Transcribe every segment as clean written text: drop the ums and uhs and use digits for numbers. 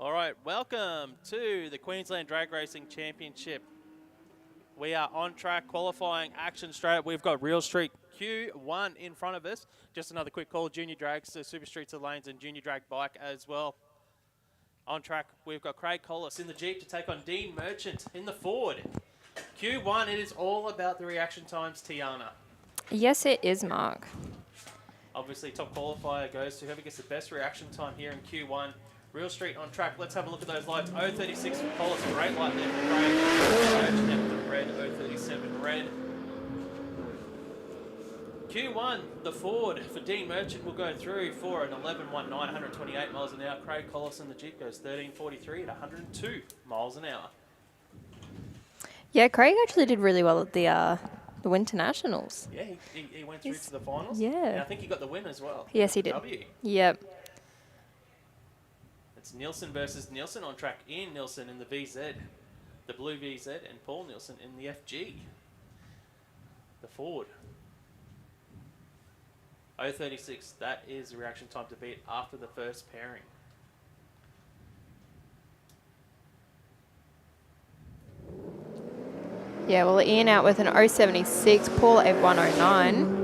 All right, welcome to the Queensland Drag Racing Championship. We are on track, qualifying action straight. We've got Real Street Q1 in front of us. Just another quick call, Junior Dragster, Super Street to lanes, and Junior Drag Bike as well. On track, we've got Craig Collis in the Jeep to take on Dean Merchant in the Ford. Q1, it is all about the reaction times, Tiana. Yes, it is, Mark. Obviously, top qualifier goes to whoever gets the best reaction time here in Q1. Real Street on track. Let's have a look at those lights. 036 for Collis, great light there for Craig. Merchant red, 037 red. Q1, the Ford for Dean Merchant will go through for an 11.19, 128 miles an hour. Craig Collis in the Jeep goes 13.43 at 102 miles an hour. Yeah, Craig actually did really well at the Winter Nationals. Yeah, he went through to the finals. Yeah. And I think he got the win as well. Yes, he did. W. Yep. It's Nielsen versus Nielsen on track. Ian Nielsen in the VZ, the blue VZ, and Paul Nielsen in the FG. The Ford. 036, that is the reaction time to beat after the first pairing. Yeah, well, Ian out with an 076, Paul a 109.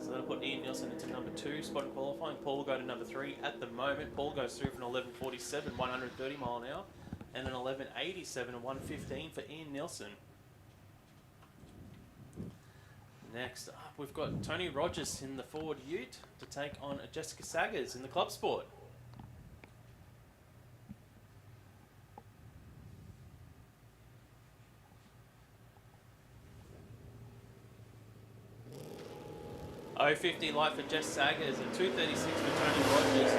So that'll put Ian Nielsen into number 2 spot in qualifying. Paul will go to number 3 at the moment. Paul goes through for an 11.47, 130 mile an hour, and an 11.87 and 115 for Ian Nielsen. Next up, we've got Tony Rogers in the Ford Ute to take on Jessica Saggers in the Club Sport. .050 light for Jess Saggers and 2.36 for Tony Rogers.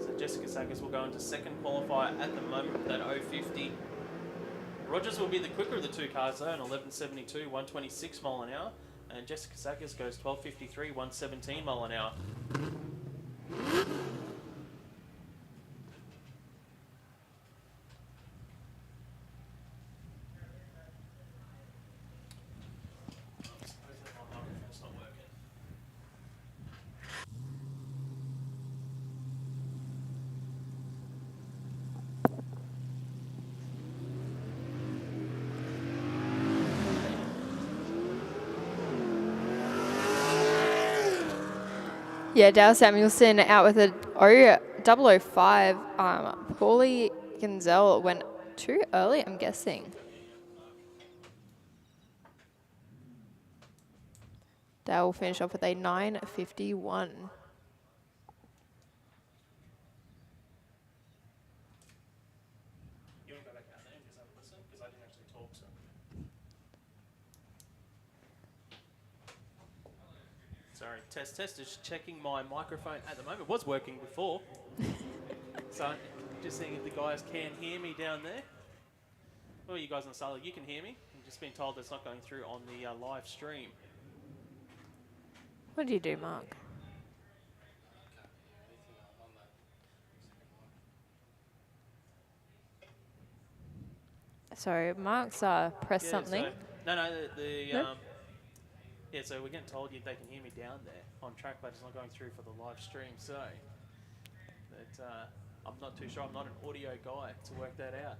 So Jessica Saggers will go into second qualifier at the moment with that .050. Rogers will be the quicker of the two cars though, an 11.72, 126 mile an hour. And Jessica Saggers goes 12.53, 117 mile an hour. Yeah, Dale Samuelson out with a 005. Paulie Gonzell went too early, I'm guessing. Dale will finish off with a 9.51. Sorry, test, just checking my microphone at the moment. It was working before. So, just seeing if the guys can hear me down there. Well, you guys on the side, you can hear me. I've just been told that it's not going through on the live stream. What do you do, Mark? Sorry, Mark's pressed something. So, no, No? yeah, so we're getting told they can hear me down there on track, but it's not going through for the live stream. So, that I'm not too sure. I'm not an audio guy to work that out.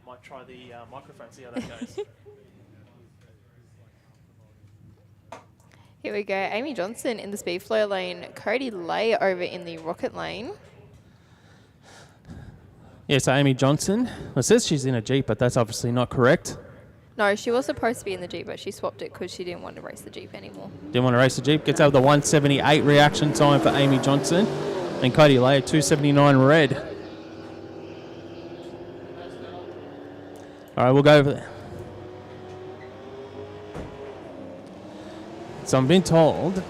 Might try the microphone, see how that goes. Here we go. Amy Johnson in the speed flow lane. Cody Lay over in the rocket lane. Yeah, so Amy Johnson. It says she's in a Jeep, but that's obviously not correct. No, she was supposed to be in the Jeep, but she swapped it because she didn't want to race the Jeep anymore. Didn't want to race the Jeep. Gets over the 178 reaction time for Amy Johnson. And Cody Lay, 279 red. All right, we'll go over there. So I'm being told.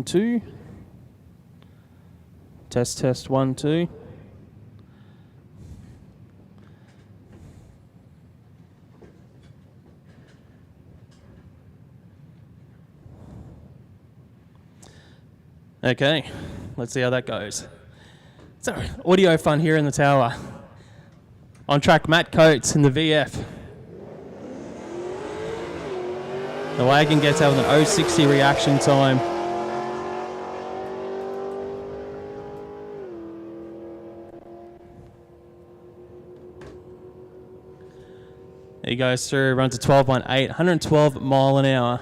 Two. Test 1 2. Okay, let's see how that goes. So, audio fun here in the tower. On track, Matt Coates in the VF. The wagon gets out with an 0.60 reaction time. He goes through, runs a 12.18, 112 mile an hour.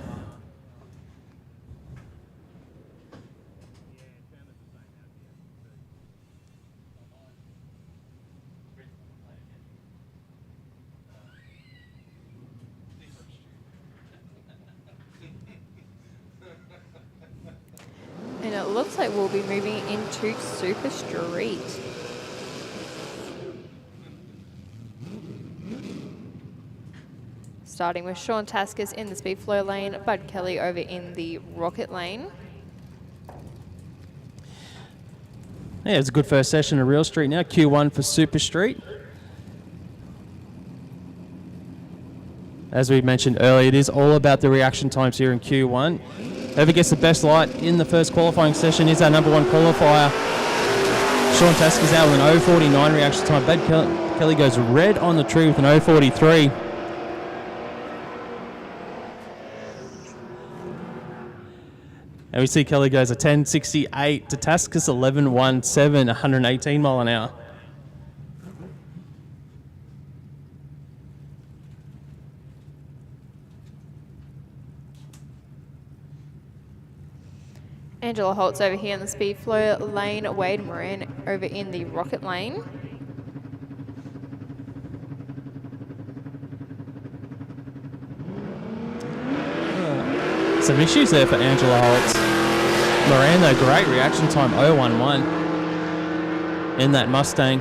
And it looks like we'll be moving into Super Street. Starting with Sean Taskus in the speed flow lane, Bud Kelly over in the rocket lane. Yeah, it's a good first session of Real Street now. Q1 for Super Street. As we mentioned earlier, it is all about the reaction times here in Q1. Whoever gets the best light in the first qualifying session is our number one qualifier. Sean Taskus out with an 0.49 reaction time. Bud Kelly goes red on the tree with an 0.43. And we see Kelly goes a 10.68 to Taskus 11.17, 118 mile an hour. Angela Holtz over here in the speed flow lane, Wade Moran over in the rocket lane. Some issues there for Angela Holtz. Moran, though, great reaction time, 0.11 in that Mustang.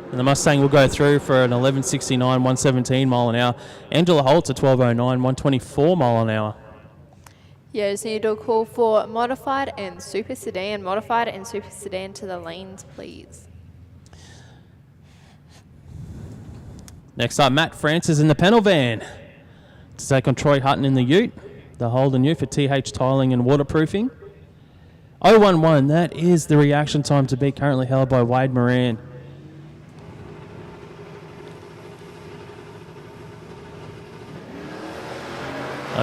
And the Mustang will go through for an 11.69, 117 mile an hour. Angela Holtz a 12.09, 124 mile an hour. Yeah, just need to do a call for Modified and Super Sedan. Modified and Super Sedan to the lanes, please. Next up, Matt Francis in the panel van to take on Troy Hutton in the Ute. The Holden Ute for TH tiling and waterproofing. 0.11, that is the reaction time to be currently held by Wade Moran.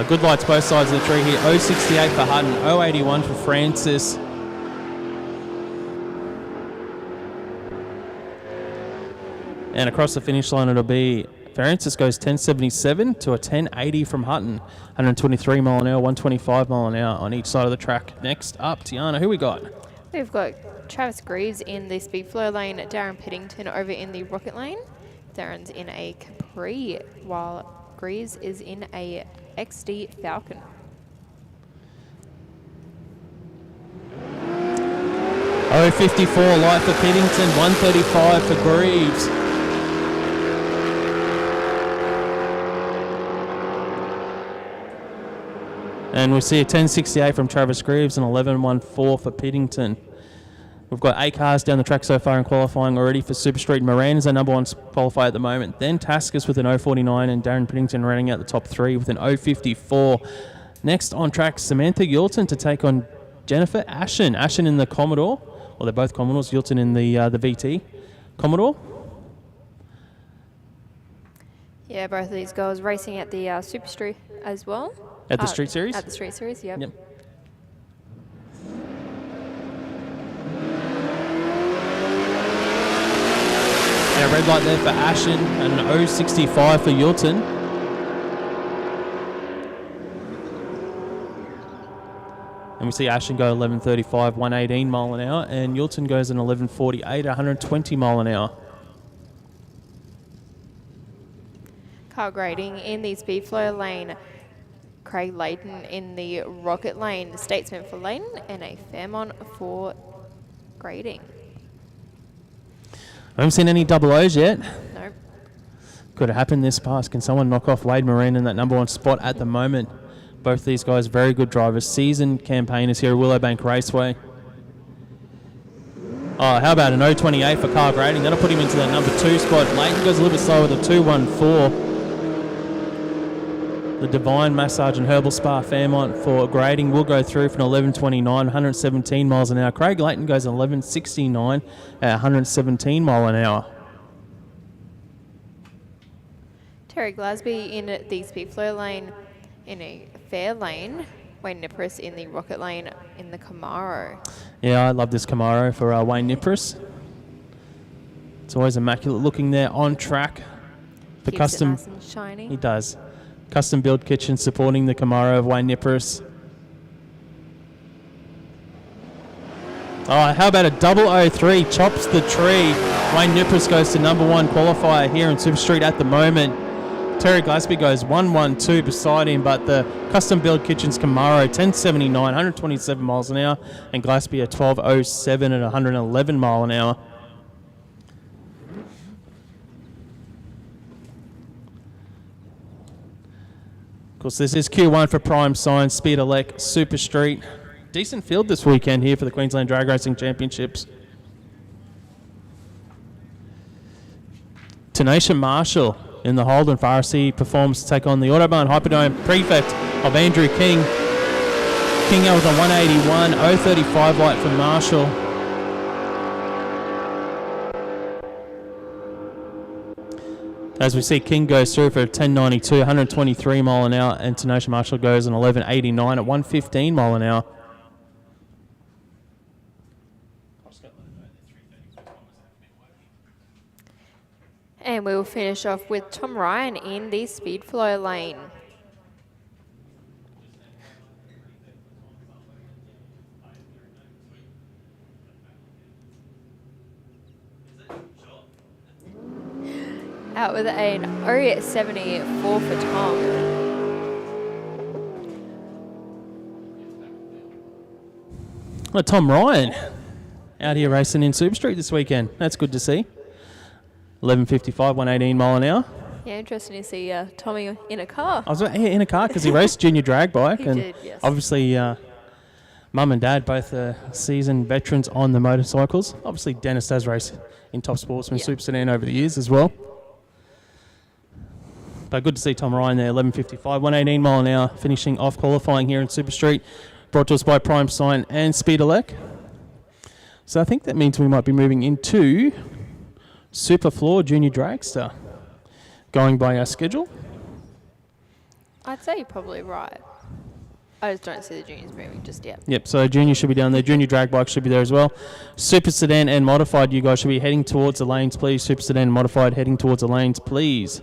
Good lights both sides of the tree here. 0.68 for Hutton, 0.81 for Francis. And across the finish line it'll be Francis goes 10.77 to a 10.80 from Hutton. 123 mile an hour, 125 mile an hour on each side of the track. Next up, Tiana, who we got? We've got Travis Greaves in the speed flow lane, Darren Piddington over in the rocket lane. Darren's in a Capri, while Greaves is in a XD Falcon. Oh, 54 light for Piddington, 135 for Greaves. And we see a 10.68 from Travis Greaves and 11.14 for Piddington. We've got 8 cars down the track so far in qualifying already for Super Street. Moran is our number one qualifier at the moment. Then Taskus with an 0.49 and Darren Piddington running out the top 3 with an 0.54. Next on track, Samantha Yulton to take on Jennifer Ashen. Ashen in the Commodore. Well, they're both Commodores. Yulton in the VT. Commodore. Yeah, both of these girls racing at the Super Street as well. At the Street Series? At the Street Series, yep. Yep. Yeah, red light there for Ashen and an 0.65 for Yulton. And we see Ashen go 11.35, 118 mile an hour, and Yulton goes an 11.48, 120 mile an hour. Car grading in the speed flow lane. Craig Layton in the rocket lane, Statesman for Layton, and a Fairmont for grading. I haven't seen any double O's yet. Nope. Could have happened this pass. Can someone knock off Wade Moran in that number one spot at the moment? Both these guys, very good drivers. Seasoned campaigners here at Willowbank Raceway. Oh, how about an 0.28 for car grading? That'll put him into that number 2 spot. Layton goes a little bit slower with a 2.14. The Divine Massage and Herbal Spa Fairmont for grading will go through for an 11.29, 117 miles an hour. Craig Layton goes an 11.69 at 117 mile an hour. Terry Glasby in the speed-flow lane in a fair lane. Wayne Nippers in the rocket lane in the Camaro. Yeah, I love this Camaro for Wayne Nippers. It's always immaculate looking there on track. The Keeps custom, it nice and shiny. he does. Custom build kitchen supporting the Camaro of Wayne Nippers. Oh, how about a 003 chops the tree. Wayne Nippers goes to #1 qualifier here in Super Street at the moment. Terry Glasby goes 112 beside him, but the custom build kitchen's Camaro 1079, 127 miles an hour, and Glasby a 1207 at 111 mile an hour. Of course, this is Q1 for Prime Science, Speed Elec Super Street. Decent field this weekend here for the Queensland Drag Racing Championships. Tanisha Marshall in the Holden for RC performs to take on the Autobahn Hyperdome Prefect of Andrew King. King out with a 181, 035 light for Marshall. As we see, King goes through for 1092, 123 mile an hour, and Tanisha Marshall goes an 1189 at 115 mile an hour. And we will finish off with Tom Ryan in the speed flow lane. Out with an 074 for Tom. Well, Tom Ryan out here racing in Super Street this weekend. That's good to see. 11.55, 118 mile an hour. Yeah, interesting to see Tommy in a car. I was in a car because he raced junior drag bike. He and did, yes. Obviously, Mum and Dad, both seasoned veterans on the motorcycles. Obviously, Dennis does race in Top Sportsman, Yeah. Super Sedan over the years as well. But good to see Tom Ryan there, 11.55, 118 mile an hour, finishing off qualifying here in Super Street. Brought to us by Prime Sign and Speed Elec. So I think that means we might be moving into SuperFloor Junior Dragster, going by our schedule. I'd say you're probably right. I just don't see the juniors moving just yet. Yep, so Junior should be down there. Junior drag bike should be there as well. Super Sedan and Modified, you guys should be heading towards the lanes, please. Super Sedan and Modified heading towards the lanes, please.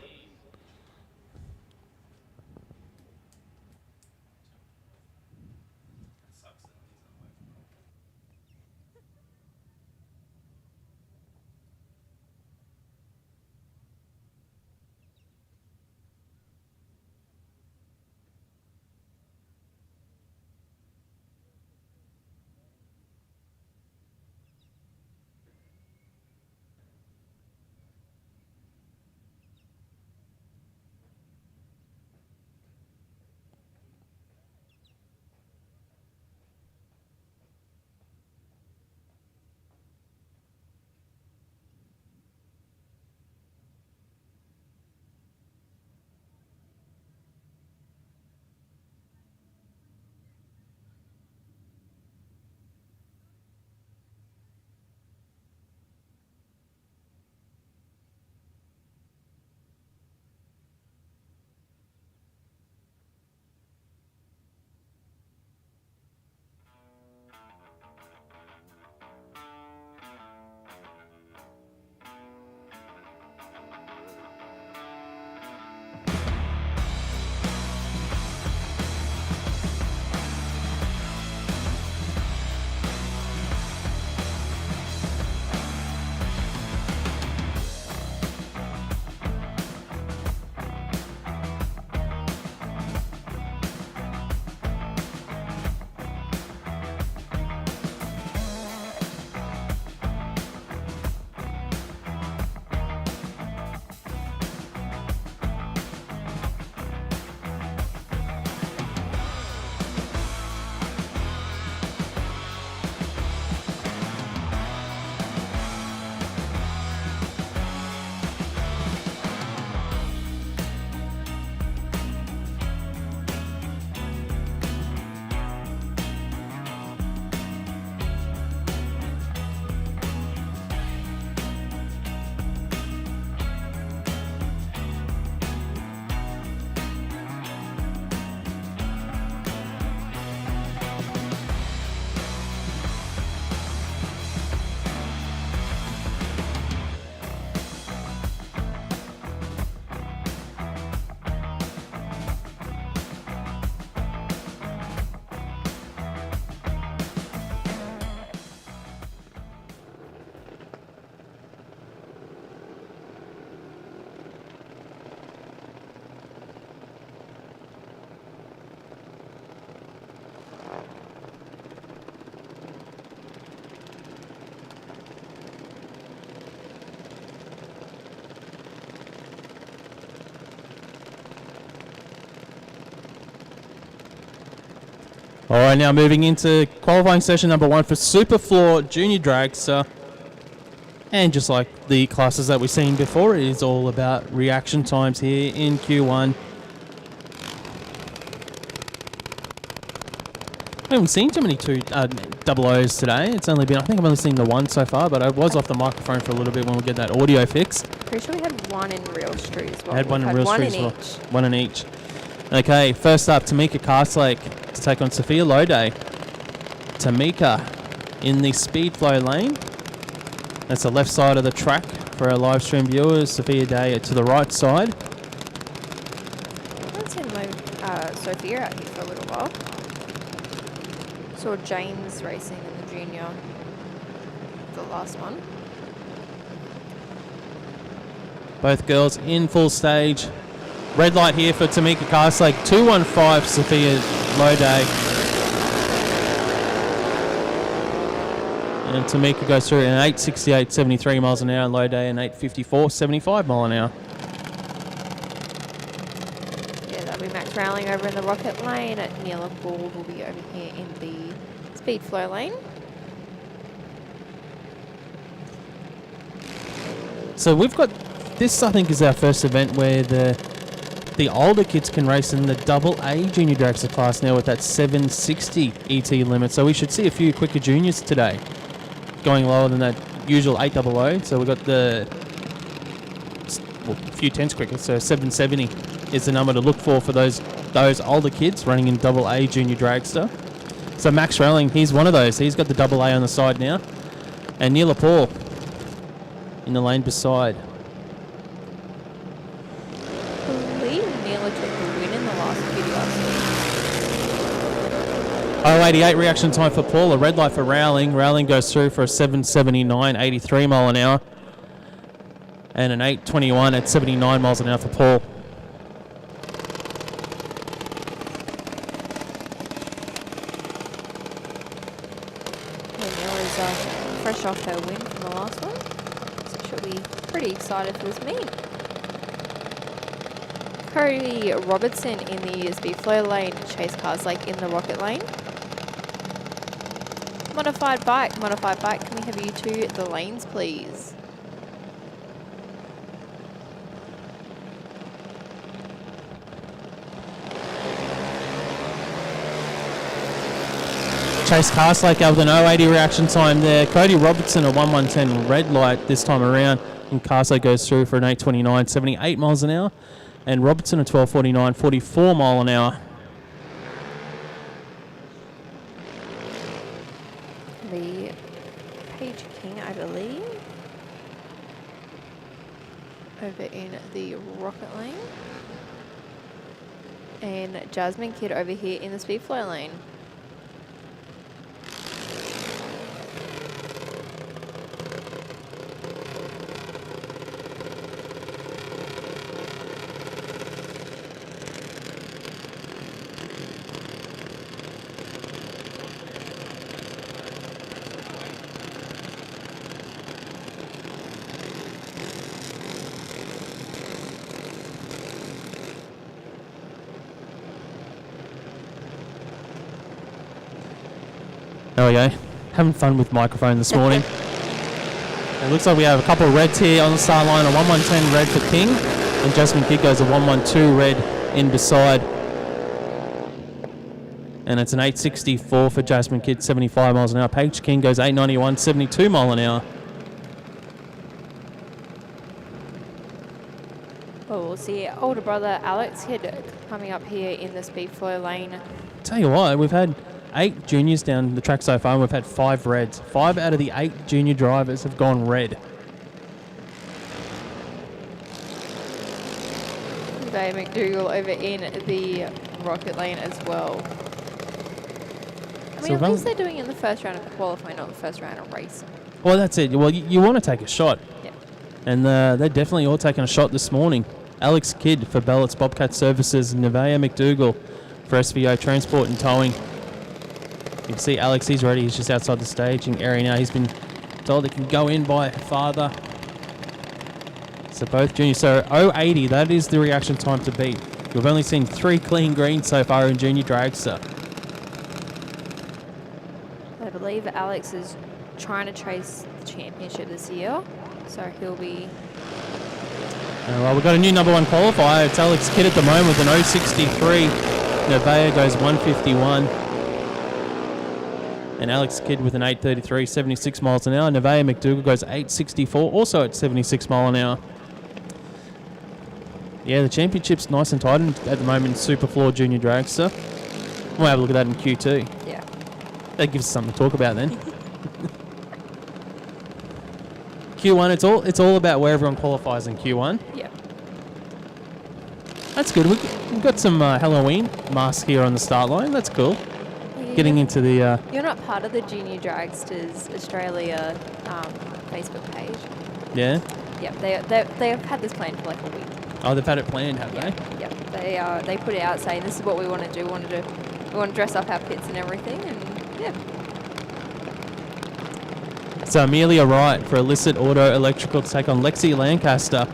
All right, now moving into qualifying session number 1 for SuperFloor Junior Dragster. And just like the classes that we've seen before, it is all about reaction times here in Q1. I haven't seen too many double O's today. It's only been, I think I've only seen the one so far, but I was off the microphone for a little bit when we get that audio fix. Pretty sure we had one in Real Street as well. Had one in Real Street as well. Each. One in each. Okay, first up, Tamika Castlake to take on Sophia Loday. Tamika in the speed flow lane. That's the left side of the track for our live stream viewers. Sophia Day to the right side. I haven't seen Sophia out here for a little while. Saw James racing in the junior, the last one. Both girls in full stage. Red light here for Tamika Castlake. 2:15 Sophia Loday. And Tamika goes through an 8:68, 73 miles an hour, and Loday an 8:54, 75 mile an hour. Yeah, that'll be Max Rowling over in the rocket lane. Neela Gould will be over here in the speed flow lane. So we've got this, I think, is our first event where the older kids can race in the double A junior dragster class now with that 760 ET limit. So we should see a few quicker juniors today, going lower than that usual 800. So we've got a few tenths quicker. So 770 is the number to look for those older kids running in double A junior dragster. So Max Rowling, he's one of those. He's got the double A on the side now. And Neela Paul in the lane beside. I believe Neela took the win in the last QDRC. 088 reaction time for Paul. A red light for Rowling. Rowling goes through for a 779, 83 mile an hour. And an 821 at 79 miles an hour for Paul. Fresh off her win from the last one, so she'll be pretty excited for this meet. Cody Robertson in the speed flow lane, Chase Carslake in the rocket lane. Modified bike, can we have you to the lanes, please? Chase Carslake with an 080 reaction time there. Cody Robertson a 1110 red light this time around. And Carslake goes through for an 829, 78 miles an hour. And Robertson a 1249, 44 mile an hour. The Paige King, I believe, over in the rocket lane. And Jasmine Kidd over here in the speed flow lane. There we go. Having fun with microphone this morning. It looks like we have a couple of reds here on the start line. A 1110 red for King. And Jasmine Kidd goes a 112 red in beside. And it's an 864 for Jasmine Kidd, 75 miles an hour. Paige King goes 891, 72 mile an hour. Well, we'll see older brother Alex Kidd coming up here in the speed flow lane. Tell you what, we've had 8 juniors down the track so far, and we've had 5 reds. 5 out of the 8 junior drivers have gone red. Dave McDougall over in the rocket lane as well. I mean, at least they're doing it in the first round of qualifying, not the first round of racing. Well, that's it. Well, you want to take a shot. Yeah. And they're definitely all taking a shot this morning. Alex Kidd for Bellett's Bobcat Services, Nevaeh McDougall for SVO Transport and Towing. You can see Alex, he's ready. He's just outside the staging area now. He's been told he can go in by father. So both juniors. So 080, that is the reaction time to beat. We've only seen 3 clean greens so far in junior dragster. believe Alex is trying to chase the championship this year, so he'll be... Well, we've got a new number 1 qualifier. It's Alex Kidd at the moment with an 0.63. Nevaeh goes 151. And Alex Kidd with an 8.33, 76 miles an hour. Nevaeh McDougall goes 8.64, also at 76 mile an hour. Yeah, the championship's nice and tight at the moment in SuperFloor Junior Dragster. We'll have a look at that in Q2. Yeah. That gives us something to talk about then. Q1, it's all about where everyone qualifies in Q1. Yeah. That's good. We've got some Halloween masks here on the start line. That's cool. Yeah. Getting into the... You're not part of the Junior Dragsters Australia Facebook page. Yeah? Yeah, they have had this planned for like a week. Oh, they've had it planned, have Yeah, they? yeah. They put it out saying this is what we want to do. We want to dress up our pits and everything, and yeah. So Amelia Wright for Illicit Auto Electrical to take on Lexi Lancaster.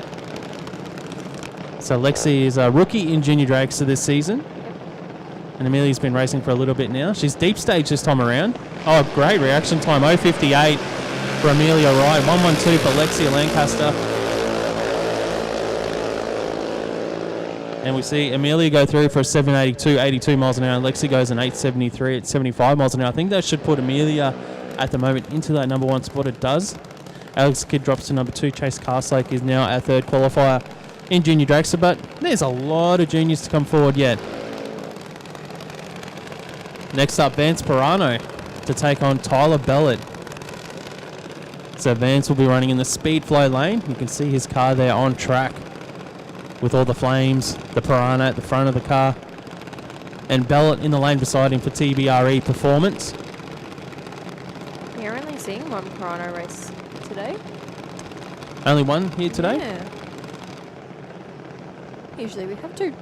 So Lexi is a rookie in Junior Dragster this season. And Amelia's been racing for a little bit now. She's deep stage this time around. Oh, great reaction time. 0.58 for Amelia Wright. 1.12 for Lexi Lancaster. And we see Amelia go through for a 7.82, 82 miles an hour. And Lexi goes an 8.73 at 75 miles an hour. I think that should put Amelia at the moment into that number 1 spot. It does. Alex Kidd drops to number 2. Chase Carslake is now our 3rd qualifier in Junior Dragster, but there's a lot of juniors to come forward yet. Next up, Vance Pirano to take on Tyler Bellett. So Vance will be running in the speed flow lane. You can see his car there on track with all the flames, the Pirano at the front of the car, and Bellett in the lane beside him for TBRE Performance. You're only seeing one Pirano race today. Only one here today? Yeah. Usually we have 2.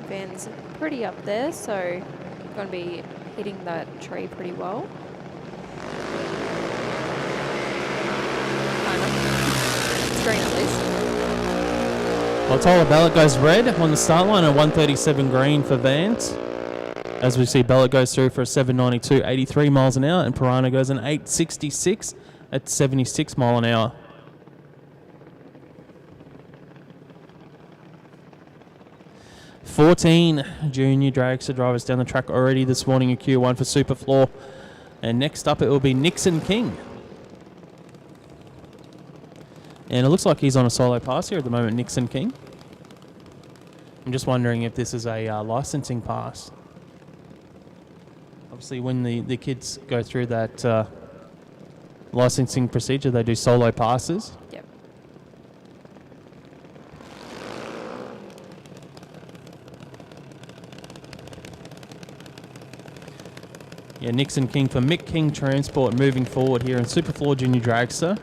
Van's pretty up there, so going to be hitting that tree pretty well. Kind of. It's green at least. Well, Tyler Bellett goes red on the start line at 137 green for Vance. As we see, Bellett goes through for a 7.92, 83 miles an hour, and Pirano goes an 8.66 at 76 mile an hour. Fourteen junior dragster drivers down the track already this morning in Q1 for SuperFloor. And next up it will be Nixon King. And it looks like he's on a solo pass here at the moment, Nixon King. I'm just wondering if this is a licensing pass. Obviously when the kids go through that licensing procedure, they do solo passes. Yep. Yeah, Nixon King for Mick King Transport moving forward here in SuperFloor Junior Dragster.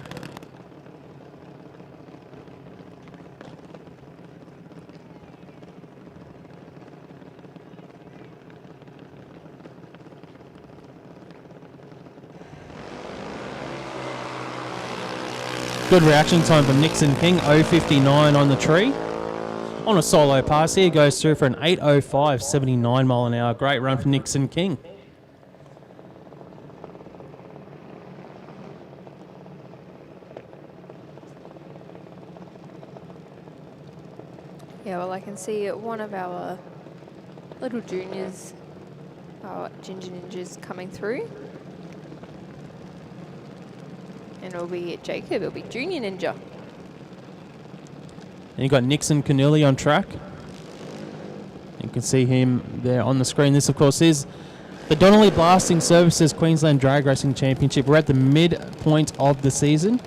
Good reaction time from Nixon King, 0.59 on the tree. On a solo pass here, goes through for an 8.05, 79 mile an hour. Great run for Nixon King. Yeah, well, I can see one of our little juniors, our Ginger Ninjas, coming through. And it'll be Jacob, it'll be Junior Ninja. And you've got Nixon Canulli on track. You can see him there on the screen. This, of course, is the Donnelly Blasting Services Queensland Drag Racing Championship. We're at the midpoint of the season.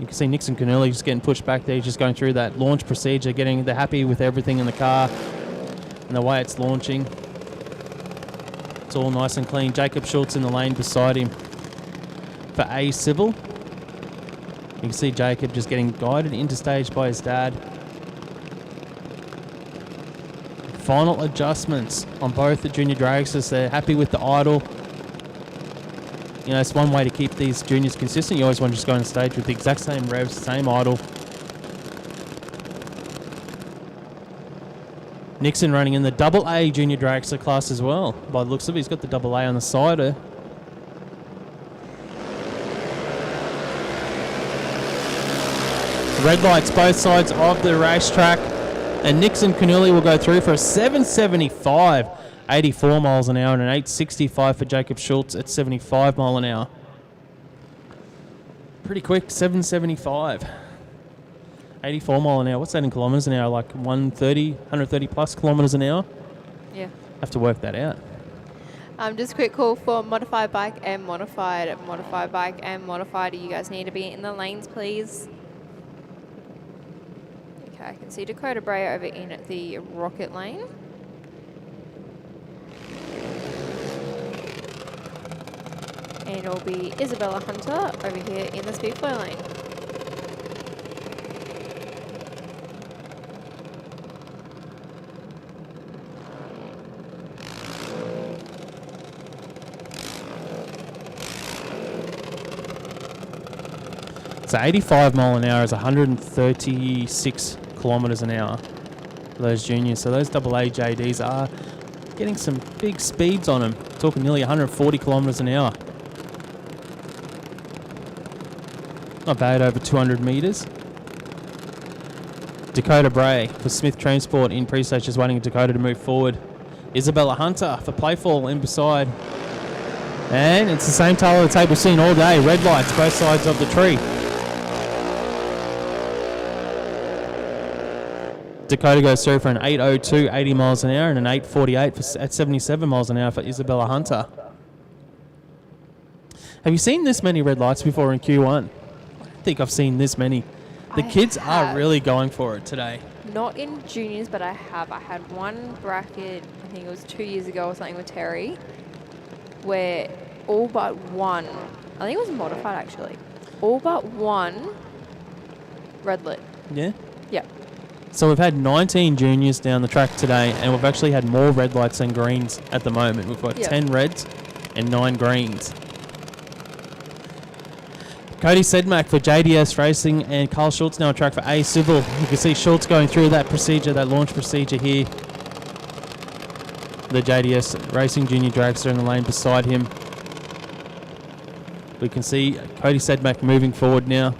You can see Nixon Canulli just getting pushed back there. He's just going through that launch procedure, they're happy with everything in the car and the way it's launching. It's all nice and clean. Jacob Schultz in the lane beside him for A Civil. You can see Jacob just getting guided into stage by his dad. Final adjustments on both the junior dragsters. They're happy with the idle. You know, it's one way to keep these juniors consistent. You always want to just go on stage with the exact same revs, same idle. Nixon running in the AA Junior Dragster class as well. By the looks of it, he's got the AA on the side. Red lights both sides of the racetrack. And Nixon Canuli will go through for a 775, 84 miles an hour, and an 865 for Jacob Schultz at 75 mile an hour. Pretty quick, 775. 84 mile an hour. What's that in kilometres an hour? Like 130 plus kilometres an hour? Yeah. Have to work that out. Just a quick call for modified bike and modified. Modified bike and modified. You guys need to be in the lanes, please. Okay, I can see Dakota Bray over in the rocket lane. And it'll be Isabella Hunter over here in the speed flow lane. So 85 mile an hour is 136 kilometres an hour for those juniors. So those AA JDs are getting some big speeds on them. Talking nearly 140 kilometres an hour. Not bad, over 200 metres. Dakota Bray for Smith Transport in pre-stage, just waiting for Dakota to move forward. Isabella Hunter for Playful in beside. And it's the same tail of the tape we've seen all day. Red lights both sides of the tree. Dakota goes through for an 8:02, 80 miles an hour, and an 8:48 at 77 miles an hour for Isabella Hunter. Have you seen this many red lights before in Q1? I don't think I've seen this many. The kids are really going for it today. Not in juniors, but I have. I had one bracket, I think it was 2 years ago or something with Terry, where all but one, I think it was modified actually, all but one red lit. Yeah? Yeah. So we've had 19 juniors down the track today, and we've actually had more red lights than greens at the moment. We've got 10 reds and 9 greens. Cody Sedmak for JDS Racing and Carl Schultz now on track for A Civil. You can see Schultz going through that procedure, that launch procedure here. The JDS Racing Junior Dragster in the lane beside him. We can see Cody Sedmak moving forward now.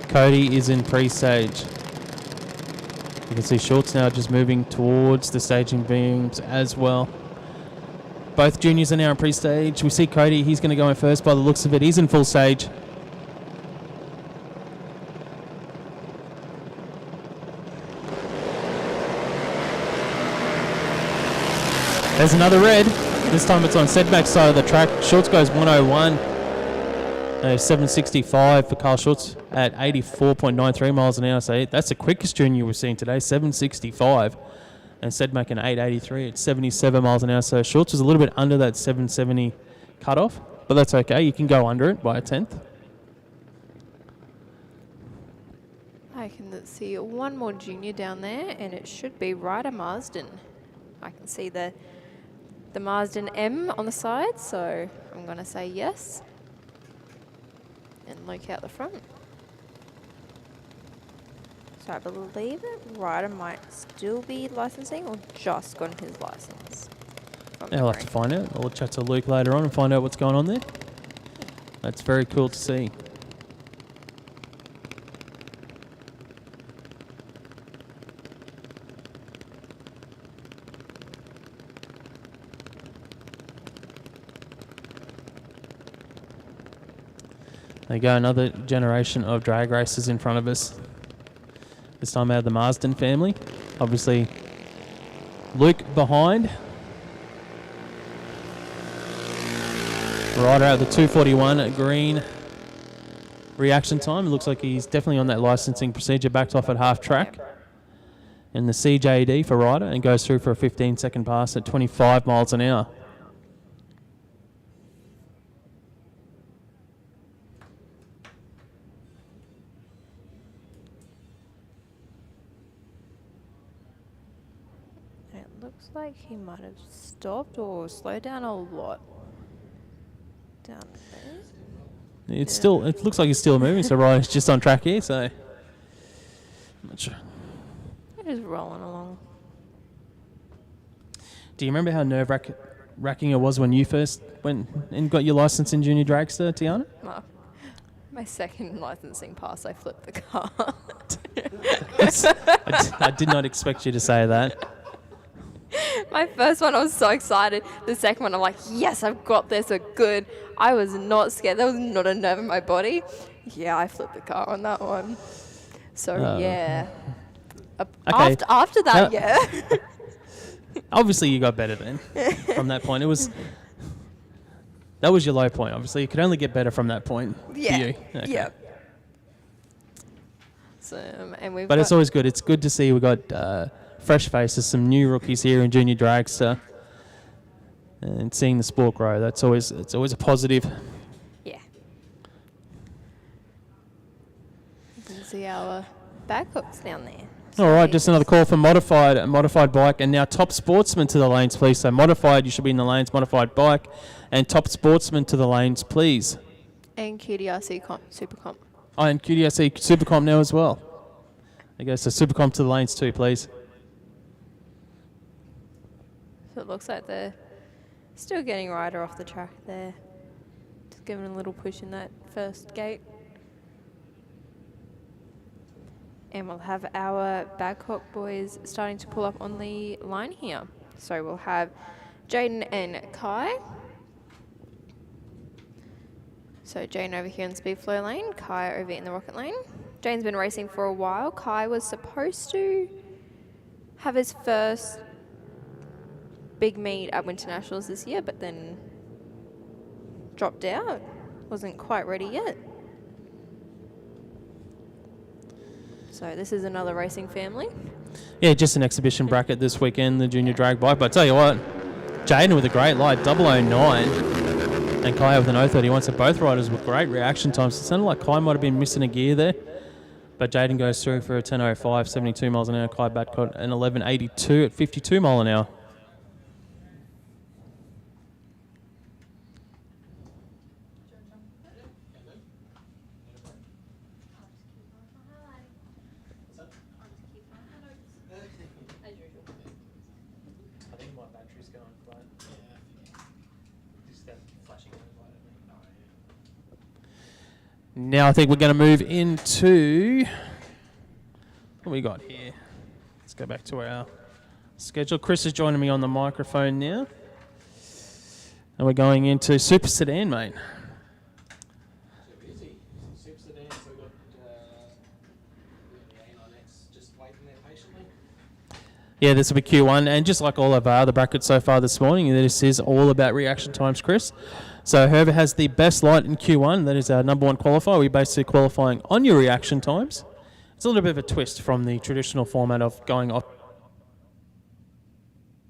Cody is in pre-stage. You can see Schultz now just moving towards the staging beams as well. Both juniors are now in pre-stage. We see Cody, he's going to go in first by the looks of it. He's in full stage. There's another red. This time it's on Sedmak's side of the track. Schultz goes 101. 765 for Carl Schultz at 84.93 miles an hour. So that's the quickest junior we've seen today, 765. And Sedmak an 883 at 77 miles an hour. So Schultz was a little bit under that 770 cutoff, but that's okay. You can go under it by a tenth. I can see one more junior down there, and it should be Ryder Marsden. I can see the Marsden M on the side, so I'm going to say yes. And Luke out the front. So I believe that Ryder might still be licensing or just gotten his license. Yeah, I'll have to find out. I'll chat to Luke later on and find out what's going on there. That's very cool to see. There you go, another generation of drag racers in front of us. This time out of the Marsden family. Obviously, Luke behind. Ryder at the 2:41 green reaction time. It looks like he's definitely on that licensing procedure, backed off at half track. And the CJD for Ryder, and goes through for a 15-second pass at 25 miles an hour. looks like he might have stopped or slowed down a lot down there. It's still. It looks like it's still moving. So Ryan's just on track here. So I'm not sure. It is rolling along. Do you remember how nerve-wracking it was when you first went and got your license in Junior Dragster, Tiana? Well, my second licensing pass, I flipped the car. I did not expect you to say that. My first one, I was so excited. The second one, I'm like, yes, I've got this. So good. I was not scared. There was not a nerve in my body. Yeah, I flipped the car on that one. So, yeah. Okay. After that, yeah. Obviously, you got better then. From that point, that was your low point. Obviously, you could only get better from that point. Yeah. For you. Okay. Yeah. So, and but it's always good. It's good to see we got fresh faces, some new rookies here in Junior Dragster, and seeing the sport grow. It's always a positive. Yeah. You can see our back hooks down there. All right, just another call for Modified Bike, and now Top Sportsman to the lanes, please. So Modified, you should be in the lanes, Modified Bike, and Top Sportsman to the lanes, please. And QDRC SuperComp. Oh, and QDRC SuperComp now as well. There you go, so SuperComp to the lanes too, please. So it looks like they're still getting Ryder off the track there. Just giving a little push in that first gate. And we'll have our Bagcock boys starting to pull up on the line here. So we'll have Jaden and Kai. So Jaden over here in the speed flow lane, Kai over in the rocket lane. Jaden's been racing for a while. Kai was supposed to have his first big meet at Winter Nationals this year, but then dropped out. Wasn't quite ready yet. So this is another racing family. Yeah, just an exhibition bracket this weekend, the Junior Drag Bike. But I tell you what, Jaden with a great light, 009, and Kai with an 031. So both riders with great reaction times. It sounded like Kai might have been missing a gear there. But Jaden goes through for a 10.05, 72 miles an hour. Kai Badcock an 11.82 at 52 mile an hour. Now I think we're going to move into what we got here. Let's go back to our schedule. Chris is joining me on the microphone now. And we're going into Super Sedan, mate. Super easy. Super Sedan, so we've got the A9X just waiting there patiently. Yeah, this will be Q1. And just like all of our other brackets so far this morning, this is all about reaction times, Chris. So whoever has the best light in Q1, that is our number one qualifier. We're basically qualifying on your reaction times. It's a little bit of a twist from the traditional format of going off.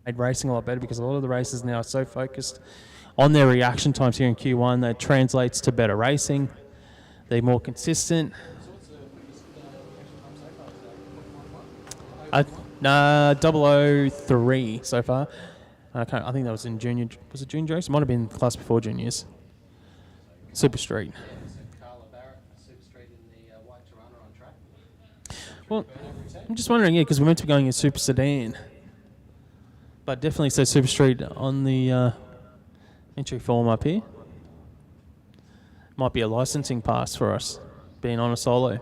Made racing a lot better because a lot of the races now are so focused on their reaction times here in Q1 that translates to better racing. They're more consistent. So what's the reaction time so far? 003 so far. I think that was in junior. Was it junior race? It might have been the class before juniors. Super Street. Yeah, so Carla Barrett, Super Street in the white Toronto on track. Well, I'm just wondering, yeah, because we're meant to be going in Super Sedan. But definitely says Super Street on the entry form up here. Might be a licensing pass for us, being on a solo.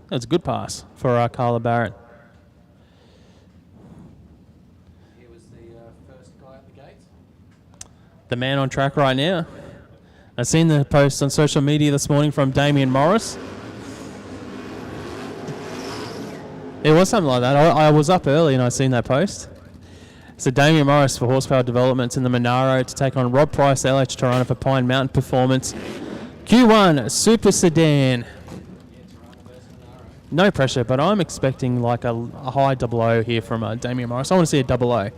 That's a good pass for Carla Barrett. He was the first guy at the gate. The man on track right now. I've seen the post on social media this morning from Damien Morris. It was something like that. I was up early and I seen that post. So Damien Morris for Horsepower Developments in the Monaro to take on Rob Price, LH Toronto for Pine Mountain Performance. Q1 Super Sedan. No pressure, but I'm expecting like a high 00 here from Damien Morris. I want to see a 00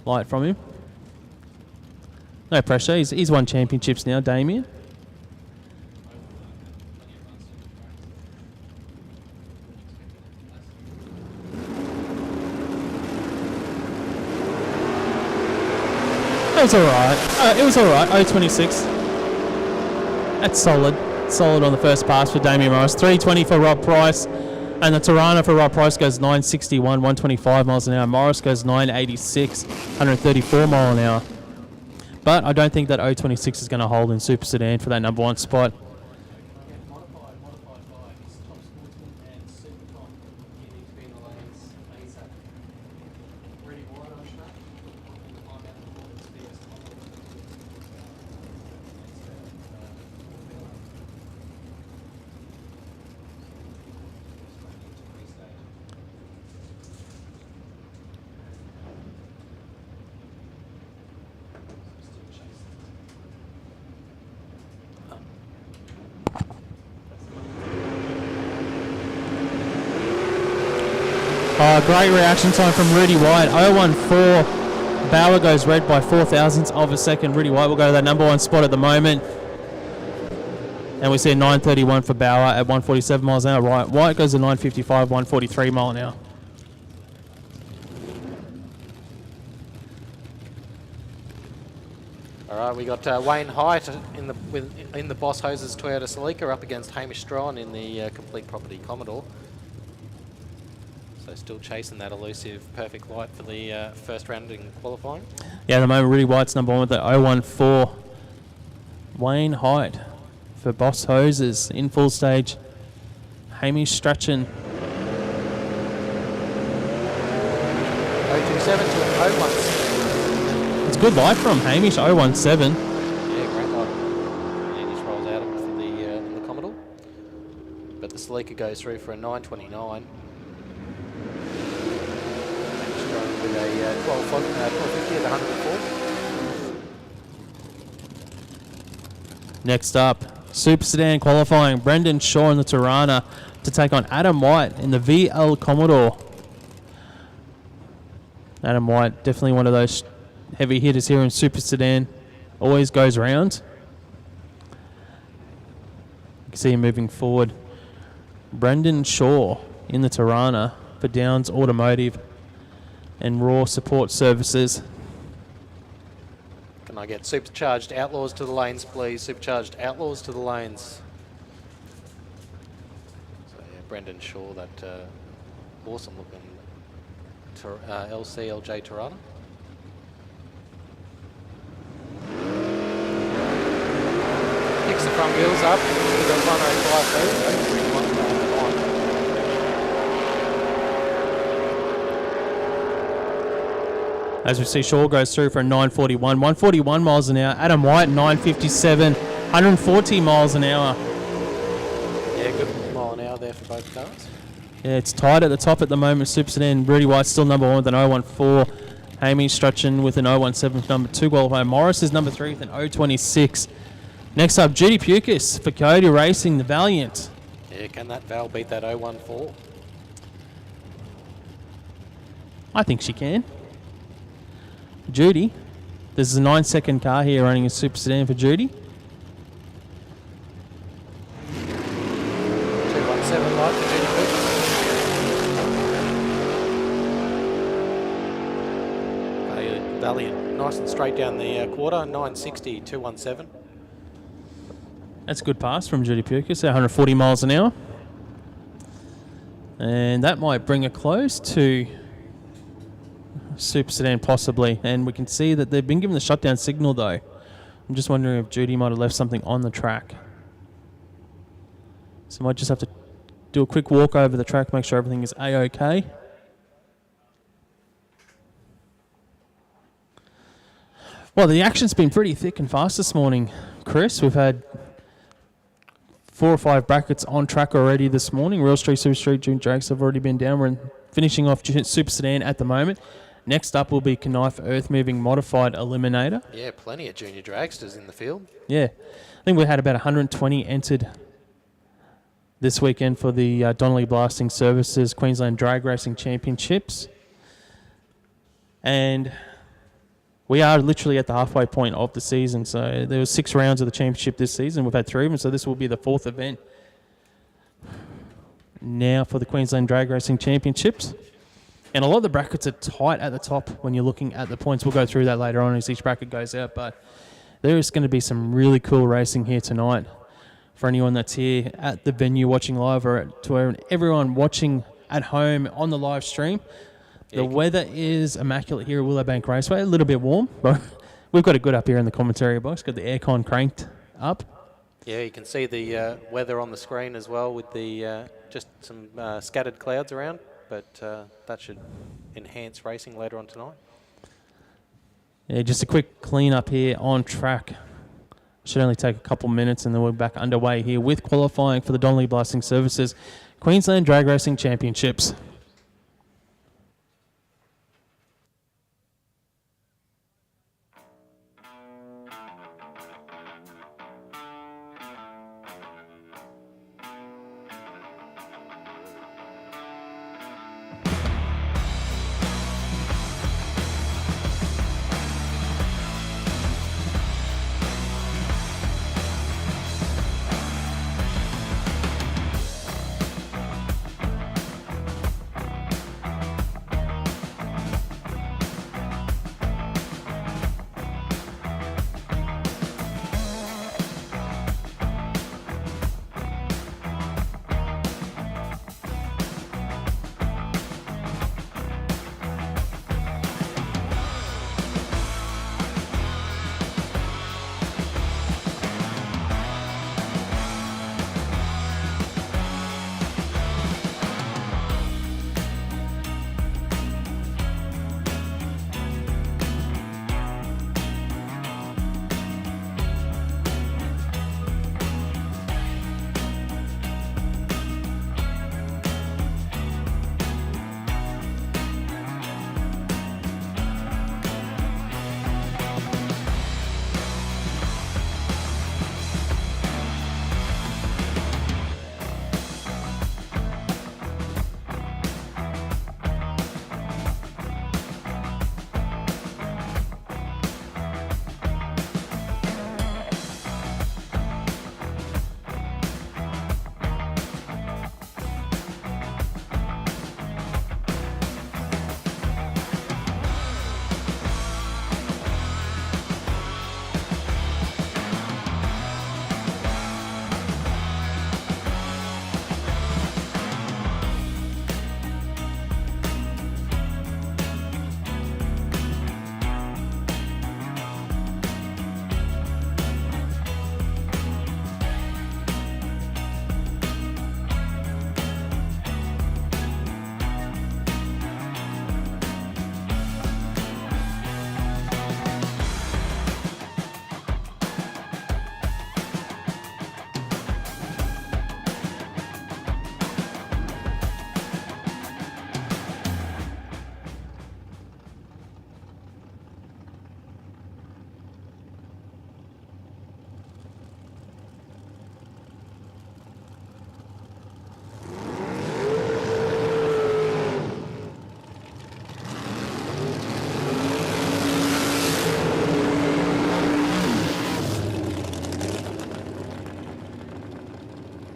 light from him. No pressure. He's won championships now, Damien. It was alright. It was alright. 026. That's solid. Solid on the first pass for Damien Morris. 320 for Rob Price. And the Tirana for Rob Price goes 961, 125 miles an hour. Morris goes 986, 134 mile an hour. But I don't think that 026 is going to hold in Super Sedan for that number 1 spot. Modified by Top Sportsman and SuperComp. You need to be in the lanes ASAP. Ready wide on track. I'm out the ball. Great reaction time from Rudy White. 014. Bauer goes red by 0.004 of a second. Rudy White will go to that number 1 spot at the moment. And we see a 931 for Bauer at 147 miles an hour. White goes to 955, 143 mile an hour. All right, we got Wayne Haight in the Boss Hoses Toyota Celica up against Hamish Strawn in the Complete Property Commodore. So still chasing that elusive perfect light for the first round in qualifying. Yeah, at the moment, Rudy White's number 1 with the 014. Wayne Haight for Boss Hoses in full stage. Hamish Strachan. 027 to an 017. It's good light from Hamish, 017. Yeah, great light. And he just rolls out of it for in the Commodore. But the Celica goes through for a 929. With a 1250 at 104. Next up, Super Sedan qualifying. Brendan Shaw in the Tirana to take on Adam White in the VL Commodore. Adam White, definitely one of those heavy hitters here in Super Sedan. Always goes round. You can see him moving forward. Brendan Shaw in the Tirana for Downs Automotive and Raw Support Services. Can I get Supercharged Outlaws to the lanes, please? Supercharged Outlaws to the lanes. So yeah, Brendan Shaw, that awesome looking LJ Tirana. Picks the front wheels up with a 105. As we see, Shaw goes through for a 941. 141 miles an hour. Adam White, 957. 140 miles an hour. Yeah, good mile an hour there for both cars. Yeah, it's tight at the top at the moment. Super Sedan, Rudy White still number 1 with an 014. Hamish Strachan with an 017 number 2 qualifier. Morris is number 3 with an 026. Next up, Judy Pukas for Coyote Racing, the Valiant. Yeah, can that Val beat that 014? I think she can. Judy. This is a 9-second car here running a Super Sedan for Judy. 217 light for Judy Pukas. Valiant, nice and straight down the quarter. 960, 217. That's a good pass from Judy Pukas, 140 miles an hour. And that might bring her close to Super Sedan possibly, and we can see that they've been given the shutdown signal though. I'm just wondering if Judy might have left something on the track. So might just have to do a quick walk over the track, make sure everything is A-OK. Well, the action's been pretty thick and fast this morning, Chris. We've had 4 or 5 brackets on track already this morning. Real Street, Super Street, Junior Dragster have already been down. We're finishing off Super Sedan at the moment. Next up will be Knijff Earthmoving Modified Eliminator. Yeah, plenty of junior dragsters in the field. Yeah, I think we had about 120 entered this weekend for the Donnelly Blasting Services Queensland Drag Racing Championships. And we are literally at the halfway point of the season. So there were 6 rounds of the championship this season. We've had 3 of them, so this will be the 4th event now for the Queensland Drag Racing Championships. And a lot of the brackets are tight at the top when you're looking at the points. We'll go through that later on as each bracket goes out. But there is going to be some really cool racing here tonight for anyone that's here at the venue watching live, or to everyone watching at home on the live stream. The weather is immaculate here at Willowbank Raceway. A little bit warm, but we've got it good up here in the commentary box. Got the aircon cranked up. Yeah, you can see the weather on the screen as well with the just some scattered clouds around, but that should enhance racing later on tonight. Yeah, just a quick clean up here on track. Should only take a couple minutes, and then we're back underway here with qualifying for the Donnelly Blasting Services Queensland Drag Racing Championships.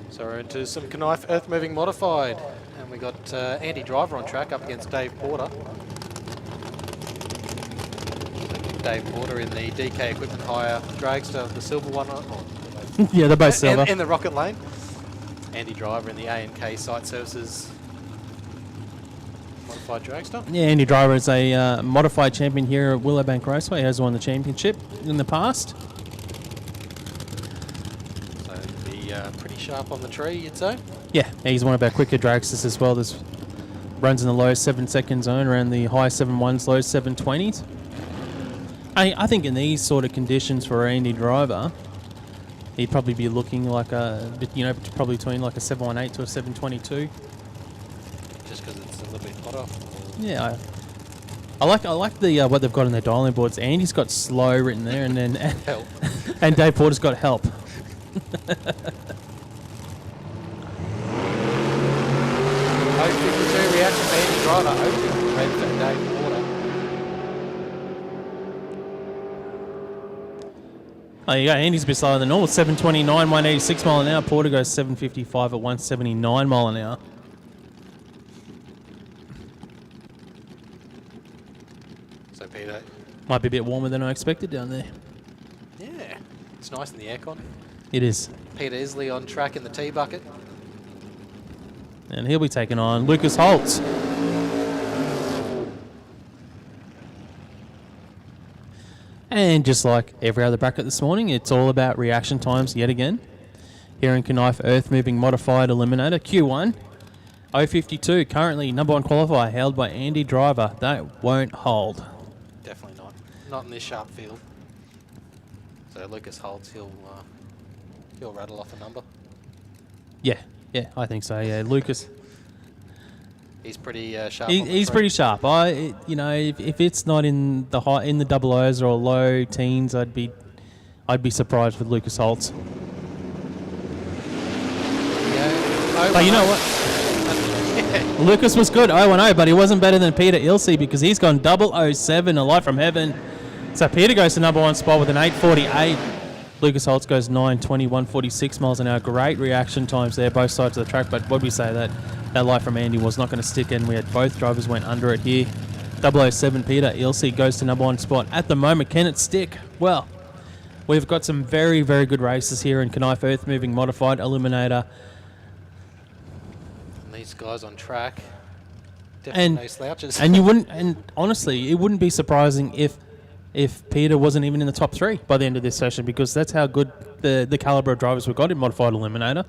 So we're into some Knijff Earthmoving Modified, and we got Andy Driver on track up against Dave Porter. Dave Porter in the DK Equipment Hire Dragster, the silver one. Yeah, they're both silver. In the Rocket Lane. Andy Driver in the A&K Site Services Modified Dragster. Yeah, Andy Driver is a modified champion here at Willowbank Raceway. He has won the championship in the past. So be pretty sharp on the tree, you'd say. Yeah, he's one of our quicker dragsters as well. This runs in the low 7-second zone, around the high 7.1s, low 7.20s. I think in these sort of conditions for Andy Driver, he'd probably be looking like a, probably between like a 7.18 to a 7.22. Just because it's a little bit hotter? Yeah, I like the what they've got on their dialing boards. Andy's got slow written there, and then Help. and Dave Porter's got help. O52 reaction for Andy Driver. O50 red for Dave Porter. Oh, you go. Andy's a bit slower than normal. 729, 186 mile an hour. Porter goes 755 at 179 mile an hour. So Peter, Might be a bit warmer than I expected down there. yeah, it's nice in the aircon. It is. Peter Isley on track in the T bucket. And he'll be taking on Lucas Holtz. And just like every other bracket this morning, it's all about reaction times yet again. Here in Knijff Earthmoving Modified Eliminator, Q1. 052, currently number 1 qualifier, held by Andy Driver. That won't hold. Definitely not. Not in this sharp field. So Lucas Holtz, he'll rattle off a number. Yeah, I think so. Yeah, Lucas. He's pretty sharp. He's pretty sharp. If it's not in the double O's or low teens, I'd be surprised with Lucas Holtz. Yeah. But you know what? Lucas was good, 0-0, but he wasn't better than Peter Ilse because he's gone 007, a light from heaven. So Peter goes to number 1 spot with an 8:48. Lucas Holtz goes 9:20, 146 miles an hour. Great reaction times there, both sides of the track. But what we say that light from Andy was not going to stick, and we had both drivers went under it here. 007 Peter Ilse goes to number 1 spot. At the moment, can it stick? Well, we've got some very, very good races here in Knijff Earthmoving Modified Eliminator. And these guys on track, definitely no slouches. And honestly, it wouldn't be surprising if Peter wasn't even in the top 3 by the end of this session, because that's how good the calibre of drivers we've got in Modified Eliminator.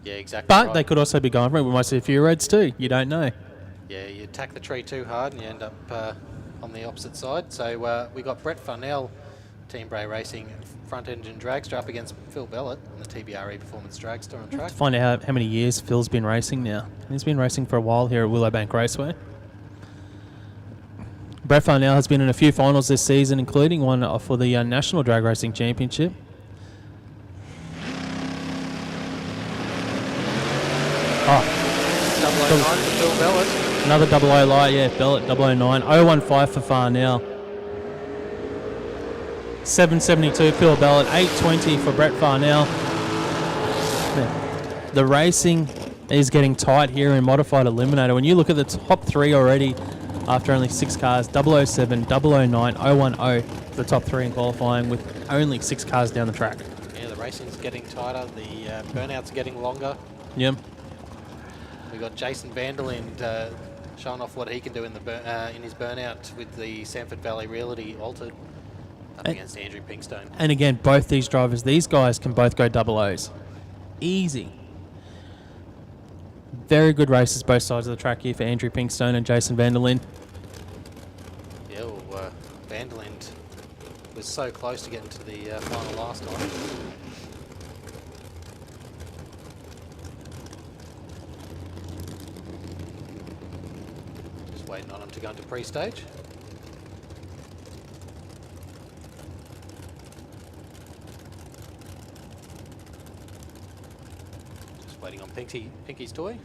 Yeah, exactly. But right. they could also be going for it. We might see a few reds too. You don't know. Yeah, you attack the tree too hard and you end up on the opposite side. So we got Brett Farnell, Team Bray Racing front engine dragster, up against Phil Bellett on the TBRE Performance Dragster on track. To find out how many years Phil's been racing now. He's been racing for a while here at Willowbank Raceway. Brett Farnell has been in a few finals this season, including one for the National Drag Racing Championship. Oh, 009 for Phil Bellett. another 00 light, yeah, Bellett 009. 015 for Farnell. 772 Phil Bellett, 820 for Brett Farnell. The racing is getting tight here in Modified Eliminator. When you look at the top 3 already, after only 6 cars, 007, 009, 010, the top 3 in qualifying with only 6 cars down the track. Yeah, the racing's getting tighter, the burnout's getting longer. Yep. We got Jason Vanderlind showing off what he can do in his burnout with the Sanford Valley Realty altered up against Andrew Pinkstone. And again, both these drivers, these guys can both go double O's. Easy. Very good races both sides of the track here for Andrew Pinkstone and Jason Vanderlind. Yeah, well, Vanderlind was so close to getting to the final last time. Just waiting on him to go into pre-stage. Just waiting on Pinky's toy.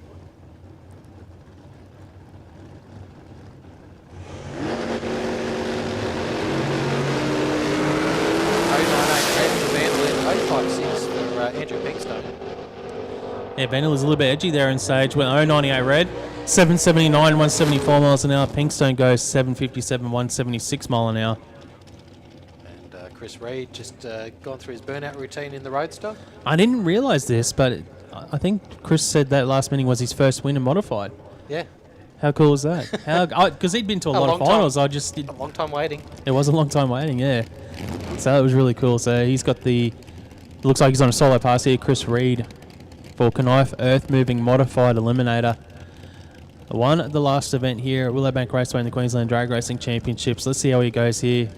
Andrew Pinkstone. Yeah, Vanderlind was a little bit edgy there in stage. Went 098 red, 779, 174 miles an hour. Pinkstone goes 757, 176 mile an hour. And Chris Reed just gone through his burnout routine in the Roadster. I didn't realise this, but I think Chris said that last meeting was his first win in Modified. Yeah. How cool is that? Because he'd been to a lot of finals. A long time waiting. It was a long time waiting, yeah. So that was really cool. So he's got it looks like he's on a solo pass here, Chris Reed, for Knijff Earthmoving Modified Eliminator. Won the last event here at Willowbank Raceway in the Queensland Drag Racing Championships. Let's see how he goes here.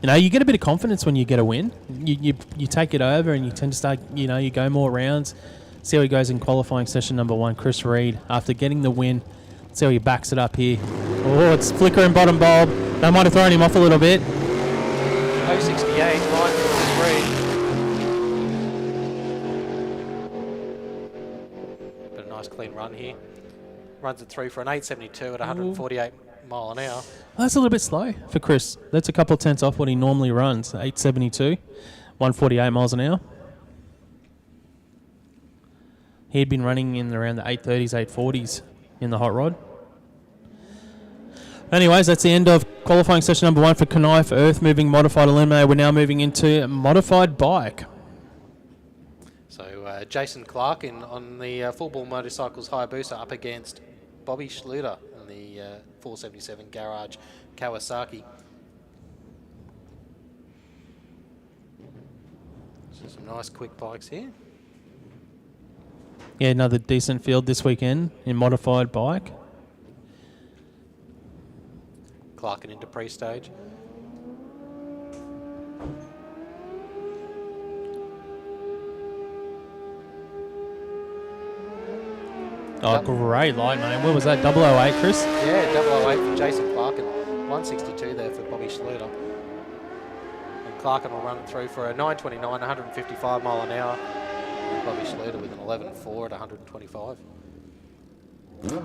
You know, you get a bit of confidence when you get a win. You take it over and you tend to start, you go more rounds. See how he goes in qualifying session number 1, Chris Reed, after getting the win. See how he backs it up here. Oh, it's flickering bottom bulb. That might have thrown him off a little bit. 068, 953. But a nice clean run here. Runs it through for an 872 at 148 mile an hour. Well, that's a little bit slow for Chris. That's a couple of tenths off what he normally runs. 872, 148 miles an hour. He'd been running in around the 830s, 840s in the hot rod. Anyways, that's the end of qualifying session number 1 for Knijff Earthmoving Modified Eliminator. We're now moving into Modified Bike. So Jason Clark on the Full Ball Motorcycles Hayabusa up against Bobby Schluter in the 477 Garage Kawasaki. So some nice quick bikes here. Yeah, another decent field this weekend in Modified Bike. Clarkin into pre-stage. Oh, great light, man. What was that, 008, Chris? Yeah, 008 for Jason Clarkin. 162 there for Bobby Schluter. And Clarkin will run it through for a 929, 155 mile an hour. And Bobby Schluter with an 11.4 at 125.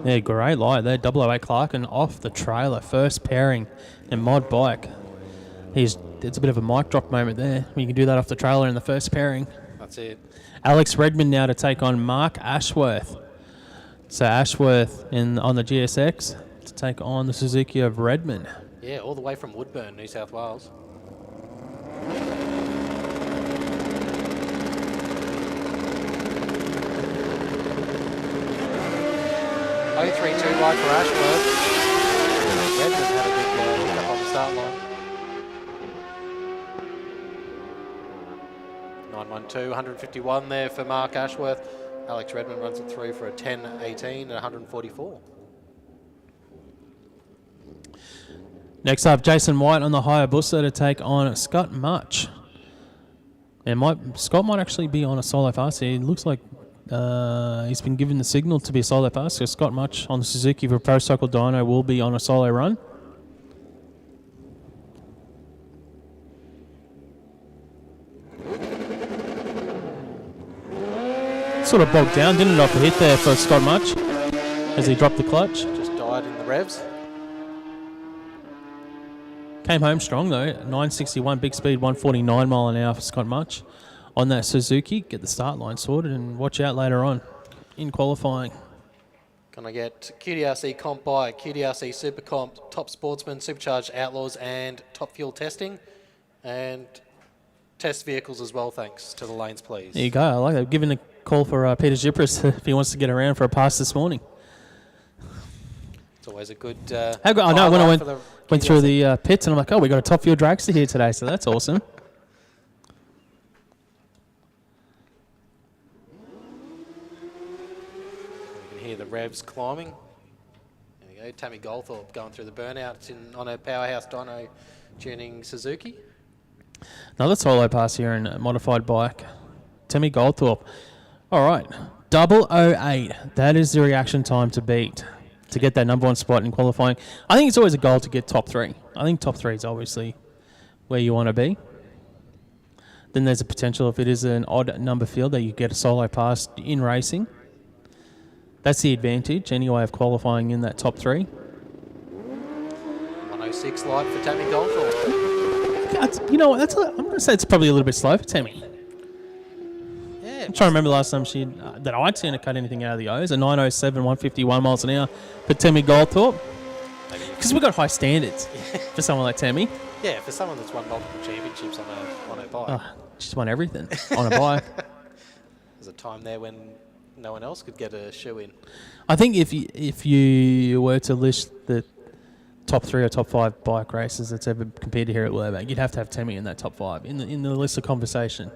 Yeah, great light there. 008 Clarkin off the trailer. First pairing in Mod Bike. It's a bit of a mic drop moment there. You can do that off the trailer in the first pairing. That's it. Alex Redmond now to take on Mark Ashworth. So Ashworth on the GSX to take on the Suzuki of Redmond. Yeah, all the way from Woodburn, New South Wales. Oh, 3-2 wide for Ashworth. Redmond had a big hiccup on the start line. 912, 151 there for Mark Ashworth. Alex Redmond runs it through for a 10.18 at 144. Next up, Jason White on the Hayabusa to take on Scott Much. And Scott might actually be on a solo fast here. It looks like he's been given the signal to be a solo fast. So Scott Much on the Suzuki for Pro Cycle Dyno will be on a solo run. Sort of bogged down, didn't it, off the hit there for Scott Much as he dropped the clutch. Just died in the revs. Came home strong though, 961, big speed, 149 mile an hour for Scott Much on that Suzuki. Get the start line sorted and watch out later on in qualifying. Gonna get QDRC Comp Bike, QDRC SuperComp, Top Sportsman, Supercharged Outlaws, and Top Fuel Testing, and test vehicles as well. Thanks to the lanes, please. There you go. I like that. Giving a call for Peter Zipris if he wants to get around for a pass this morning. It's always a good. I know when I went through the pits and I'm like, oh, we got a Top Fuel Dragster here today, so that's awesome. You can hear the revs climbing. There we go. Tammy Goldthorpe going through the burnouts on a Powerhouse Dyno tuning Suzuki. Another solo pass here in a Modified Bike. Tammy Goldthorpe. All right. 008. That is the reaction time to beat to get that number 1 spot in qualifying. I think it's always a goal to get top 3. I think top 3 is obviously where you want to be. Then there's a potential, if it is an odd number field, that you get a solo pass in racing. That's the advantage, anyway, of qualifying in that top 3. 106 light for Tammy Goldthorpe. You know what? I'm going to say it's probably a little bit slow for Tammy. Yeah. I'm trying to remember last time that I'd seen her cut anything out of the O's. A 907, 151 miles an hour for Tammy Goldthorpe. Because we've got high standards for someone like Tammy. Yeah, for someone that's won multiple championships on a bike. She's won everything on a bike. There's a time there when no one else could get a shoe in. I think if you were to list the top 3 or top 5 bike races that's ever compared to here at Willowbank, you'd have to have Tammy in that top 5 in the list of conversation.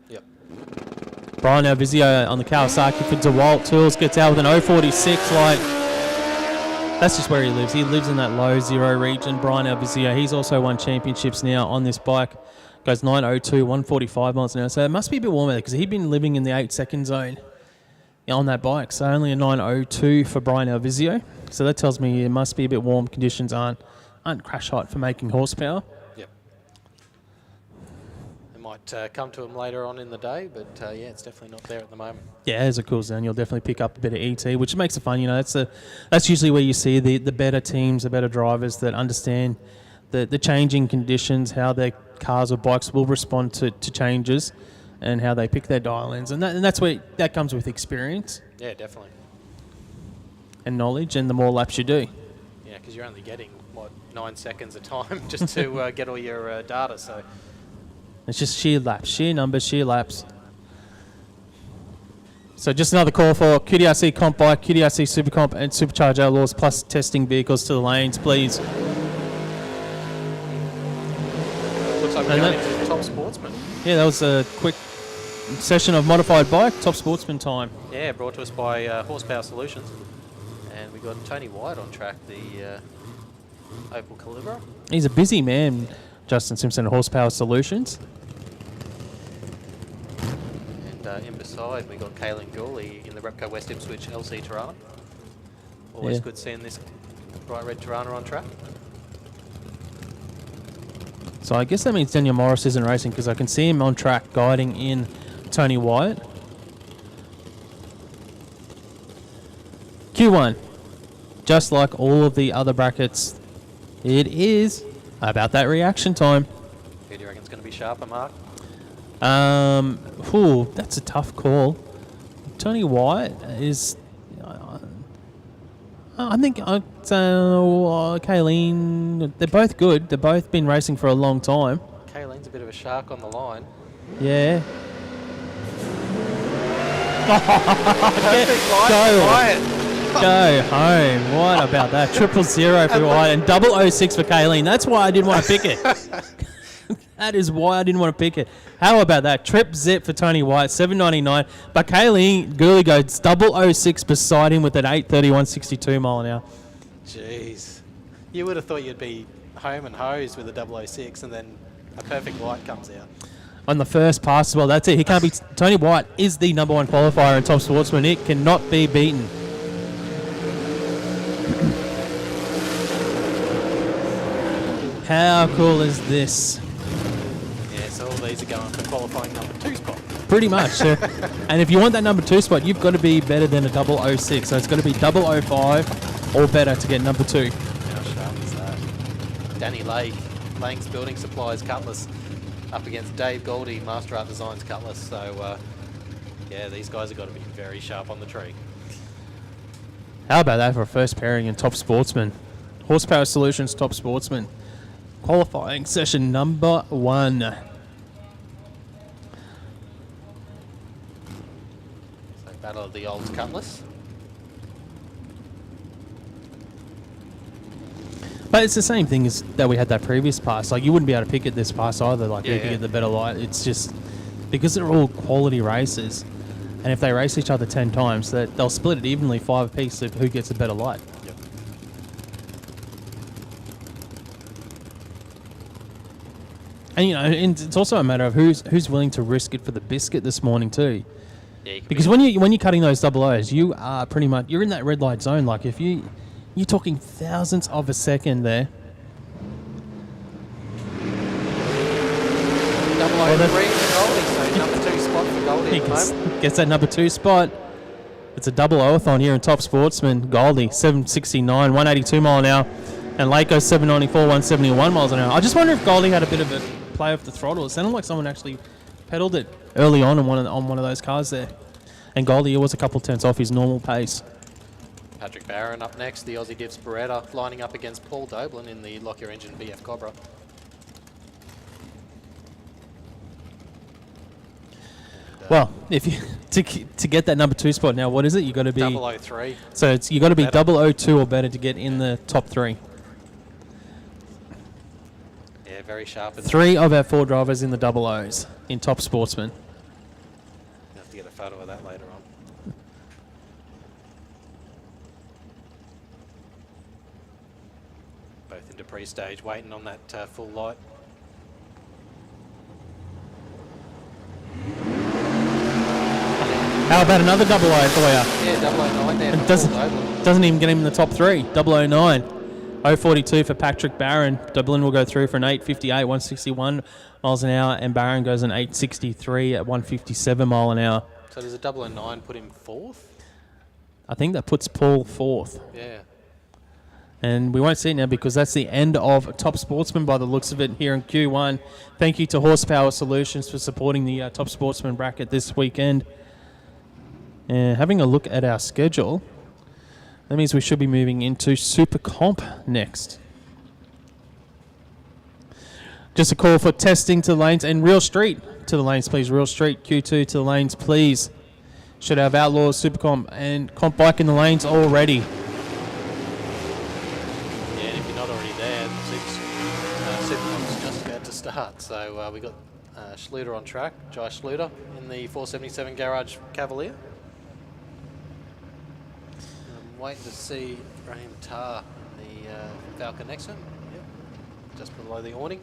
Yep. Brian Alvizio on the Kawasaki for DeWalt Tools gets out with an 046 light. That's just where he lives. He lives in that low 0 region. Brian Alvizio, he's also won championships now on this bike. Goes 902, 145 miles an hour. So it must be a bit warmer there because he'd been living in the 8-second zone on that bike. So only a 902 for Brian Alvizio. So that tells me it must be a bit warm. Conditions aren't crash hot for making horsepower. Yep. It might come to him later on in the day, but yeah, it's definitely not there at the moment. Yeah, as it cools down, you'll definitely pick up a bit of ET, which makes it fun. You know, that's usually where you see the better teams, the better drivers that understand the changing conditions, how their cars or bikes will respond to changes, and how they pick their dial-ins. And that's where that comes with experience. Yeah, definitely. And knowledge, and the more laps you do. Yeah, because you're only getting, 9 seconds a time just to get all your data, so... It's just sheer laps, sheer numbers, sheer laps. So just another call for QDRC Comp Bike, QDRC SuperComp and Supercharged Outlaws plus testing vehicles to the lanes, please. Looks like we're going into Top Sportsman. Yeah, that was a quick session of modified bike, Top Sportsman time. Yeah, brought to us by Horsepower Solutions. And we got Tony White on track, the Opel Calibra. He's a busy man, Justin Simpson at Horsepower Solutions. And in beside, we got Kaylin Gooley in the Repco West Ipswich LC Tirana. Always good seeing this bright red Tirana on track. So I guess that means Daniel Morris isn't racing, because I can see him on track guiding in Tony White. Q1, just like all of the other brackets, it is about that reaction time. Who do you reckon is going to be sharper, Mark? That's a tough call. Tony White is... I think Kayleen, they're both good. They've both been racing for a long time. Kayleen's a bit of a shark on the line. Yeah. Go home. What about that? 000 for White and 006 for Kayleen. That's why I didn't want to pick it. That is why I didn't want to pick it. How about that? Trip zip for Tony White, 799. But Kayleen Gurley goes 006 beside him with an 831.62 mile an hour. Jeez. You would have thought you'd be home and hosed with a 006 and then a perfect white comes out. On the first pass as well, that's it. He can't be. Tony White is the #1 qualifier in Top Sportsman. It cannot be beaten. How cool is this? Yeah, so all these are going for qualifying #2 spot. Pretty much. And if you want that #2 spot, you've got to be better than a 006. So it's got to be 005 or better to get #2. How sharp is that? Danny Lake, Lang's Building Supplies Cutlass, up against Dave Goldie, Master Art Designs Cutlass. So, yeah, these guys have got to be very sharp on the tree. How about that for a first pairing in Top Sportsman? Horsepower Solutions Top Sportsman. Qualifying session #1. So, battle of the old Cutlass. But it's the same thing as that we had that previous pass. Like, you wouldn't be able to pick it this pass either. Like, you could get the better light. It's just because they're all quality races, and if they race each other 10 times, they'll split it evenly 5 apiece of who gets a better light. Yep. And, you know, and it's also a matter of who's willing to risk it for the biscuit this morning too. Yeah, Because when you're cutting those double O's, you are pretty much, you're in that red light zone. Like, if you're talking thousandths of a second there. 003 for Goldie, so #2 spot for Goldie He at the moment. gets that #2 spot. It's a double O-a-thon here in Top Sportsman. Goldie, 769, 182 mile an hour. And Lako, 794, 171 miles an hour. I just wonder if Goldie had a bit of a play off the throttle. It sounded like someone actually pedalled it early on one of those cars there. And Goldie was a couple turns off his normal pace. Patrick Barron up next, the Aussie Divs Beretta, lining up against Paul Doblin in the Lock Your Engine BF Cobra. Well, if you to get that #2 spot now, what is it? You got to be 003. So you got to be Better. 002 or better to get in the top 3. Yeah, very sharp. 3 of our 4 drivers in the double O's in Top Sportsman. You'll have to get a photo of that later on. Both into pre-stage, waiting on that full light. How about another double O for you? Yeah, 009 there. It doesn't even get him in the top 3. 009. 042 for Patrick Barron. Dublin will go through for an 858, 161 miles an hour, and Barron goes an 863 at 157 mile an hour. So does a 009 put him 4th? I think that puts Paul 4th. Yeah. And we won't see it now because that's the end of Top Sportsman by the looks of it here in Q1. Thank you to Horsepower Solutions for supporting the Top Sportsman bracket this weekend. And having a look at our schedule, that means we should be moving into SuperComp next. Just a call for testing to the lanes and Real Street to the lanes, please. Real Street, Q2 to the lanes, please. Should have Outlaws, SuperComp, and Comp Bike in the lanes already. Yeah, and if you're not already there, SuperComp's just about to start. So we got Schluter on track, Jai Schluter in the 477 Garage Cavalier. I'm waiting to see Raheem Tar in the Falcon Nexon. Yep. Just below the awning.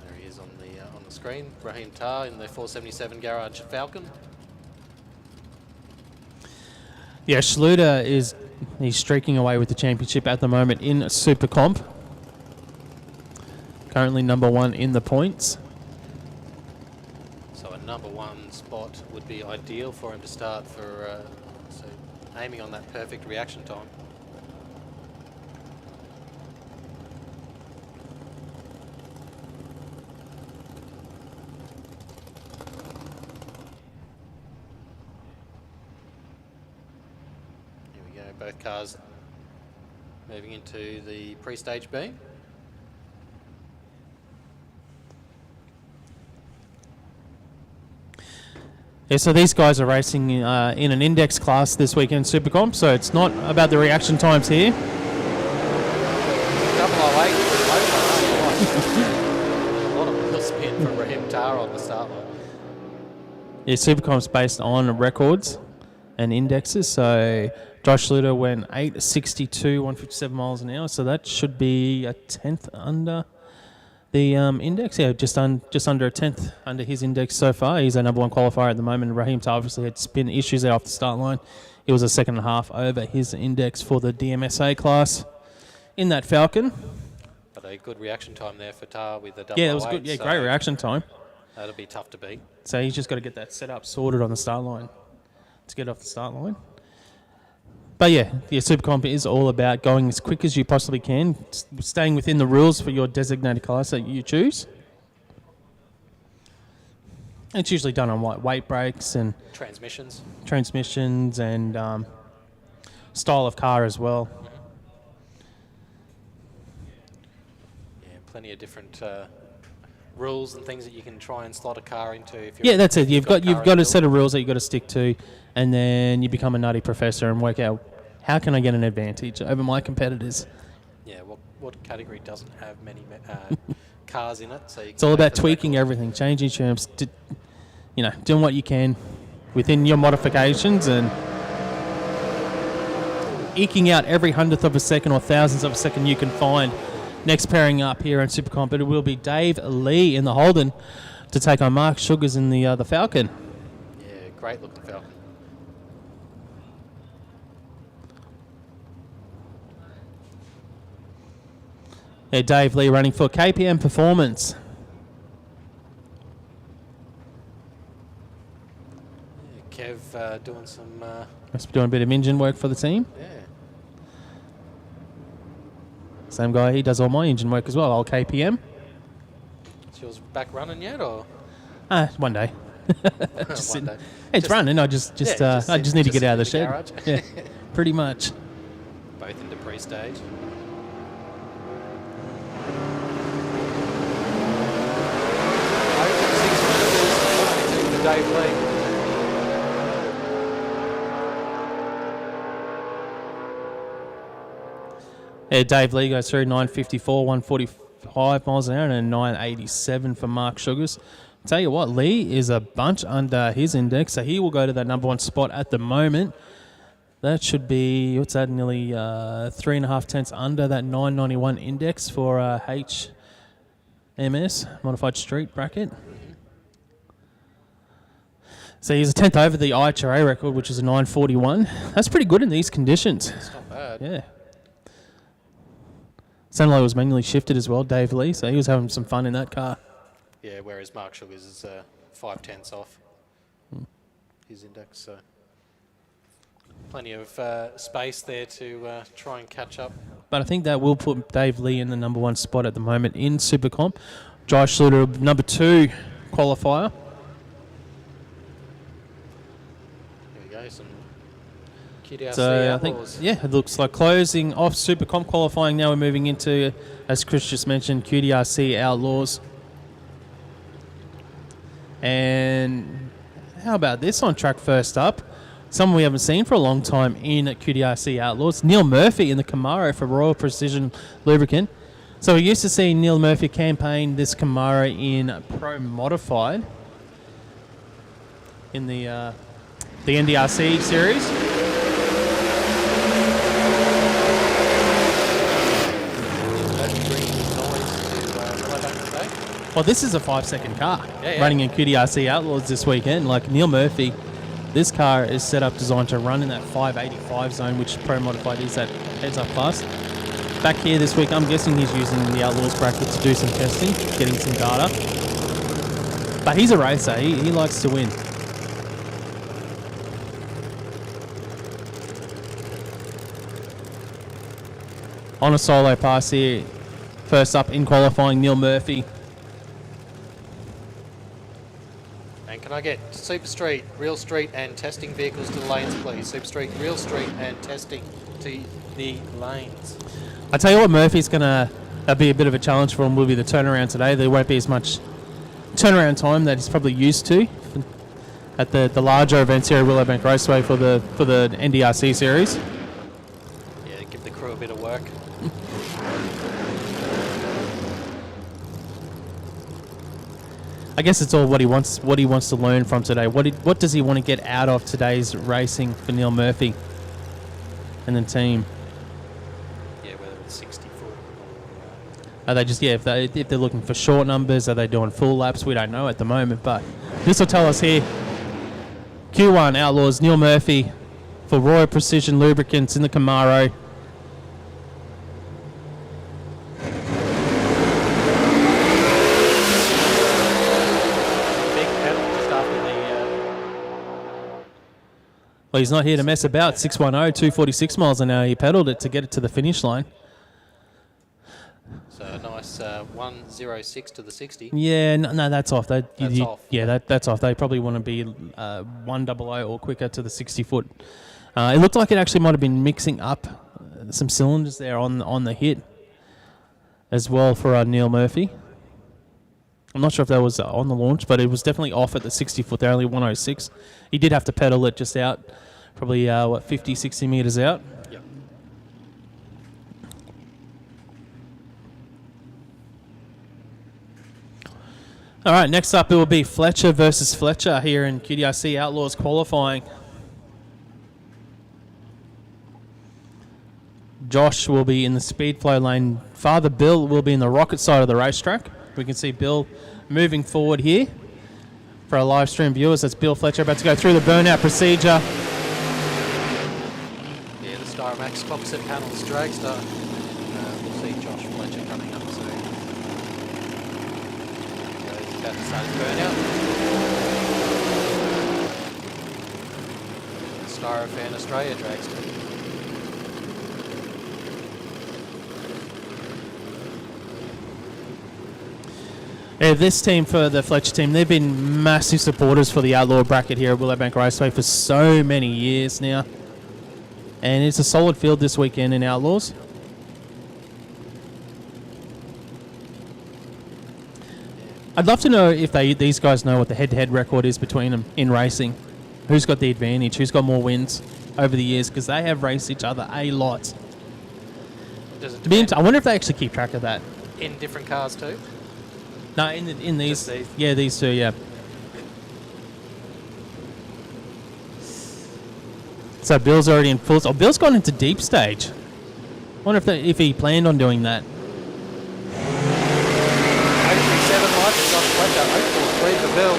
There he is on the screen. Raheem Tar in the 477 Garage Falcon. Yeah, Schluter he's streaking away with the championship at the moment in SuperComp. Currently number 1 in the points. So a number 1 spot would be ideal for him to start for, so aiming on that perfect reaction time. Here we go, both cars moving into the pre-stage B. Yeah, so these guys are racing in an index class this weekend, SuperComp, so it's not about the reaction times here. 008, a lot of wheel spin from Raheem Tar on the start line. Yeah, SuperComp's based on records and indexes, so Josh Schluter went 862, 157 miles an hour, so that should be a 10th under the index. Yeah, just under a 10th under his index so far. He's our number 1 qualifier at the moment. Raheem Tar obviously had spin issues there off the start line. He was a 2.5 over his index for the DMSA class in that Falcon. But a good reaction time there for Tar with the 008. Yeah, it was good. Yeah, so great reaction time. That'll be tough to beat. So he's just got to get that setup sorted on the start line to get off the start line. But yeah, SuperComp is all about going as quick as you possibly can, staying within the rules for your designated class that you choose. It's usually done on weight breaks and Transmissions and style of car as well. Mm-hmm. Yeah, plenty of different rules and things that you can try and slot a car into. If you're That's it. You've got a set of rules. rules that you've got to stick to, and then you become a nutty professor and work out how can I get an advantage over my competitors. Yeah, what category doesn't have many cars in it? So you It's all about tweaking everything, changing terms, doing what you can within your modifications and eking out every 100th of a second or thousandths of a second you can find. Next pairing up here in SuperComp, it will be Dave Lee in the Holden to take on Mark Sugars in the Falcon. Yeah, great looking Falcon. Yeah, Dave Lee running for KPM Performance. Yeah, Kev doing some... Must be doing a bit of engine work for the team. yeah. Same guy, he does all my engine work as well, old KPM. Is yours back running yet, or...? One day. One Sitting- day. It's running, I just need to get out of the sit in shed. garage. Yeah, pretty much. Both into pre-stage. For Dave Lee. Yeah, Dave Lee goes through 954, 145 miles an hour, and a 987 for Mark Sugars. Tell you what, Lee is a bunch under his index, so he will go to that number 1 spot at the moment. That should be, what's that, nearly 3.5 tenths under that 991 index for HMS, Modified Street bracket. So he's a 10th over the IHRA record, which is a 9:41. That's pretty good in these conditions. It's not bad. Yeah. Sounded like it was manually shifted as well, Dave Lee, so he was having some fun in that car. Yeah, whereas Mark Sugar's is 5/10 off his index, so plenty of space there to try and catch up. But I think that will put Dave Lee in the number 1 spot at the moment in SuperComp. Josh Schluter, number 2 qualifier. There we go, some QDRC So I think, Outlaws. yeah, it looks like closing off SuperComp qualifying. Now we're moving into, as Chris just mentioned, QDRC Outlaws. And how about this on track first up? Someone we haven't seen for a long time in QDRC Outlaws. Neil Murphy in the Camaro for Royal Precision Lubricant. So we used to see Neil Murphy campaign this Camaro in Pro Modified in the NDRC series. Well, this is a 5-second car running in QDRC Outlaws this weekend. Like Neil Murphy, this car is set up designed to run in that 585 zone, which Pro Modified is that heads-up class. Back here this week, I'm guessing he's using the Outlaws bracket to do some testing, getting some data. But he's a racer. He likes to win. On a solo pass here. First up in qualifying, Neil Murphy. And can I get Super Street, Real Street and testing vehicles to the lanes, please? Super Street, Real Street and testing to the lanes. I tell you what, Murphy's going to be a bit of a challenge for him will be the turnaround today. There won't be as much turnaround time that he's probably used to at the larger events here at Willowbank Raceway for the NDRC series. Yeah, give the crew a bit of work. I guess it's all what he wants to learn from today. What does he want to get out of today's racing for Neil Murphy and the team? Yeah, whether it's 60 foot. Are they just, if they're looking for short numbers, are they doing full laps? We don't know at the moment, but this will tell us here. Q1 Outlaws, Neil Murphy for Royal Precision Lubricants in the Camaro. Well, he's not here to mess about. 610, 246 miles an hour. He pedalled it to get it to the finish line. So a nice 106 to the 60. Yeah, no, that's off. That's off. Yeah, that's off. They probably want to be 100 or quicker to the 60 foot. It looked like it actually might have been mixing up some cylinders there on the hit as well for Neil Murphy. I'm not sure if that was on the launch, but it was definitely off at the 60 foot. They're only 106. He did have to pedal it just out, probably 50, 60 meters out. Yep. All right, next up it will be Fletcher versus Fletcher here in QDRC Outlaws qualifying. Josh will be in the speed flow lane. Father Bill will be in the rocket side of the racetrack. We can see Bill moving forward here. For our live stream viewers, that's Bill Fletcher about to go through the burnout procedure. Yeah, the Styromax composite panels dragster. We'll see Josh Fletcher coming up soon. So he's about to start his burnout. Styrofan Australia dragster. Yeah, this team for the Fletcher team, they've been massive supporters for the Outlaw bracket here at Willowbank Raceway for so many years now. And it's a solid field this weekend in Outlaws. I'd love to know if these guys know what the head-to-head record is between them in racing. Who's got the advantage? Who's got more wins over the years? Because they have raced each other a lot. Does it depend I wonder if they actually keep track of that. in different cars too? No, in these. Just these? Yeah, these two, yeah. So Bill's already in full. Oh, Bill's gone into deep stage. I wonder if he planned on doing that. 837 light for Josh Fletcher, 843 for Bill.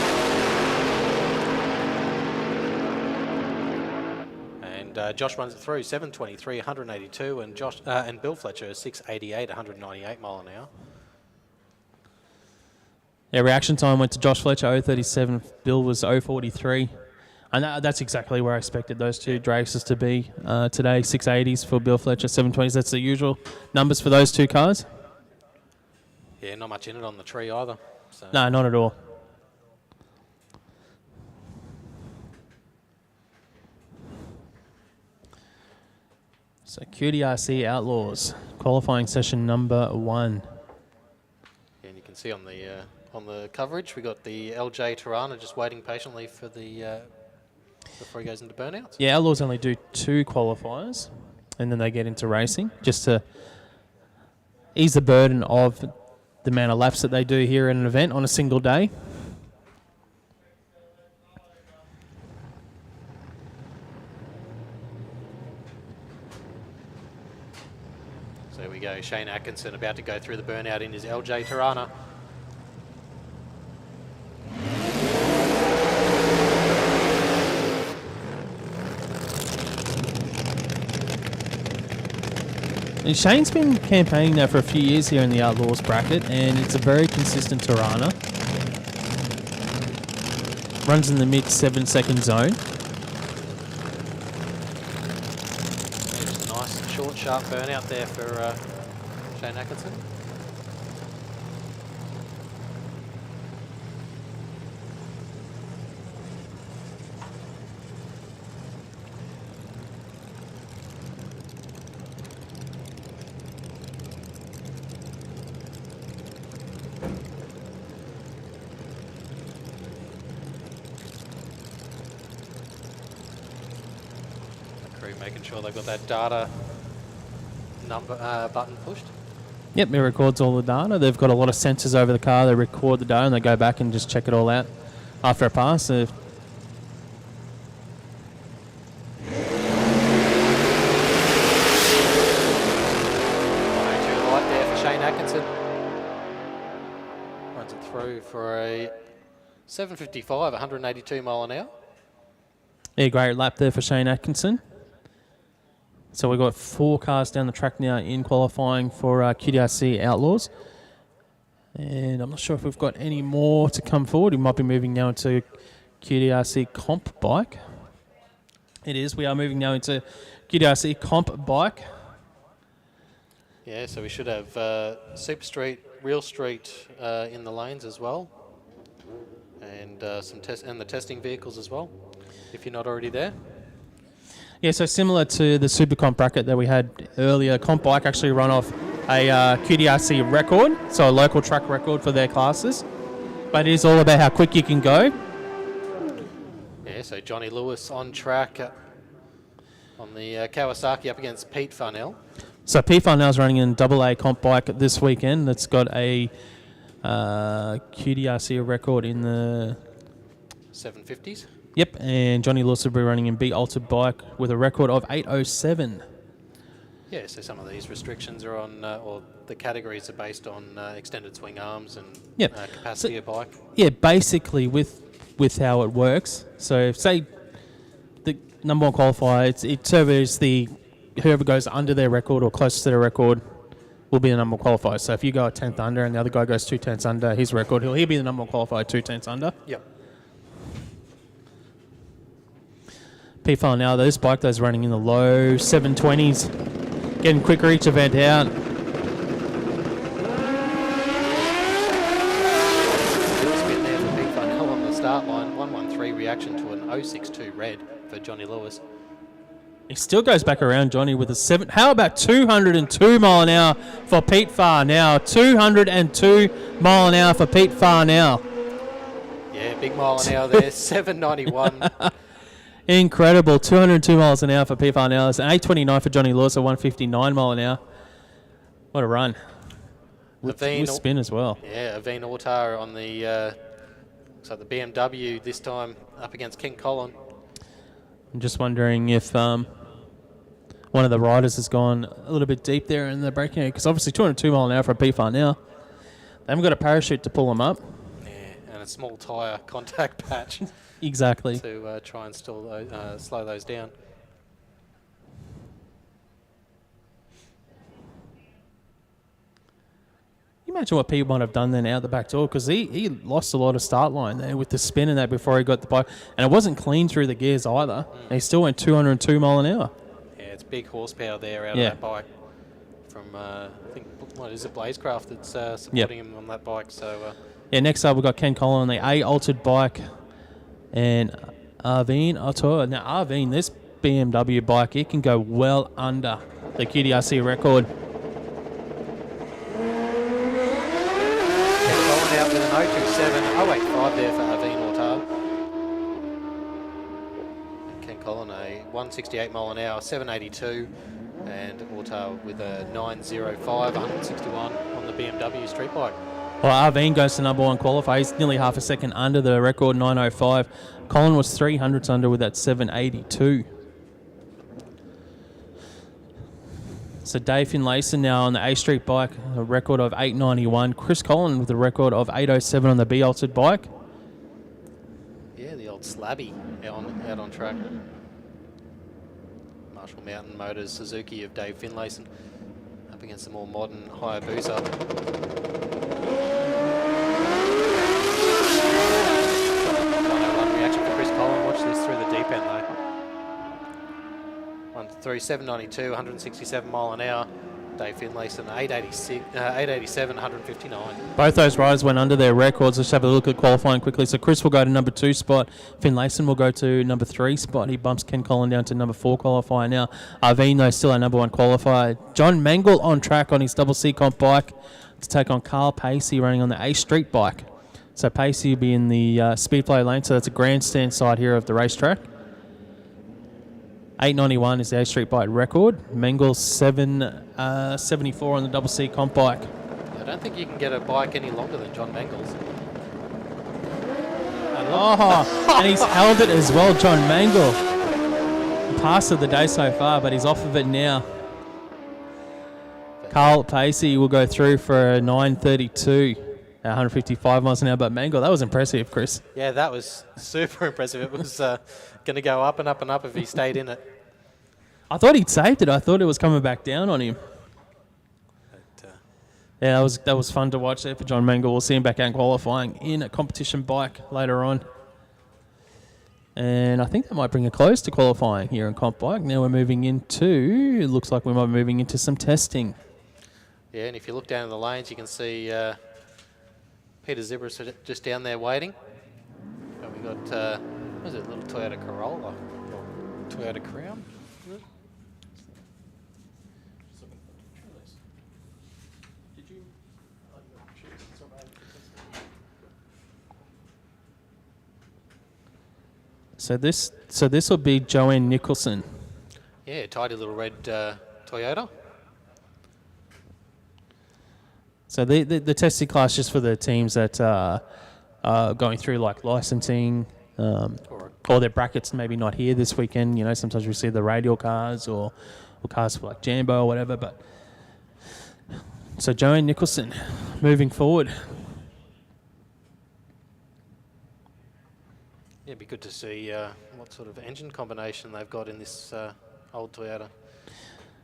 Josh runs it through 723, 182, and Bill Fletcher 688, 198 mile an hour. Yeah, reaction time went to Josh Fletcher 037. Bill was 043. And that's exactly where I expected those two dragsters to be today. 680s for Bill Fletcher, 720s. That's the usual numbers for those two cars. Yeah, not much in it on the tree either. So. No, not at all. So QDRC Outlaws, qualifying session number 1. And you can see on the coverage, we got the LJ Tirana just waiting patiently for the before he goes into burnouts. Yeah, Outlaws only do 2 qualifiers, and then they get into racing, just to ease the burden of the amount of laps that they do here at an event on a single day. So here we go, Shane Atkinson about to go through the burnout in his LJ Tirana. And Shane's been campaigning now for a few years here in the Outlaws bracket, and it's a very consistent Tirana. Runs in the mid 7-second zone. Just a nice, short, sharp burnout there for Shane Atkinson. Making sure they've got that data number button pushed. Yep, it records all the data. They've got a lot of sensors over the car. They record the data and they go back and just check it all out after a pass. Light there for Shane Atkinson. Runs it through for a 755, 182 mile an hour. Yeah, great lap there for Shane Atkinson. So we've got 4 cars down the track now in qualifying for QDRC Outlaws. And I'm not sure if we've got any more to come forward. We might be moving now into QDRC Comp Bike. It is. We are moving now into QDRC Comp Bike. Yeah, so we should have Super Street, Real Street in the lanes as well. And the testing vehicles as well, if you're not already there. Yeah, so similar to the SuperComp bracket that we had earlier, Comp Bike actually run off a QDRC record, so a local track record for their classes. But it is all about how quick you can go. Yeah, so Johnny Lewis on track on the Kawasaki up against Pete Farnell. So Pete Farnell's running in AA Comp Bike this weekend. That's got a QDRC record in the 750s. Yep, and Johnny Lewis will be running in B Altered Bike with a record of 807. Yeah, so some of these restrictions are on, or the categories are based on extended swing arms and capacity of bike. Yeah, basically with how it works. So say the number 1 qualifier, it serves whoever goes under their record or closest to their record will be the number 1 qualifier. So if you go a 10th under and the other guy goes 2 tenths under his record, he'll be the number 1 qualifier 2 tenths under. Yep. P now, this bike though is running in the low 720s, getting quicker each event out. Spin there for Pete Farnell on the start line. 113 reaction to an 062 red for Johnny Lewis. He still goes back around, Johnny, with a 7. How about 202 mile an hour for Pete Farnell? 202 mile an hour for Pete Farnell. Yeah, big mile an hour there. 791. Incredible, 202 miles an hour for P. Farnell. It's an 829 for Johnny Lewis, a 159 mile an hour. What a run. With spin as well. Yeah, Aveen Autar on the the BMW this time up against King Colin. I'm just wondering if one of the riders has gone a little bit deep there in the braking, because obviously 202 mile an hour for a P. Farnell. They haven't got a parachute to pull them up. Yeah, and a small tyre contact patch. Exactly. To try and slow those down. imagine what people might have done then out the back door, because he lost a lot of start line there with the spin and that before he got the bike. And it wasn't clean through the gears either. And he still went 202 mile an hour. Yeah, it's big horsepower there out of that bike. From, I think, what is it, Blazecraft that's supporting him on that bike. So yeah, next up we've got Ken Collin on the A altered bike. And Arvine Otto. Now, Arvine, this BMW bike, it can go well under the QDRC record. Going out with an 027, 085 there for Arvine Otto. Ken Collin, a 168 mile an hour, 782. And Otto with a 905, 161 on the BMW street bike. Well, Arvine goes to number 1 qualifier. He's nearly half a second under the record, 905. Colin was 300s under with that 782. So Dave Finlayson now on the A Street bike, a record of 891. Chris Collin with a record of 807 on the B altered bike. Yeah, the old slabby out on track. Marshall Mountain Motors Suzuki of Dave Finlayson up against the more modern Hayabusa. Reaction for Chris Collin. Watch this through the deep end though. 137.92, 167 mile an hour. Dave Finlayson 887, 159. Both those riders went under their records. Let's have a look at qualifying quickly. So Chris will go to number 2 spot. Finlayson will go to number 3 spot. He bumps Ken Collin down to number 4 qualifier now. Arvine, though, still our number 1 qualifier. John Mangle on track on his double C comp bike to take on Carl Pacey running on the A Street bike. So Pacey will be in the speedway lane, so that's a grandstand side here of the racetrack. 891 is the A Street bike record. Mangle 774 on the double C comp bike. I don't think you can get a bike any longer than John Mangle's. And he's held it as well, John Mangle. Pass of the day so far, but he's off of it now. Carl Pacey will go through for a 932. 155 miles an hour, but Mangle, that was impressive, Chris. Yeah, that was super impressive. It was going to go up and up and up if he stayed in it. I thought he'd saved it. I thought it was coming back down on him. But, yeah, that was fun to watch there for John Mangle. We'll see him back out qualifying in a competition bike later on. And I think that might bring a close to qualifying here in comp bike. Now we're moving into, it looks like we might be moving into some testing. Yeah, and if you look down in the lanes, you can see Peter Zibris just down there waiting. And we got, what is it, little Toyota Corolla or Toyota Crown? So this will be Joanne Nicholson. Yeah, tidy little red Toyota. So the testing class just for the teams that are going through like licensing, or their brackets maybe not here this weekend. You know, sometimes we see the radial cars or cars for like Jambo or whatever. But so Joanne Nicholson moving forward. Yeah, it'd be good to see what sort of engine combination they've got in this old Toyota.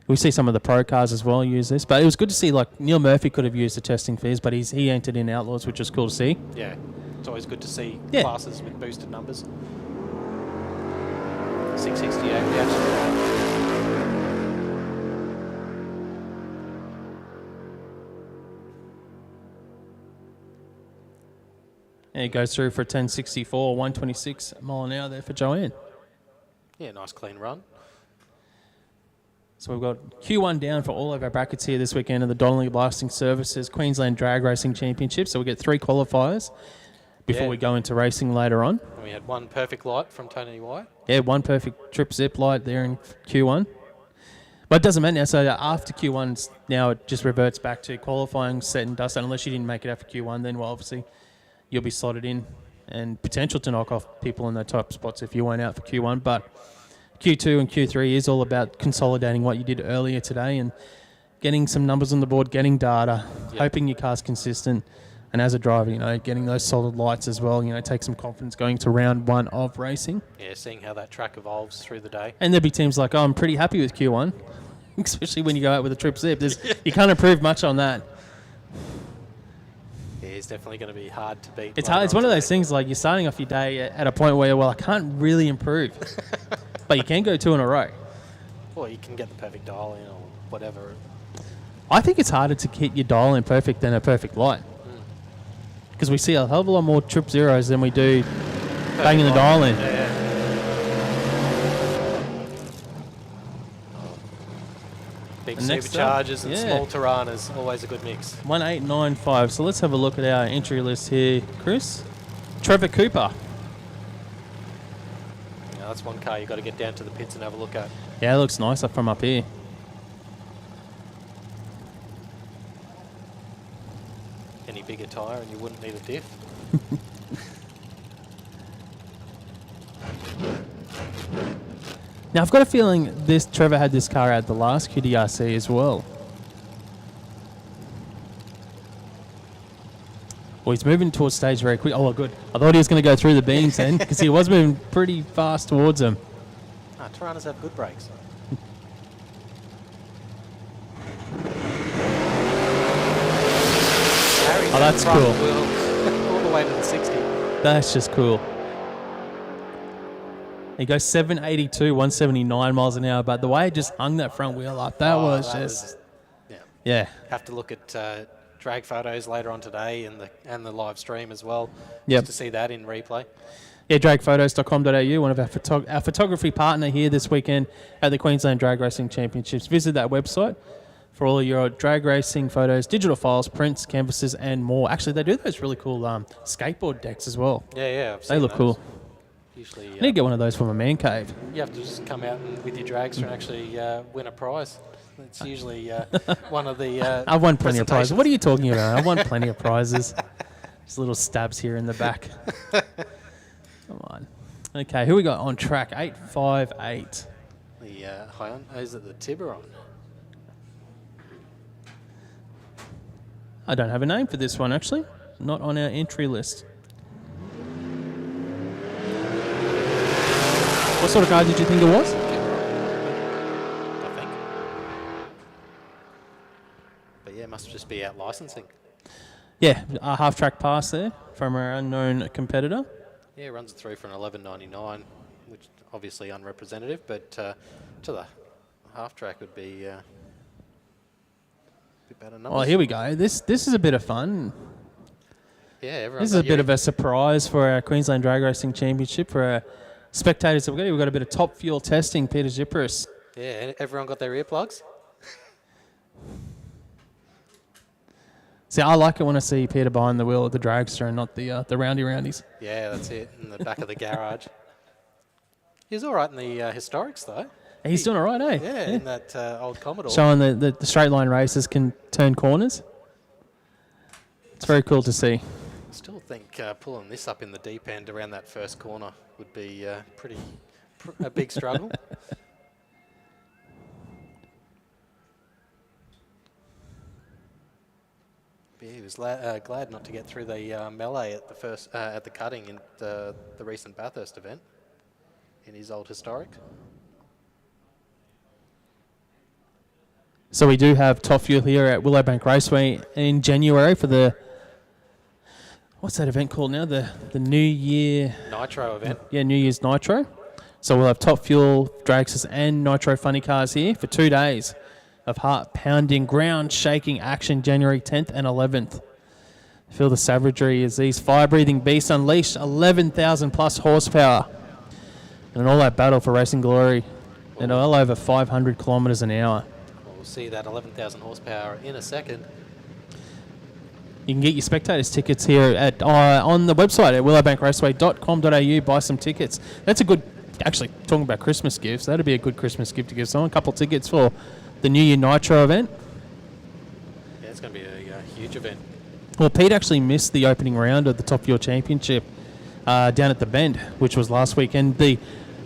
We see some of the pro cars as well use this, but it was good to see, like, Neil Murphy could have used the testing for his, but he entered in Outlaws, which was cool to see. Yeah, it's always good to see classes with boosted numbers. 668 reaction. And he goes through for 1064, 126 mile an hour there for Joanne. Yeah, nice clean run. So we've got Q1 down for all of our brackets here this weekend in the Donnelly Blasting Services Queensland Drag Racing Championship. So we get 3 qualifiers before we go into racing later on. And we had 1 perfect light from Tony White. Yeah, 1 perfect trip zip light there in Q1. But it doesn't matter now. So after Q1, now it just reverts back to qualifying, set and dust. And unless you didn't make it out for Q1, then, well, obviously you'll be slotted in and potential to knock off people in the top spots if you weren't out for Q1. But Q2 and Q3 is all about consolidating what you did earlier today and getting some numbers on the board, getting data, hoping your car's consistent, and as a driver, you know, getting those solid lights as well, you know, take some confidence going to round 1 of racing. Yeah, seeing how that track evolves through the day. And there'll be teams like, oh, I'm pretty happy with Q1, especially when you go out with a trip zip. You can't improve much on that. he's definitely going to be hard to beat. It's hard. It's one of those things like you're starting off your day at a point where, well, I can't really improve. But you can go 2 in a row. Or you can get the perfect dial in or whatever. I think it's harder to hit your dial in perfect than a perfect light. Because we see a hell of a lot more trip zeros than we do banging the dial in. Yeah. Big superchargers and small Tiranas, always a good mix. 1895. So let's have a look at our entry list here, Chris. Trevor Cooper. Yeah, that's one car you've got to get down to the pits and have a look at. Yeah, it looks nice up from up here. Any bigger tyre and you wouldn't need a diff. Now, I've got a feeling Trevor had this car at the last QDRC as well. Well, he's moving towards stage very quick. Oh, good. I thought he was going to go through the beams then, because he was moving pretty fast towards him. Tiranas have good brakes. Oh, that's cool. All the way to the 60. That's just cool. He goes 782, 179 miles an hour, but the way it just hung that front wheel up, that was just... Yeah. Have to look at drag photos later on today and the live stream as well, Yep. just to see that in replay. Yeah, dragphotos.com.au, one of our photography partner here this weekend at the Queensland Drag Racing Championships. Visit that website for all of your drag racing photos, digital files, prints, canvases, and more. Actually, they do those really cool skateboard decks as well. Yeah, They look cool. Usually, I need to get one of those from a man cave. you have to just come out with your dragster and actually win a prize. It's usually one of the I've won plenty of prizes. presentations. What are you talking about? I've won plenty of prizes. Just little stabs here in the back. Come on. Okay, who we got on track? 858. The is it the Tiburon? I don't have a name for this one, actually. Not on our entry list. What sort of car did you think it was? I think. But yeah, it must just be out licensing. Yeah, a half-track pass there from our unknown competitor. Yeah, runs it through for an 11.99, which obviously unrepresentative, but to the half track would be a bit better numbers. Oh, here we go. This is a bit of fun. Yeah, everyone. This is a bit of a surprise for our Queensland Drag Racing Championship for our spectators. We've got a bit of top fuel testing, Peter Zipperis. Yeah, everyone got their earplugs? See, I like it when I see Peter behind the wheel of the dragster and not the roundies. Yeah, that's it, in the back of the garage. He's all right in the historics, though. He's doing all right, eh? Yeah, in that old Commodore. Showing the straight line races can turn corners. It's very cool to see. I still think pulling this up in the deep end around that first corner would be a big struggle. Yeah, he was glad not to get through the melee at the cutting in the recent Bathurst event in his old historic. So we do have top fuel here at Willowbank Raceway in January for the, what's that event called now? The New Year Nitro event. Yeah, New Year's Nitro. So we'll have top fuel dragsters and nitro funny cars here for 2 days of heart-pounding, ground-shaking action January 10th and 11th. Feel the savagery as these fire-breathing beasts unleash 11,000-plus horsepower and an all-out battle for racing glory at well over 500 kilometres an hour. We'll see that 11,000 horsepower in a second. You can get your spectators tickets here at on the website at willowbankraceway.com.au. Buy some tickets. That's a good, actually, talking about Christmas gifts, that'd be a good Christmas gift to give someone. A couple of tickets for the New Year Nitro event. Yeah, it's going to be a huge event. Well, Pete actually missed the opening round of the Top Fuel Championship down at the Bend, which was last week. And the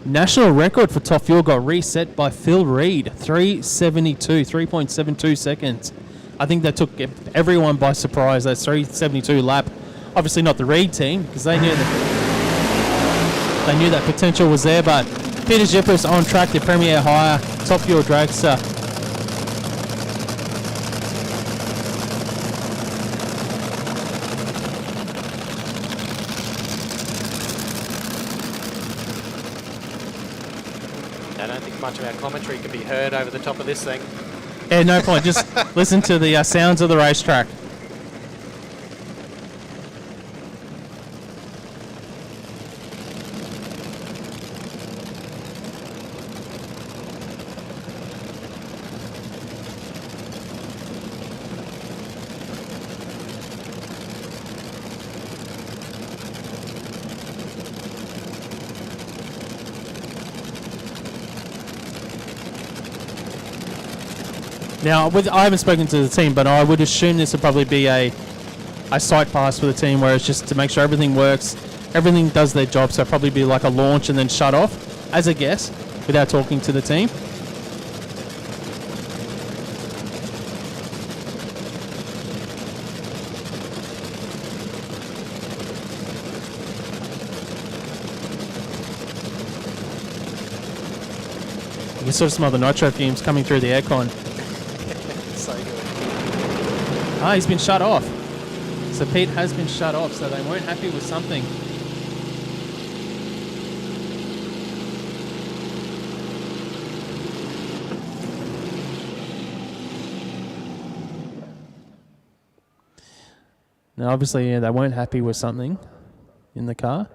national record for Top Fuel got reset by Phil Reed, 3.72 seconds. I think that took everyone by surprise, that 3.72 lap. Obviously not the Reed team, because they knew that potential was there, but Peter Zipperis on track, the Premier Hire, Top Fuel Dragster. much of our commentary can be heard over the top of this thing. Yeah, no point. Just listen to the sounds of the racetrack. Now, I haven't spoken to the team, but I would assume this would probably be a site pass for the team where it's just to make sure everything works, everything does their job, so it'll probably be like a launch and then shut off, as a guess, without talking to the team. You can sort of smell the nitro fumes coming through the aircon. So good. Ah, he's been shut off. So Pete has been shut off, so they weren't happy with something. Now, obviously, yeah, they weren't happy with something in the car.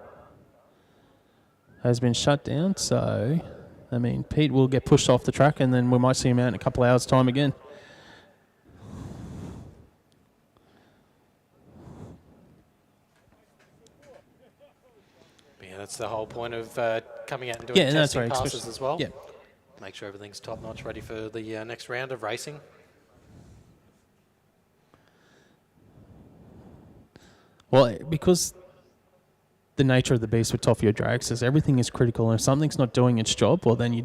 Has been shut down, so, I mean, Pete will get pushed off the track, and then we might see him out in a couple of hours' time again. Yeah, that's the whole point of coming out and doing testing passes as well. Yeah. Make sure everything's top-notch, ready for the next round of racing. Well, because the nature of the beast with top of your drags is everything is critical, and if something's not doing its job, well, then you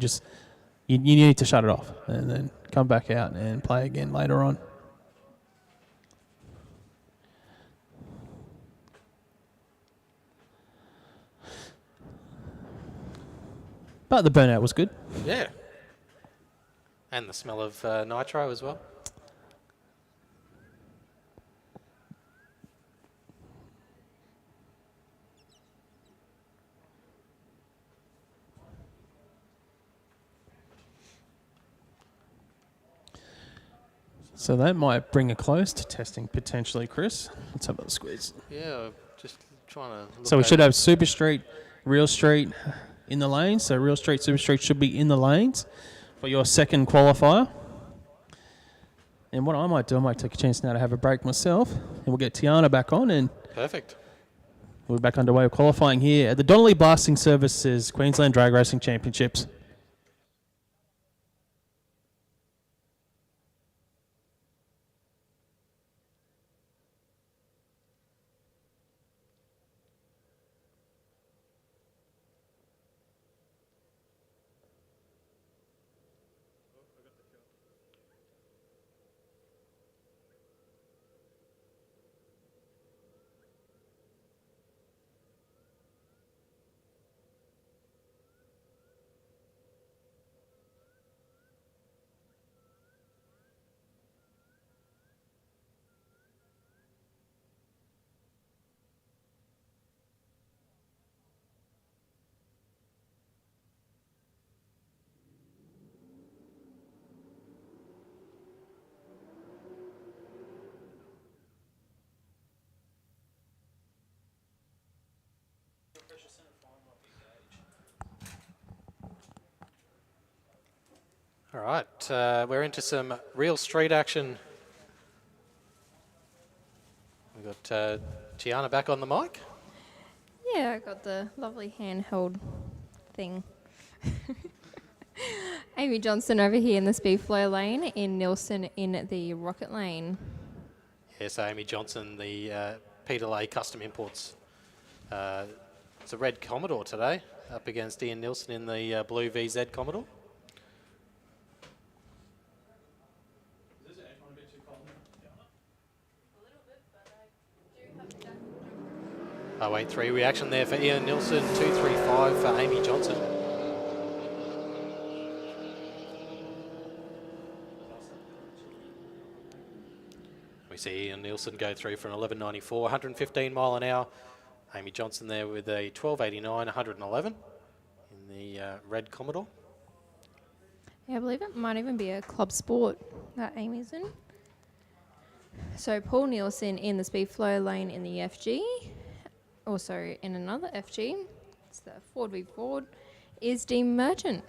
need to shut it off and then come back out and play again later on. But the burnout was good. Yeah. And the smell of nitro as well. So that might bring a close to testing potentially, Chris. Let's have a squeeze. Yeah, just trying to look So we should have Super Street, Real Street in the lanes. So Real Street, Super Street should be in the lanes for your second qualifier. And what I might do, I might take a chance now to have a break myself, and we'll get Tiana back on, and Perfect. we're back underway with qualifying here at the Donnelly Blasting Services Queensland Drag Racing Championships. All right, we're into some real street action. We've got Tiana back on the mic. Yeah, I got the lovely handheld thing. Amy Johnson over here in the speed flow lane, in Nilsson in the rocket lane. Yes, Amy Johnson, the Peter Lay Custom Imports. It's a red Commodore today, up against Ian Nilsson in the blue VZ Commodore. 083 reaction there for Ian Nilsson, 235 for Amy Johnson. We see Ian Nilsson go through for an 1194, 115 mile an hour. Amy Johnson there with a 1289, 111 in the red Commodore. Yeah, I believe it might even be a club sport that Amy's in. So Paul Nielsen in the speed flow lane in the FG. Also in another FG, it's the Ford v Ford, is Dean Merchant.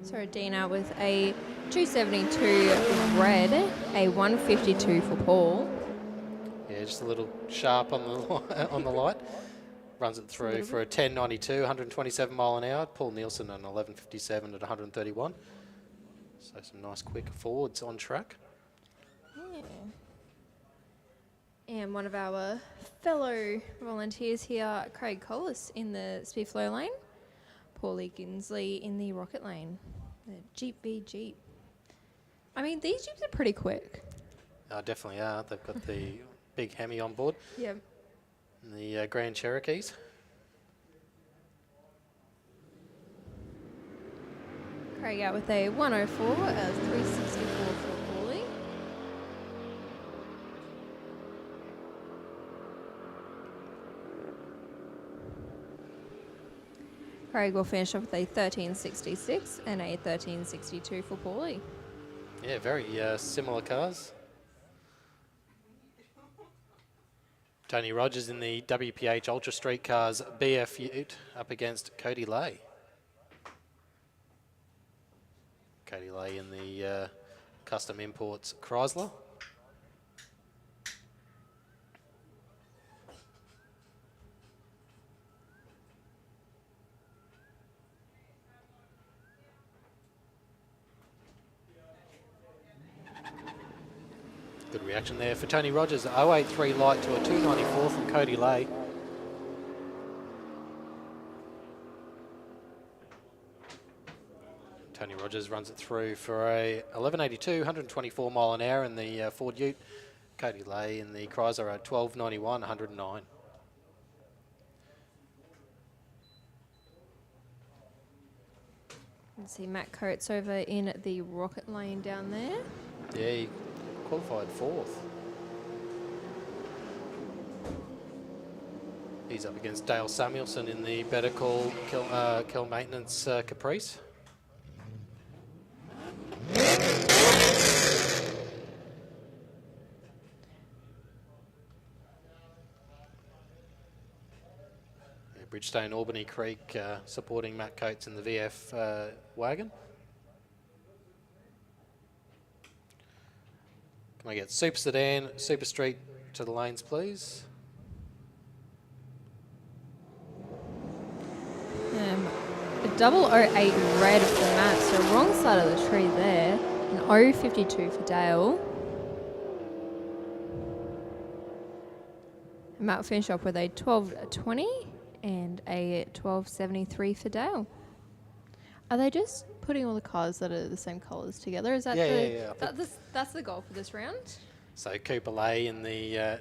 So Dina with a 272 red, a 152 for Paul. Yeah, just a little sharp on the on the light. Runs it through for a 10.92, 127 mile an hour. Paul Nielsen an 11.57 at 131. So some nice quick forwards on track. Yeah. And one of our fellow volunteers here, Craig Collis in the speed flow lane. Paulie Ginsley in the rocket lane. The Jeep v Jeep. I mean, these Jeeps are pretty quick. Oh, definitely are. They've got the big Hemi on board. Yep. And the Grand Cherokees. Craig out with a 104, 364 for Paulie. Craig will finish off with a 1366 and a 1362 for Paulie. Yeah, very similar cars. Tony Rogers in the WPH Ultra Street Cars BF Ute up against Cody Lay. Cody Lay in the Custom Imports Chrysler. Good reaction there for Tony Rogers. 083 light to a 294 from Cody Lay. Tony Rogers runs it through for a 1182, 124 mile an hour in the Ford Ute. Cody Lay in the Chrysler at 1291, 109. Let's see Matt Coates over in the rocket lane down there. Yeah, he qualified fourth. He's up against Dale Samuelson in the Better Call Kel Maintenance Caprice. Bridgestone Albany Creek supporting Matt Coates in the VF wagon. Can I get Super Sedan, Super Street to the lanes, please? A 008 red for Matt, so wrong side of the tree there. An 052 for Dale. Matt will finish up with a 1220 and a 1273 for Dale. Are they just putting all the cars that are the same colours together? Is that that's the goal for this round? So Cooper Lay in the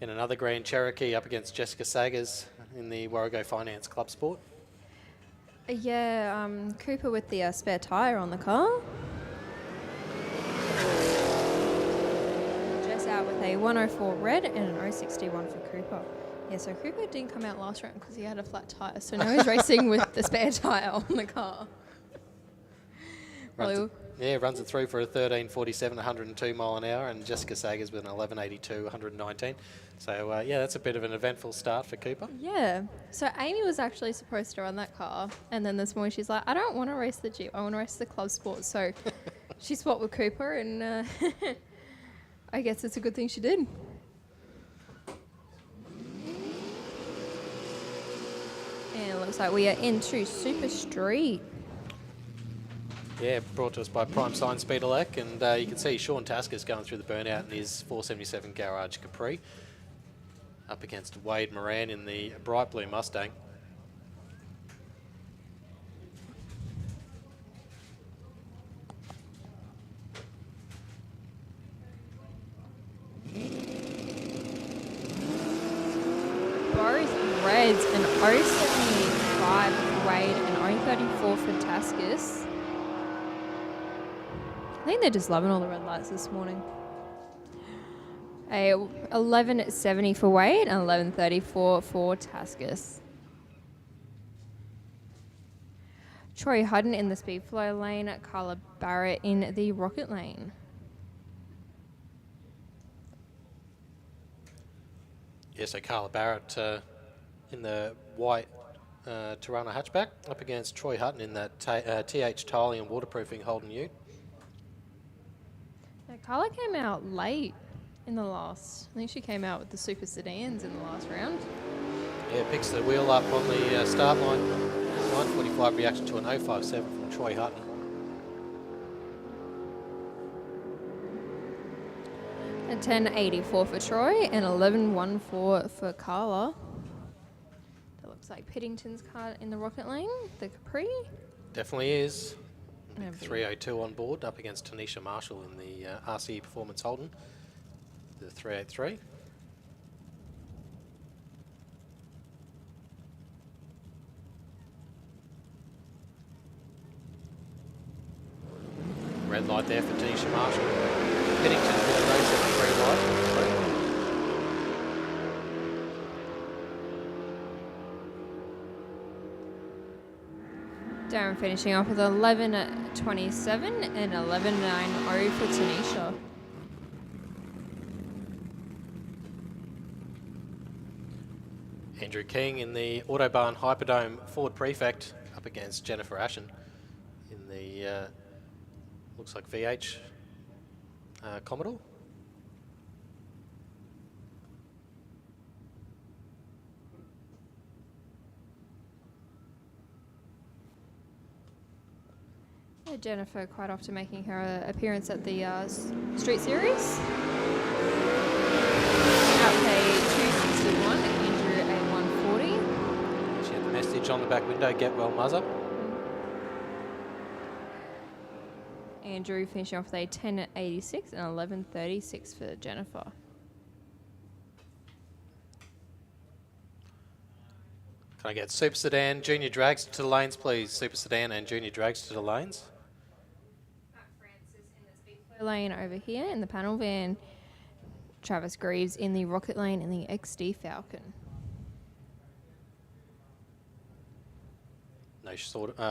in another Grand Cherokee up against Jessica Saggers in the Warrego Finance Club Sport. Yeah, Cooper with the spare tyre on the car. Jess out with a 104 red and an 061 for Cooper. Yeah, so Cooper didn't come out last round because he had a flat tyre, so now he's racing with the spare tyre on the car. Runs it through for a 1347, 102 mile an hour, and Jessica Saggers with an 1182, 119. So, yeah, that's a bit of an eventful start for Cooper. Yeah. So Amy was actually supposed to run that car, and then this morning she's like, I don't want to race the Jeep, I want to race the Club Sport. So she swapped with Cooper, and I guess it's a good thing she did. And it looks like we are into Super Street. Yeah, brought to us by Prime Sign Speed Elec, and you can see Sean Tasker's going through the burnout in his 477 Garage Capri, up against Wade Moran in the bright blue Mustang. Boris Reds an 075 for Wade and 034 for Taskus. I think they're just loving all the red lights this morning. A 1170 for Wade and 1134 for Taskus. Troy Hudden in the speed flow lane, Carla Barrett in the rocket lane. Yeah, so Carla Barrett in the white Toronto hatchback up against Troy Hutton in that TH tiling and waterproofing Holden Ute. Now, Carla came out late in the last. I think she came out with the Super Sedans in the last round. Yeah, picks the wheel up on the start line. 9:45 reaction to an 057 from Troy Hutton. A 10.84 for Troy and 11.14 for Carla. That looks like Piddington's car in the rocket lane, the Capri. Definitely is. And 302 on board up against Tanisha Marshall in the RCE Performance Holden, the 383. Red light there for Tanisha Marshall. Piddington with a race at the green light. Darren finishing off with 11.27 and 11.90 for Tanisha. Andrew King in the Autobahn Hyperdome Ford Prefect up against Jennifer Ashen in the looks like VH Commodore. Yeah, Jennifer quite often making her appearance at the Street Series. Outpay 261, Andrew a 140. She had the message on the back window, get well muzzer. Andrew finishing off with a 10.86 and 11.36 for Jennifer. Can I get Super Sedan, Junior Dragster to the lanes, please? Super Sedan and Junior Dragster to the lanes. Matt Francis in the speed flow lane over here in the panel van. Travis Greaves in the rocket lane in the XD Falcon. No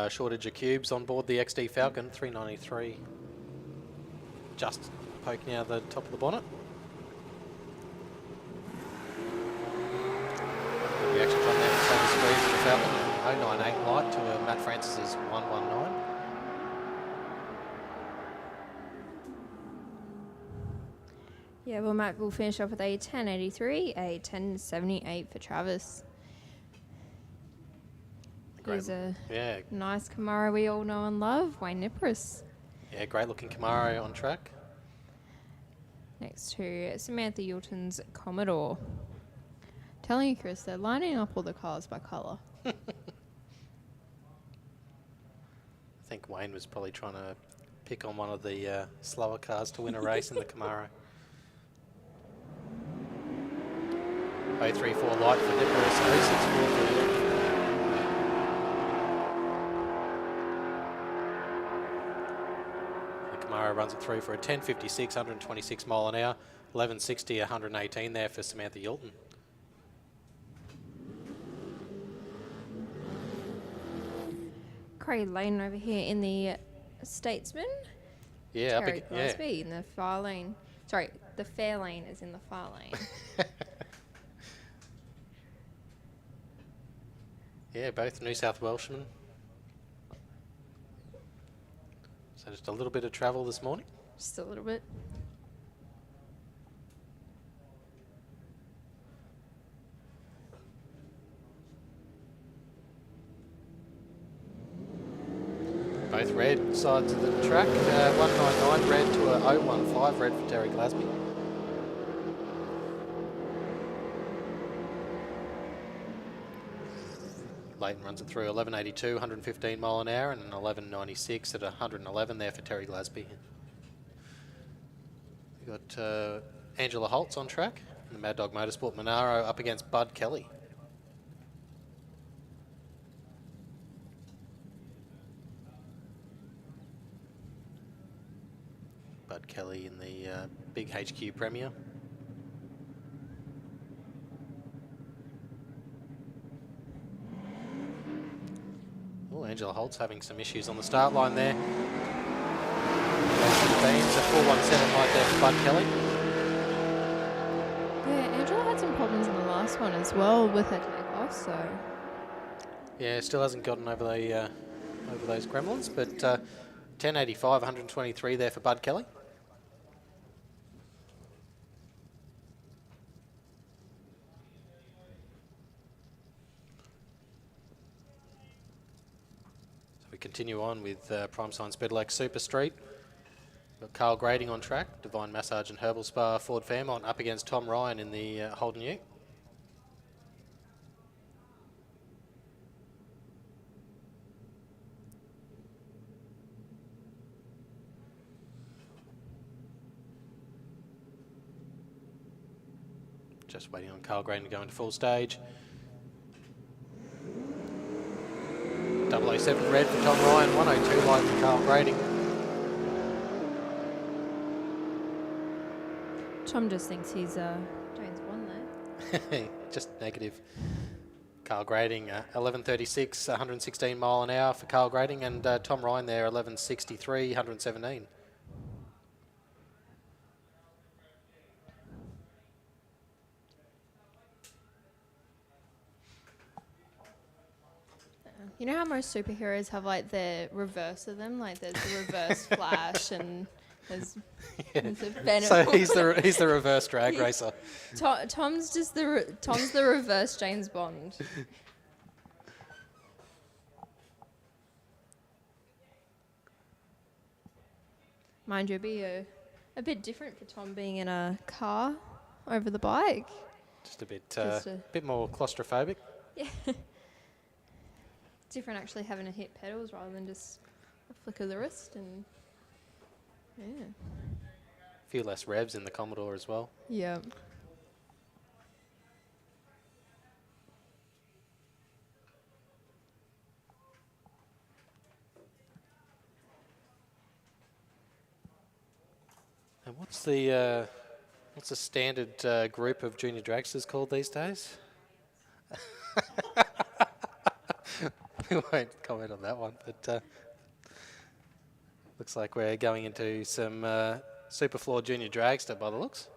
shortage of cubes on board the XD Falcon, 393. Just poking out the top of the bonnet. Good reaction from there from Travis Greaves in the Falcon. 098 light to Matt Francis's 119. Yeah, well, Matt will finish off with a 10.83, a 10.78 for Travis. Here's a nice Camaro we all know and love, Wayne Nipris. Yeah, great looking Camaro on track. Next to Samantha Yulton's Commodore. Telling you, Chris, they're lining up all the cars by colour. I think Wayne was probably trying to pick on one of the slower cars to win a race in the Camaro. 034 light for Nipris, 064 for Yulton. Camaro runs it through for a 10.56, 126 mile an hour, 11.60, 118 there for Samantha Yulton. Craig Lane over here in the Statesman. Yeah, Terry Crosby in the far lane. Sorry, the fair lane is in the far lane. Yeah, both New South Welshmen. So just a little bit of travel this morning. Just a little bit. Both red sides of the track. 199 red to a 015 red for Terry Glasby. Leighton runs it through 1182, 115 mile an hour, and an 1196 at 111 there for Terry Glasby. We've got Angela Holtz on track, and the Mad Dog Motorsport Monaro up against Bud Kelly. Bud Kelly in the big HQ Premier. Angela Holt's having some issues on the start line there. Beans, a 417 right there for Bud Kelly. Yeah, Angela had some problems in the last one as well with her takeoff, so... Yeah, still hasn't gotten over the over those gremlins, but 1085, 123 there for Bud Kelly. So we continue on with Prime Science Elec Super Street. Got Carl Grading on track, Divine Massage and Herbal Spa, Ford Fairmont up against Tom Ryan in the Holden Ute. Just waiting on Carl Grading to go into full stage. 007 red for Tom Ryan, 102 light for Carl Grading. Tom just thinks he's James Bond there. Just negative. Carl Grading, 1136, 116 mile an hour for Carl Grading, and Tom Ryan there, 1163, 117. You know how most superheroes have like the reverse of them? Like there's the reverse Flash and there's a Venom. So he's the reverse drag racer. Tom's just Tom's the reverse James Bond. Mind you, it'd be a bit different for Tom being in a car over the bike. Just a bit more claustrophobic. Yeah. Different actually having to hit pedals rather than just a flick of the wrist and yeah. A few less revs in the Commodore as well. Yeah. And what's the standard group of junior dragsters called these days? We won't comment on that one, but looks like we're going into some SuperFloor Junior Dragster by the looks.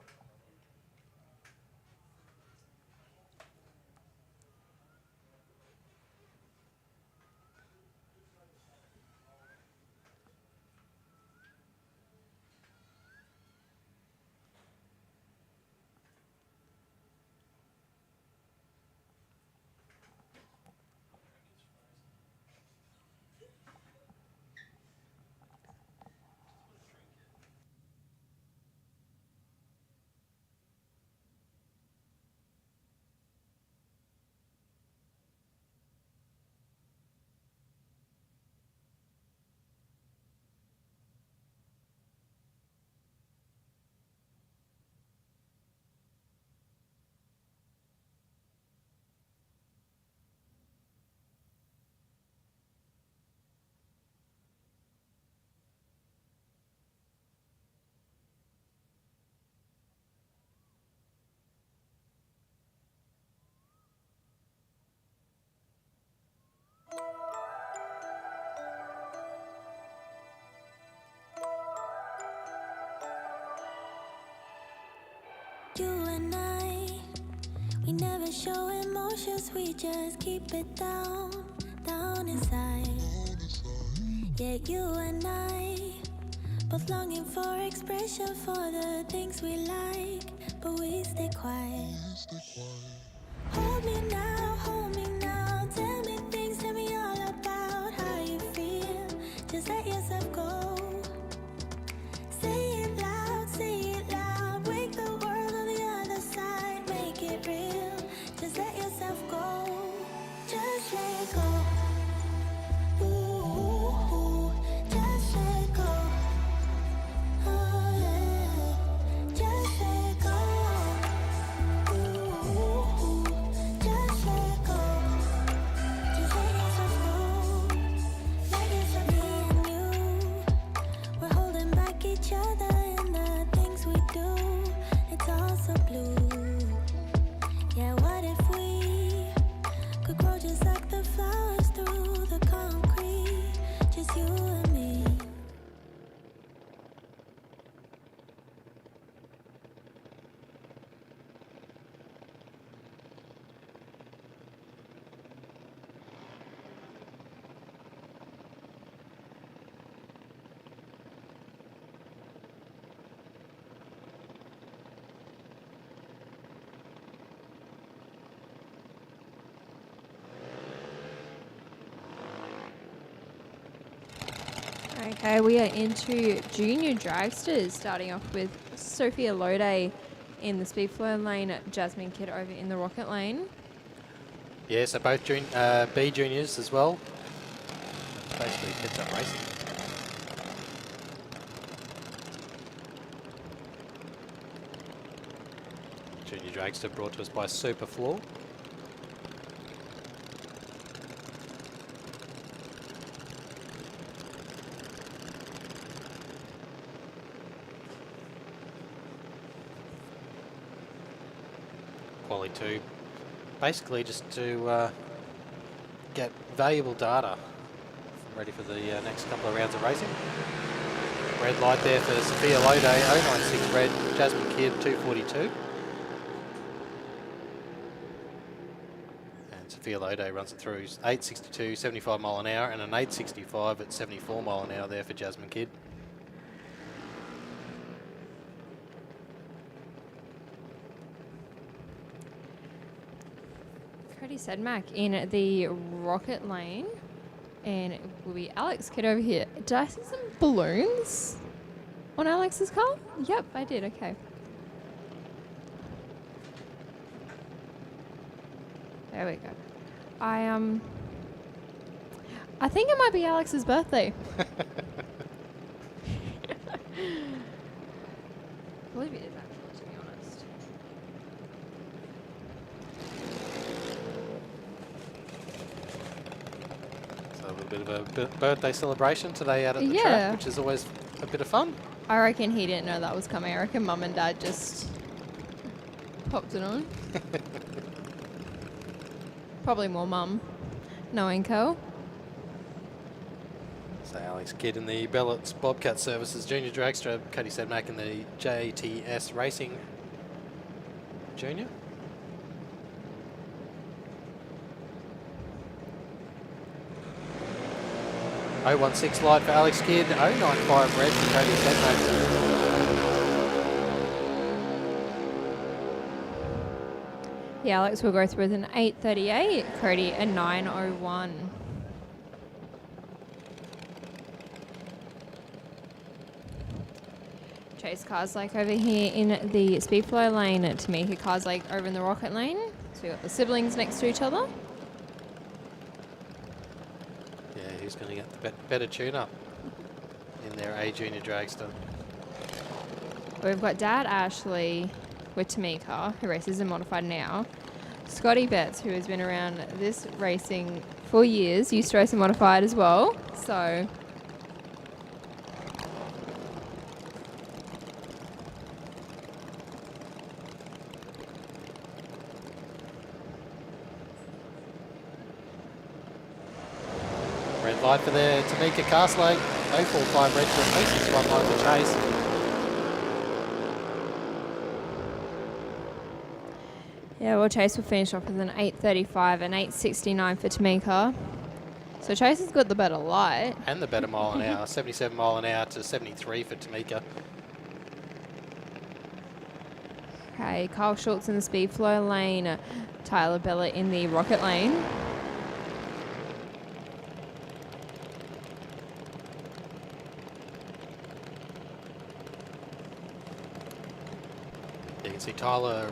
You and I, we never show emotions, we just keep it down, down inside. Yeah, you and I, both longing for expression for the things we like, but we stay quiet. Hold me now, tell me things, tell me all about how you feel. Just let yourself go. Say it loud, wake the world on the other side, make it real. Just let yourself go, just let go. Ooh, just let go. Oh yeah, just let go. Ooh, just let go. Just let yourself go. Let yourself be and you. Okay, we are into junior dragsters, starting off with Sophia Lode in the speedflow lane, Jasmine Kidd over in the rocket lane. Yeah, so both B juniors as well. It's basically heads up racing. Junior dragster brought to us by SuperFloor. Quali 2, basically just to get valuable data ready for the next couple of rounds of racing. Red light there for Sophia Lode, 096 red, Jasmine Kidd 242. And Sophia Lode runs it through 862, 75 mile an hour, and an 865 at 74 mile an hour there for Jasmine Kidd. Sedmac in the rocket lane, and it will be Alex Kidd over here. Did I see some balloons on Alex's car? Yep, I did. Okay. There we go. I think it might be Alex's birthday. I believe it is actually, to be honest. So a little bit of a birthday celebration today out at the track, which is always a bit of fun. I reckon he didn't know that was coming. I reckon Mum and Dad just popped it on. Probably more Mum, knowing Co. So Alex Kidd in the Bellett's Bobcat Services Junior Dragster, Cody Sedmac in the JTS Racing Junior. .016 light for Alex Kidd, 095 red for Cody Sedmac. Yeah, Alex will go through with an 838, Cody a 901. Chase Carslake over here in the speedflow lane, Tamika Carslake over in the rocket lane. So we got the siblings next to each other. Yeah, who's going to get the better tune-up in their A Junior Dragster? We've got Dad Ashley with Tamika, who races in Modified now. Scotty Betts, who has been around this racing for years, used to race in Modified as well. So red light for the Tamika Carslake, 045 red for 861 line for Chase. yeah, well, Chase will finish off with an 835 and 869 for Tamika. So Chase has got the better light. And the better mile an hour, 77 mile an hour to 73 for Tamika. Okay, Kyle Schultz in the speedflow lane, Tyler Bella in the rocket lane. You can see Tyler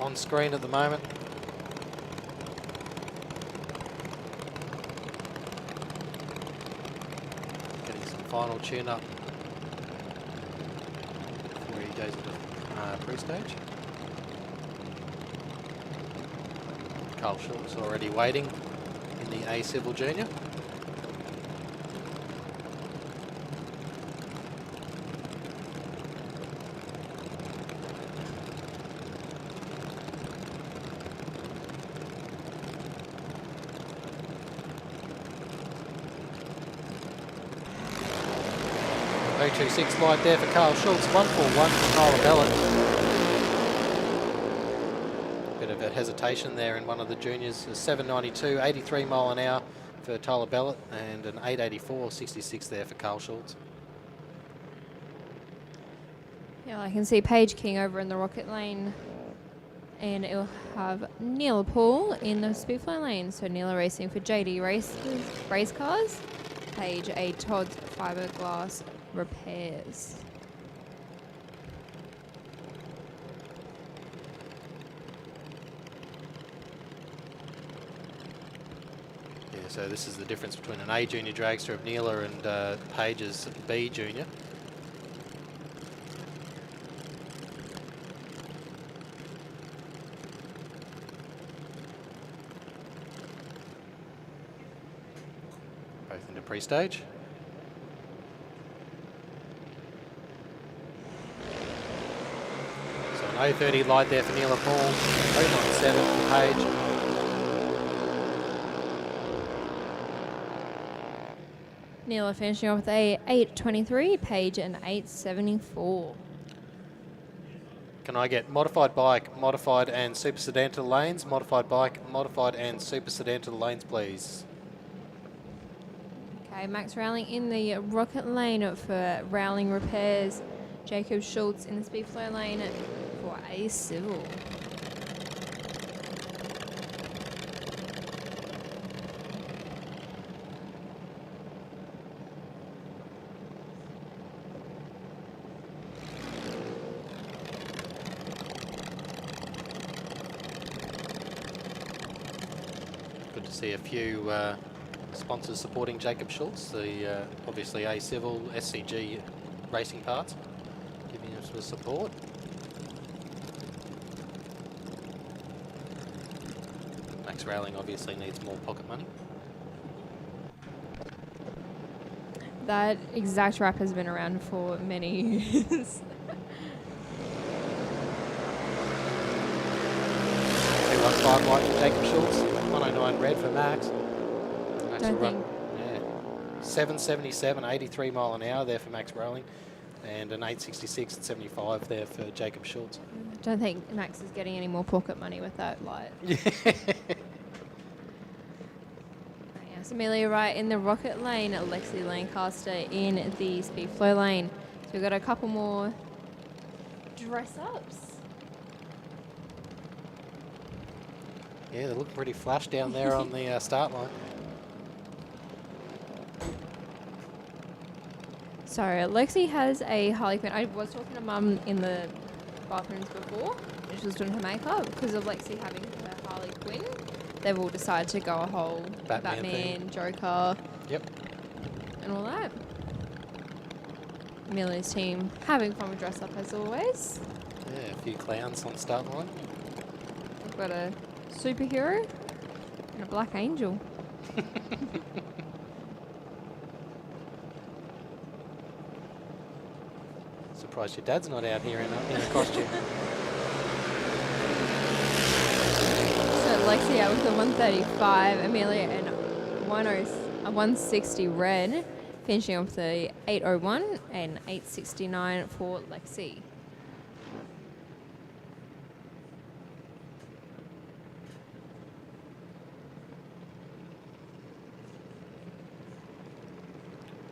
on screen at the moment. Getting some final tune-up before he goes into pre-stage. Carl Schultz already waiting in the A Civil Junior. .026 light there for Carl Schultz, 141 for Tyler Bellett. Bit of a hesitation there in one of the juniors, a 792, 83 mile an hour for Tyler Bellett, and an 884, 66 there for Carl Schultz. Yeah, I can see Paige King over in the rocket lane, and it will have Neela Poole in the speedflow lane. So Neela racing for JD Race Cars. page A Todd's Fiberglass Repairs. Yeah, so this is the difference between an A Junior Dragster of Neela and Page's B Junior. Both into pre-stage. So an 030 light there for Neela Paul, 097 for Page. Neela finishing off with a 823, Page an 874. Can I get modified bike, modified and super sedan to the lanes, modified bike, modified and super sedan to the lanes, please? Okay, Max Rowling in the rocket lane for Rowling repairs. Jacob Schultz in the speed flow lane for a civil. Good to see a few sponsors supporting Jacob Schultz, the obviously A Civil, SCG Racing Parts, giving us the support. Max Rowling obviously needs more pocket money. That exact wrap has been around for many years. 215 white for Jacob Schultz, 109 red for Max. Max Don't will run, think- yeah, 777, 83 mile an hour there for Max Rowling, and an 866 and 75 there for Jacob Schultz. Don't think Max is getting any more pocket money with that light. Yes, Amelia Wright in the rocket lane, Alexi Lancaster in the speed flow lane. So we've got a couple more dress ups. Yeah, they look pretty flash down there on the start line. So Lexi has a Harley Quinn. I was talking to Mum in the bathrooms before, and she was doing her makeup because of Lexi having her Harley Quinn. They've all decided to go a whole Batman Batman Joker, Yep. and all that. Amelia's team having fun with dress up as always. Yeah, a few clowns on the start line. We've got a superhero and a black angel. Surprised your dad's not out here in a costume. So Lexia with a 135, Amelia and 160 red, finishing off the 801 and 869 for Lexi.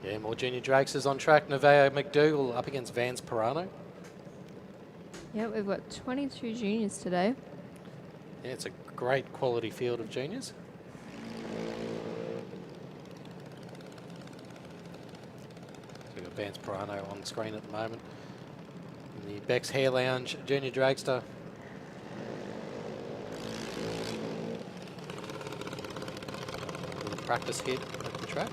Yeah, more junior dragsters on track. Nevaeh McDougall up against Vance Pirano. Yeah, we've got 22 juniors today. Yeah, it's a great quality field of juniors. So we've got Vance Pirano on screen at the moment. In the Beck's Hair Lounge Junior Dragster. A little practice hit at the track.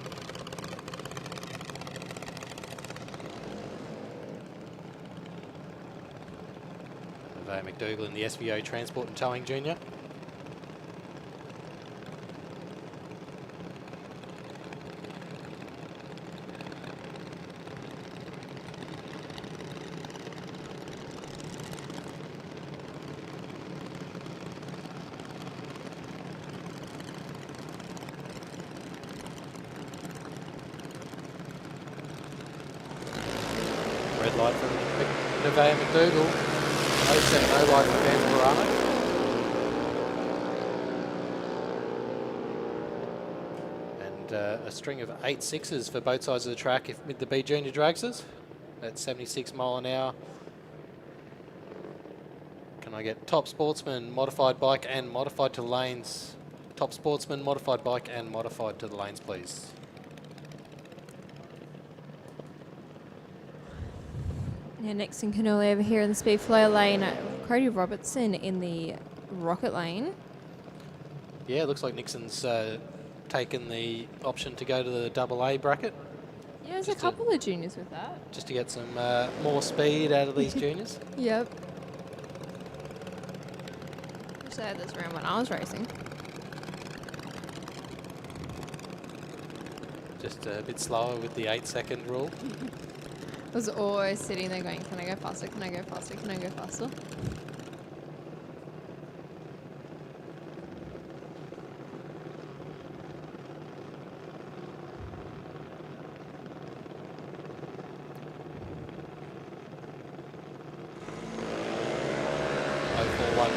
Nevaeh McDougall in the SVO Transport and Towing Junior. Red light from Nevaeh McDougall. 070 light from Vance Pirano. And a string of 8 sixes for both sides of the track with the B Junior Dragsters at 76 mile an hour. Can I get Top Sportsman, Modified Bike and Modified to the Lanes? Top Sportsman, Modified Bike and Modified to the Lanes, please. Yeah, Nixon Cannoli over here in the speed flow lane. Cody Robertson in the rocket lane. Yeah, it looks like Nixon's taken the option to go to the AA bracket. Yeah, there's a couple of juniors with that. Just to get some more speed out of these juniors. Yep. Wish I had this around when I was racing. Just a bit slower with the 8-second rule. I was always sitting there going, can I go faster? Can I go faster? Can I go faster?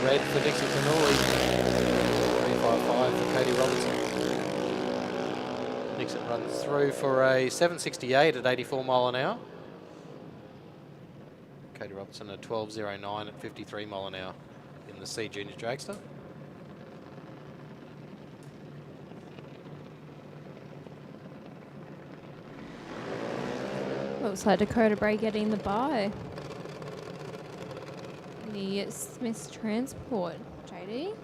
Red for Nixon Cannoli. 355 for Cody Robertson. Nixon runs through for a 768 at 84 mile an hour. Cody Robertson at 1209 at 53 mile an hour in the C Junior Dragster. Looks like Dakota Bray getting the bye. The Smith's Transport, JD.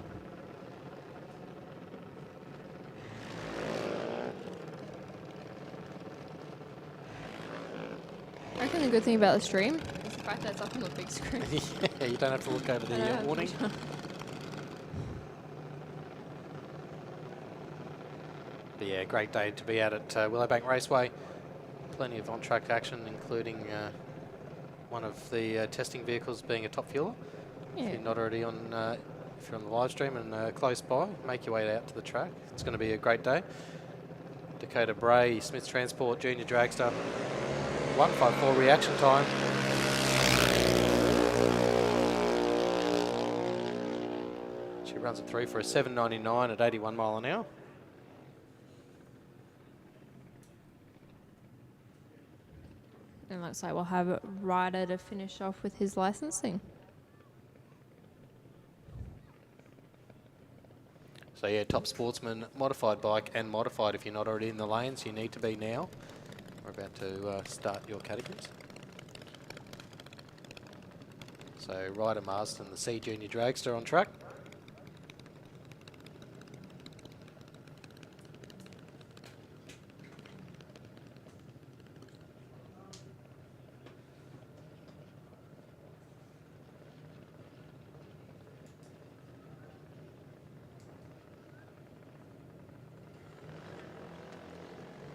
I reckon the good thing about the stream is the fact that it's up on the big screen. Yeah, you don't have to look over the warning. But yeah, great day to be out at Willowbank Raceway. Plenty of on-track action, including one of the testing vehicles being a top fueler. Yeah. If you're not already on, if you're on the live stream and close by, make your way out to the track. It's going to be a great day. Dakota Bray, Smith's Transport, Junior Dragster, 154 reaction time. She runs it through for a 799 at 81 mile an hour. And looks like we'll have Ryder to finish off with his licensing. So yeah, Top Sportsman, Modified Bike and Modified. If you're not already in the lanes, you need to be now. We're about to start your categories. So Ryder Marston, the C Junior Dragster on track.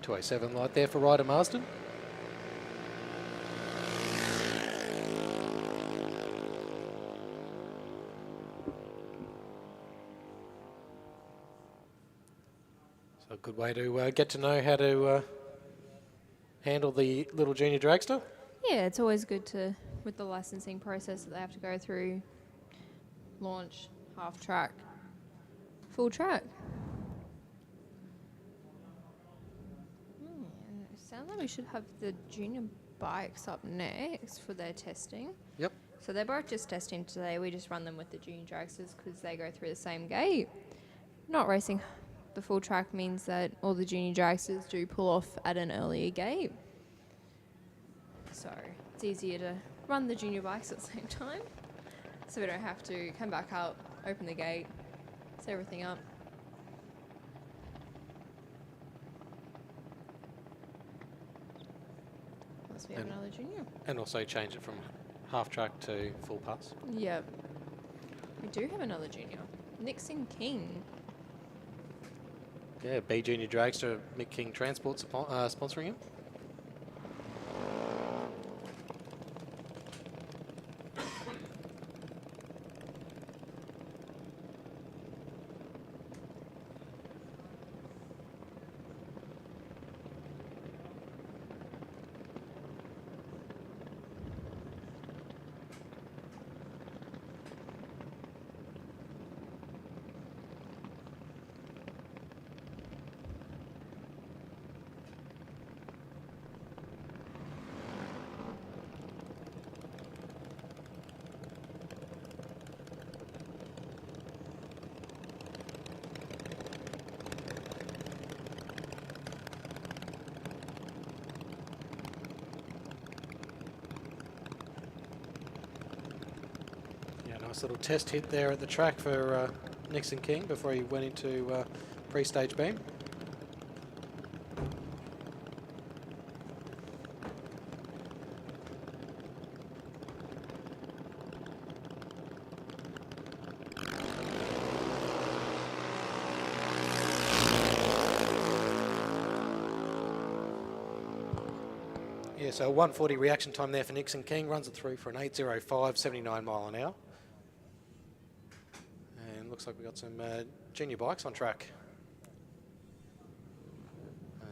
.207 light there for Ryder Marsden. So a good way to get to know how to handle the little junior dragster. Yeah, it's always good to, with the licensing process that they have to go through, launch, half track, full track. Sounds like we should have the junior bikes up next for their testing. Yep. So they're both just testing today. We just run them with the junior dragsters because they go through the same gate. Not racing the full track means that all the junior dragsters do pull off at an earlier gate. So it's easier to run the junior bikes at the same time. So we don't have to come back up, open the gate, set everything up. We have another junior. And also change it from half track to full pass. Yep. We do have another junior. Nixon King. Yeah, B Junior Dragster, Mick King Transport sponsoring him. Nice little test hit there at the track for Nixon King before he went into pre-stage beam. Yeah, so 140 reaction time there for Nixon King, runs it through for an 8:05, 79 mile an hour. And looks like we've got some junior bikes on track.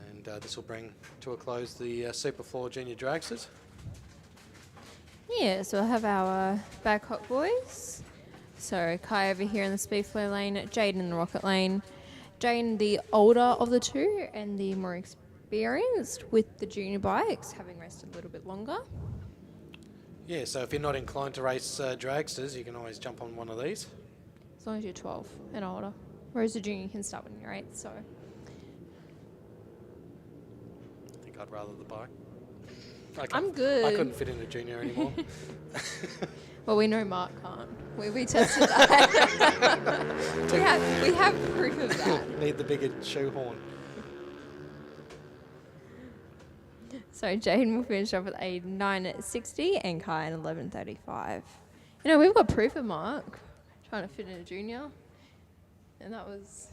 And this will bring to a close the SuperFloor Junior Dragsters. Yeah, so we'll have our back hot boys. So Kai over here in the speed flow lane, Jaden in the rocket lane. Jaden, the older of the two and the more experienced with the junior bikes, having rested a little bit longer. Yeah, so if you're not inclined to race dragsters, you can always jump on one of these. As long as you're 12 and older. Whereas the junior can start when you're 8, so. I think I'd rather the bike. I'm good. I couldn't fit in a junior anymore. Well, we know Mark can't. We tested that. we have proof of that. Need the bigger shoehorn. So Jaden will finish off with a 960 and Kai an 1135. You know, we've got proof of Mark trying to fit in a junior. And that was...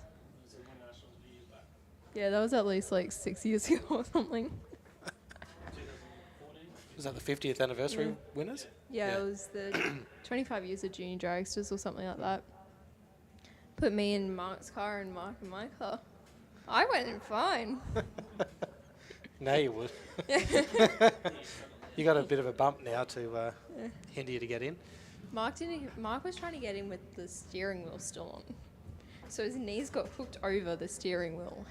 Yeah, that was at least like 6 years ago or something. Was that the 50th anniversary winners? Yeah, it was the 25 years of junior dragsters or something like that. Put me in Mark's car and Mark in my car. I went in fine. Now you would. You got a bit of a bump now to hinder you to get in. Mark was trying to get in with the steering wheel still on. So his knees got hooked over the steering wheel.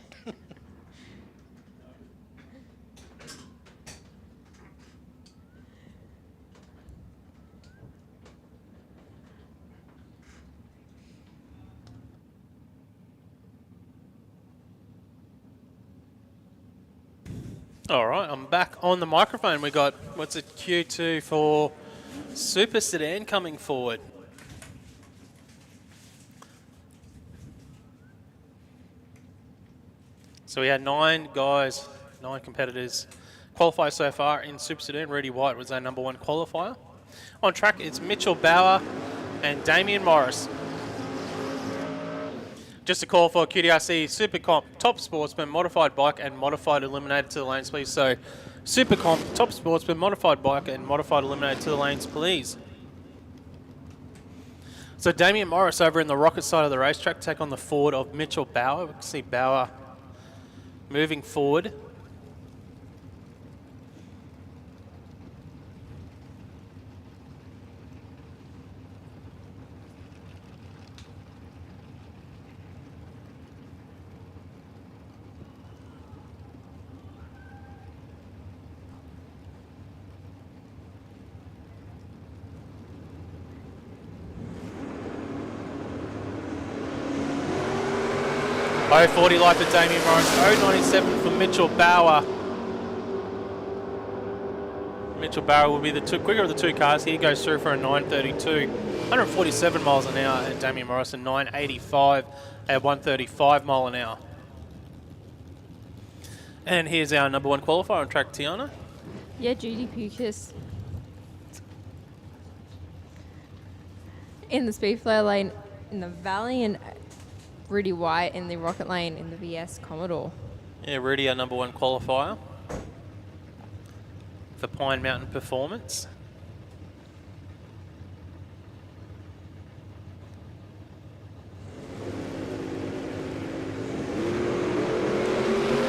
All right, I'm back on the microphone. We got, what's it, Q2 for Super Sedan coming forward. So we had 9 guys, 9 competitors qualify so far in Super Sedan. Rudy White was our #1 qualifier. On track, it's Mitchell Bauer and Damien Morris. Just a call for QDRC SuperComp Top Sportsman Modified Bike and Modified Eliminator to the lanes, please. So SuperComp Top Sportsman Modified Bike and Modified Eliminator to the lanes, please. So Damien Morris over in the rocket side of the racetrack take on the forward of Mitchell Bauer. We can see Bauer moving forward. .40 life for Damien Morris, 0.97 for Mitchell Bauer. Mitchell Bauer will be the quicker of the two cars. He goes through for a 9.32, 147 miles an hour, and Damien Morris a 9.85 at 135 mile an hour. And here's our #1 qualifier on track, Tiana. Yeah, Judy Pukas. In the speed flare lane in the Valley, and Rudy White in the rocket lane in the VS Commodore. Yeah, Rudy, our #1 qualifier for Pine Mountain Performance.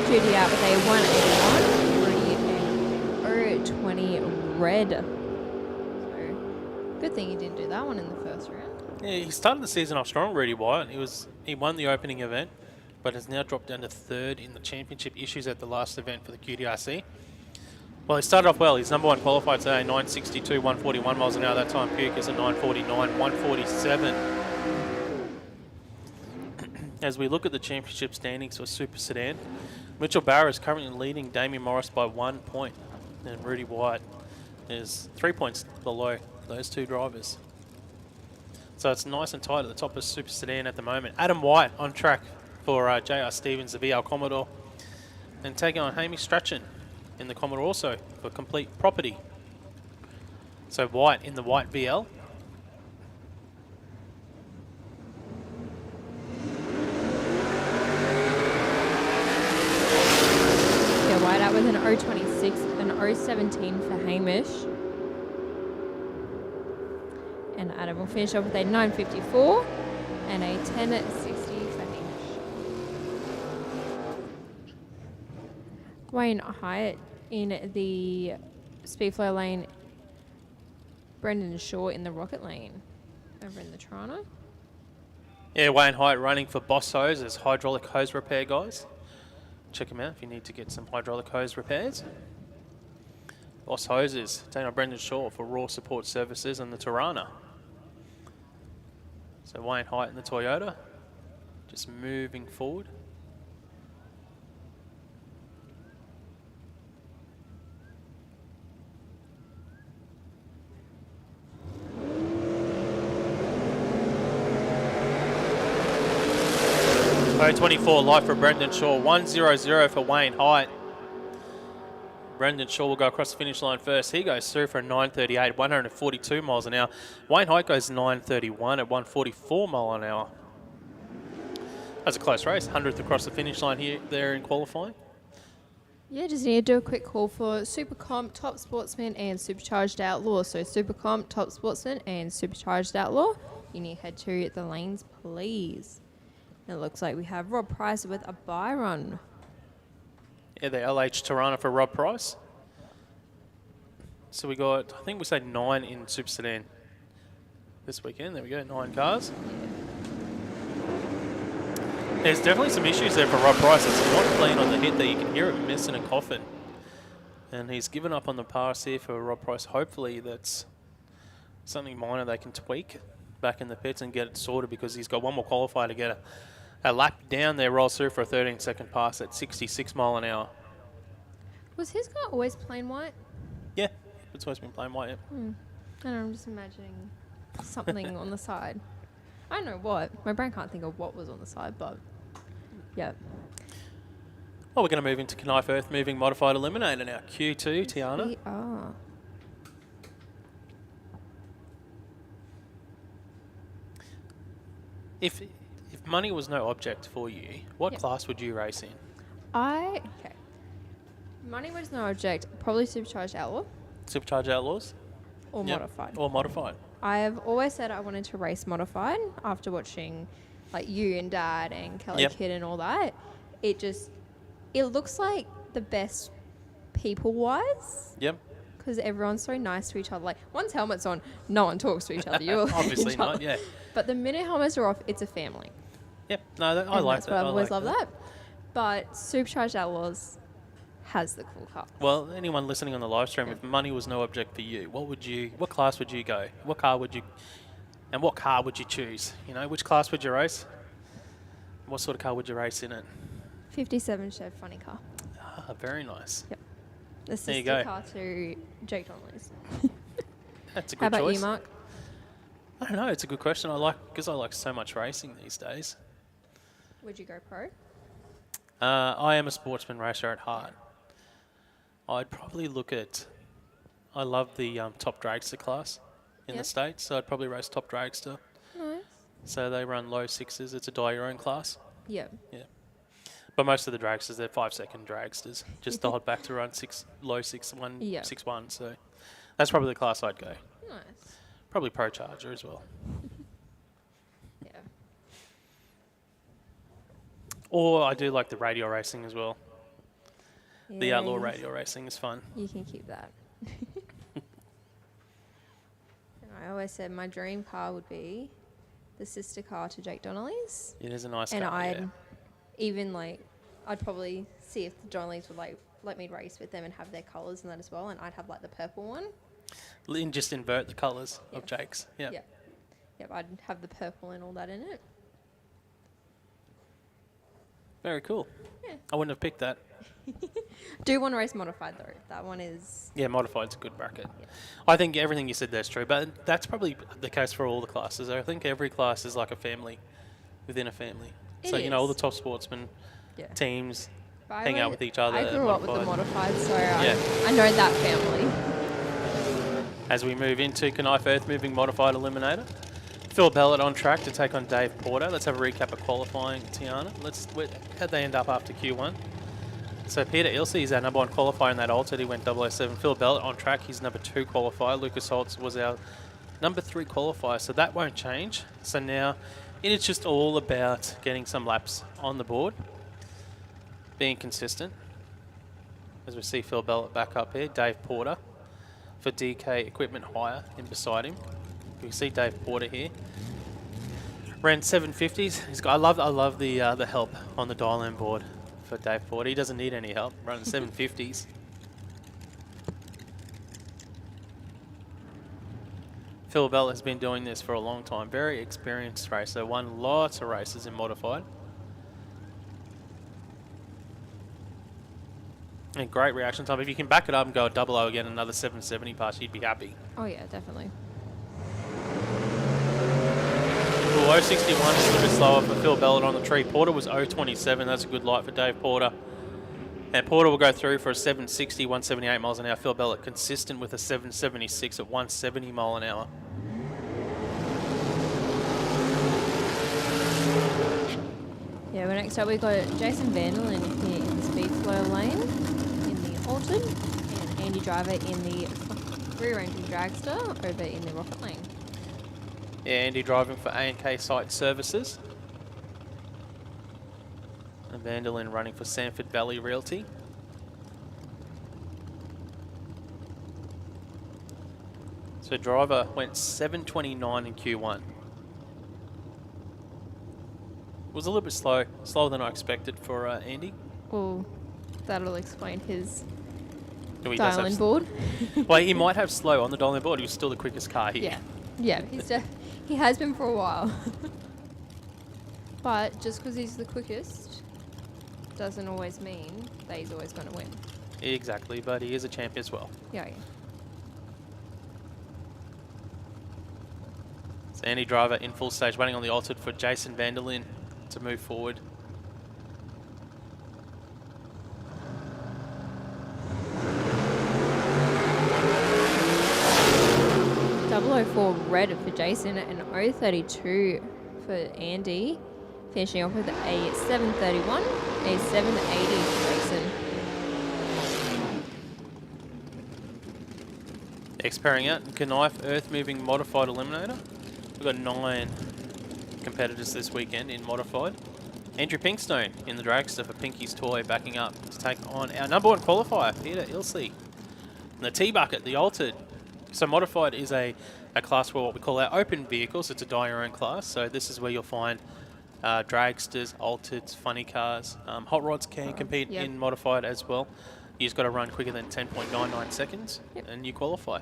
Judy out with a 181, Rudy a 020 red. So good thing he didn't do that one in the first round. Yeah, he started the season off strong, Rudy White. He won the opening event, but has now dropped down to 3rd in the championship issues at the last event for the QDRC. Well, he started off well. He's #1 qualified today, 962, 141 miles an hour. That time, Puke is a 949, 147. As we look at the championship standings for Super Sedan, Mitchell Bauer is currently leading Damien Morris by 1 point, and Rudy White is 3 points below those two drivers. So it's nice and tight at the top of Super Sedan at the moment. Adam White on track for JR Stevens, the VL Commodore. And taking on Hamish Strachan in the Commodore also for Complete Property. So White in the white VL. Yeah, White out with an 026, an 017 for Hamish. And Adam will finish off with a 954 and a 1060 for Hamish. Wayne Hyatt in the Speedflow lane. Brendan Shaw in the Rocket lane over in the Toronto. Yeah, Wayne Hyatt running for Boss Hose as hydraulic hose repair guys. Check them out if you need to get some hydraulic hose repairs. Boss Hoses, taking on Brendan Shaw for Raw Support Services and the Tirana. So Wayne Hyatt in the Toyota, just moving forward. .24 live for Brendan Shaw, 100 for Wayne Hyatt. Brendan Shaw will go across the finish line first. He goes through for a 9:38, 142 miles an hour. Wayne Hyatt goes 9:31 at 144 mile an hour. That's a close race, 100th across the finish line here, there in qualifying. Yeah, just need to do a quick call for SuperComp, Top Sportsman and Supercharged Outlaw. So SuperComp, Top Sportsman and Supercharged Outlaw. You need to head to the lanes, please. It looks like we have Rob Price with a buy run. Yeah, the LH Tirana for Rob Price. So we got, I think we said 9 in Super Sedan this weekend. There we go, 9 cars. There's definitely some issues there for Rob Price. It's not clean on the hit there. You can hear it missing and coughing. And he's given up on the pass here for Rob Price. Hopefully that's something minor they can tweak back in the pits and get it sorted, because he's got one more qualifier to get a lap down there, rolls through for a 13-second pass at 66 mile an hour. Was his car always plain white? Yeah, it's always been plain white. Yeah. I don't know, I'm just imagining something on the side. I don't know what. My brain can't think of what was on the side, but yeah. Well, we're going to move into Knijff Earthmoving Modified Eliminator now. Q2, Tiana. We are. If money was no object for you, what class would you race in? Okay. Money was no object. Probably Supercharged Outlaw. Supercharged Outlaws? Or Modified. Or Modified. I've always said I wanted to race Modified after watching like you and Dad and Kelly Kidd and all that. It looks like the best people-wise. Yep. Because everyone's so nice to each other. Like, once helmet's on, no one talks to each other. You Obviously not, yeah. But the minute helmets are off, it's a family. Yep. No, I like that. I've always loved that. But Supercharged Outlaws has the cool car. Well, anyone listening on the live stream, if money was no object for you, what class would you go? What car would you choose? You know, which class would you race? What sort of car would you race in it? 57 Chev funny car. Ah, very nice. Yep. The There you sister go. car to Jake Donnelly's. That's a good How about choice. you, Mark? I don't know. It's a good question. Because I like so much racing these days. Would you go pro? I am a sportsman racer at heart. I'd probably look at. I love the top dragster class in the States, so I'd probably race top dragster. Nice. So they run low sixes. It's a die your own class. Yep. Yeah. But most of the dragsters, they're 5-second dragsters. Just dialed back to run low 6-1, 6-1. So that's probably the class I'd go. Nice. Probably Pro Charger as well. Yeah. Or I do like the radial racing as well. The Yeah, outlaw radial racing is fun. You can keep that. I always said my dream car would be the sister car to Jake Donnelly's. It is a nice And car, I'd even I'd probably see if the Donnellys would let me race with them and have their colours and that as well, and I'd have the purple one. And just invert the colours of Jake's. Yeah. Yep, I'd have the purple and all that in it. Very cool. Yeah. I wouldn't have picked that. Do want to race modified though. That one is. Yeah, modified's a good bracket. Yeah. I think everything you said there is true, but that's probably the case for all the classes. I think every class is like a family within a family. It So, you know, all the is. top sportsmen Yeah. teams But I hang out went- with each other. I grew up with the modified, so Yeah. I know that family. As we move into Knijff Earthmoving Modified Eliminator. Phil Bellett on track to take on Dave Porter. Let's have a recap of qualifying, Tiana. How'd they end up after Q1? So Peter Ilse is our number 1 qualifier in that altered. He went 007. Phil Bellett on track. He's number 2 qualifier. Lucas Holtz was our number 3 qualifier. So that won't change. So now it is just all about getting some laps on the board. Being consistent. As we see Phil Bellett back up here. Dave Porter for DK Equipment Hire in beside him. You can see Dave Porter here. Ran 750s. I love the help on the dial-in board for Dave Porter. He doesn't need any help running 750s. Phil Bell has been doing this for a long time. Very experienced racer. Won lots of races in modified. And great reaction time. If you can back it up and go a 00 again, another 770 pass, you'd be happy. Oh yeah, definitely. Well, 061 is a little bit slower for Phil Bellett on the tree. Porter was 027. That's a good light for Dave Porter. And Porter will go through for a 760, 178 miles an hour. Phil Bellett consistent with a 776 at 170 mile an hour. Yeah, well, next up we've got Jason Vanderlyn here in the speed flow lane in the Alton, and Andy Driver in the rear-engine dragster over in the rocket lane. Yeah, Andy driving for A&K Site Services. And Vanderlyn running for Sanford Valley Realty. So Driver went 729 in Q1. Was a little bit slower than I expected for Andy. Well, that'll explain his He does dial-in have board. well, he might have slow on the dial-in board. He was still the quickest car here. Yeah, he has been for a while. But just because he's the quickest doesn't always mean that he's always going to win. Exactly, but he is a champion as well. Yeah. So Andy Driver in full stage, waiting on the altered for Jason Vanderlyn to move forward. .004 red for Jason and 032 for Andy. Finishing off with a 731, a 780 for Jason. Expiring out, Knijff Earthmoving Modified Eliminator. We've got 9 competitors this weekend in Modified. Andrew Pinkstone in the dragster for Pinky's Toy, backing up to take on our number 1 qualifier, Peter Ilse. And the T-Bucket, the Altered. So Modified is a class for what we call our open vehicles. It's a die-your-own class. So this is where you'll find dragsters, Altereds, funny cars. Hot rods can compete yep. in Modified as well. You just got to run quicker than 10.99 seconds Yep. and you qualify.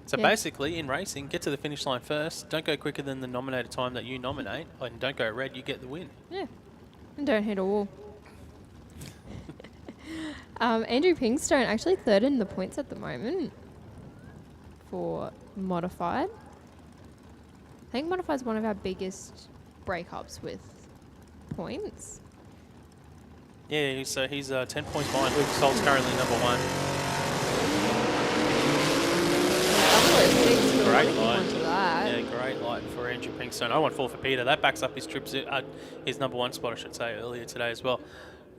So Yeah. basically, in racing, get to the finish line first. Don't go quicker than the nominated time that you nominate. And don't go red, you get the win. Yeah. And don't hit a wall. Andrew Pinkstone actually third in the points at the moment for Modified. I think Modified is one of our biggest breakups with points. Yeah, so he's 10 points behind. Lucas Holt's currently number 1. Great light. Yeah, great light for Andrew Pinkstone. 014 for Peter. That backs up his trips, his number 1 spot, I should say, earlier today as well.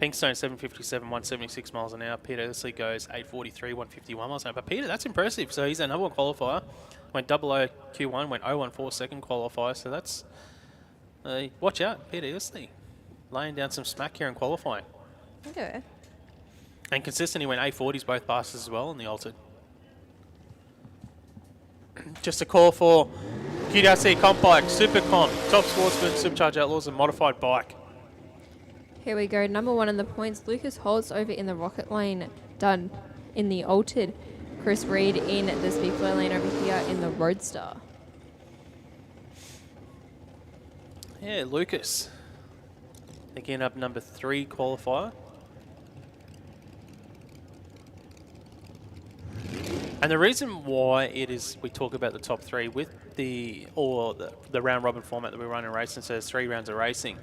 Pinkstone 757, 176 miles an hour. Peter Ilse goes 843, 151 miles an hour. But Peter, that's impressive. So he's our number 1 qualifier. Went 00 Q1, went 014 second qualifier. So that's watch out, Peter Ilse, laying down some smack here in qualifying. Okay. And consistently went 840s both passes as well in the altered. Just a call for QDRC Comp Bike, SuperComp, Top Sportsman, Supercharged Outlaws, and Modified Bike. Here we go. Number 1 in the points. Lucas Holtz over in the rocket lane. Done in the altered. Chris Reed in the speed flow lane over here in the roadster. Yeah, Lucas. Again, up number 3 qualifier. And the reason why we talk about the top three with the round robin format that we run in racing, so there's 3 rounds of racing.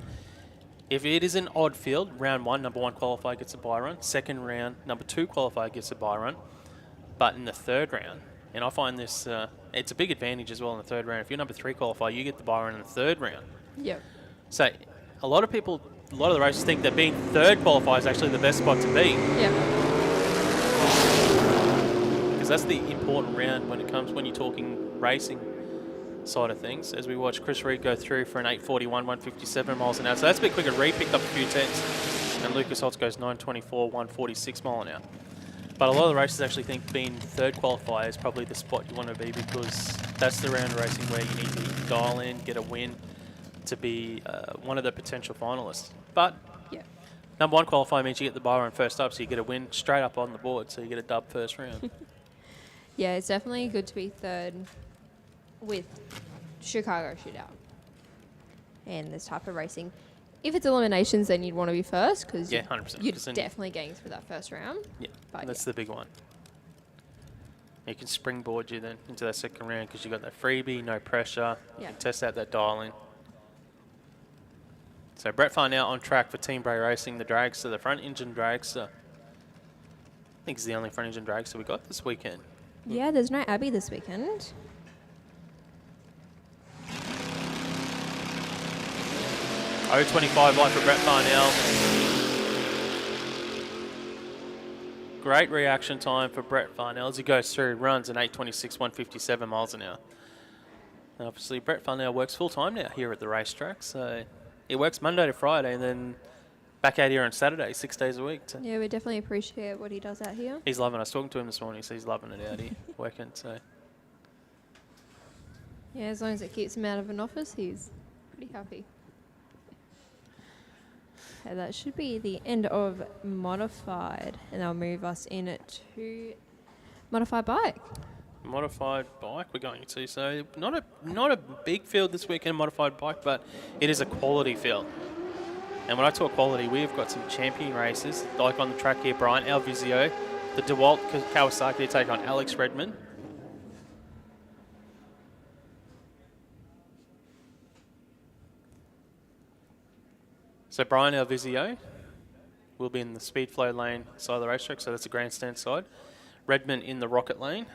If it is an odd field, round 1, number 1 qualifier gets a bye run. Second round, number 2 qualifier gets a bye run. But in the third round, and I find this, it's a big advantage as well in the third round. If you're number 3 qualifier, you get the bye run in the third round. Yep. So a lot of the racers think that being third qualifier is actually the best spot to be. Yep. That's the important round when you're talking racing side of things. As we watch Chris Reed go through for an 8:41, 157 miles an hour. So that's a bit quicker. Reed picked up a few tenths, and Lucas Holtz goes 9:24, 146 mile an hour. But a lot of the racers actually think being third qualifier is probably the spot you want to be, because that's the round of racing where you need to dial in, get a win to be one of the potential finalists. But Yeah. number 1 qualifier means you get the bye run first up, so you get a win straight up on the board, so you get a dub first round. Yeah, it's definitely good to be third with Chicago Shootout and this type of racing. If it's eliminations, then you'd want to be first, because Yeah, 100%. you're definitely getting through that first round. Yeah, But that's the big one. You can springboard you then into that second round because you got that freebie, no pressure. You Yeah. can test out that dialing. So Brett Farnell on track for Team Bray Racing, the dragster, the front engine dragster. I think it's the only front engine dragster we got this weekend. Yeah, there's no Abby this weekend. .025 light for Brett Farnell. Great reaction time for Brett Farnell as he goes through, runs an 8:26, 157 miles an hour. And obviously, Brett Farnell works full time now here at the racetrack, so he works Monday to Friday and then back out here on Saturday, 6 days a week. Yeah, we definitely appreciate what he does out here. He's loving it. I was talking to him this morning, so he's loving it out here working. So Yeah, as long as it keeps him out of an office, he's pretty happy. Okay, that should be the end of Modified, and they'll move us in to Modified Bike. Modified bike we're going to. So not a big field this weekend, Modified bike, but it is a quality field. And when I talk quality, we've got some champion races, like on the track here, Brian Alvizio, the DeWalt Kawasaki to take on Alex Redmond. So Brian Alvizio will be in the speed flow lane side of the racetrack, so that's the grandstand side. Redmond in the rocket lane.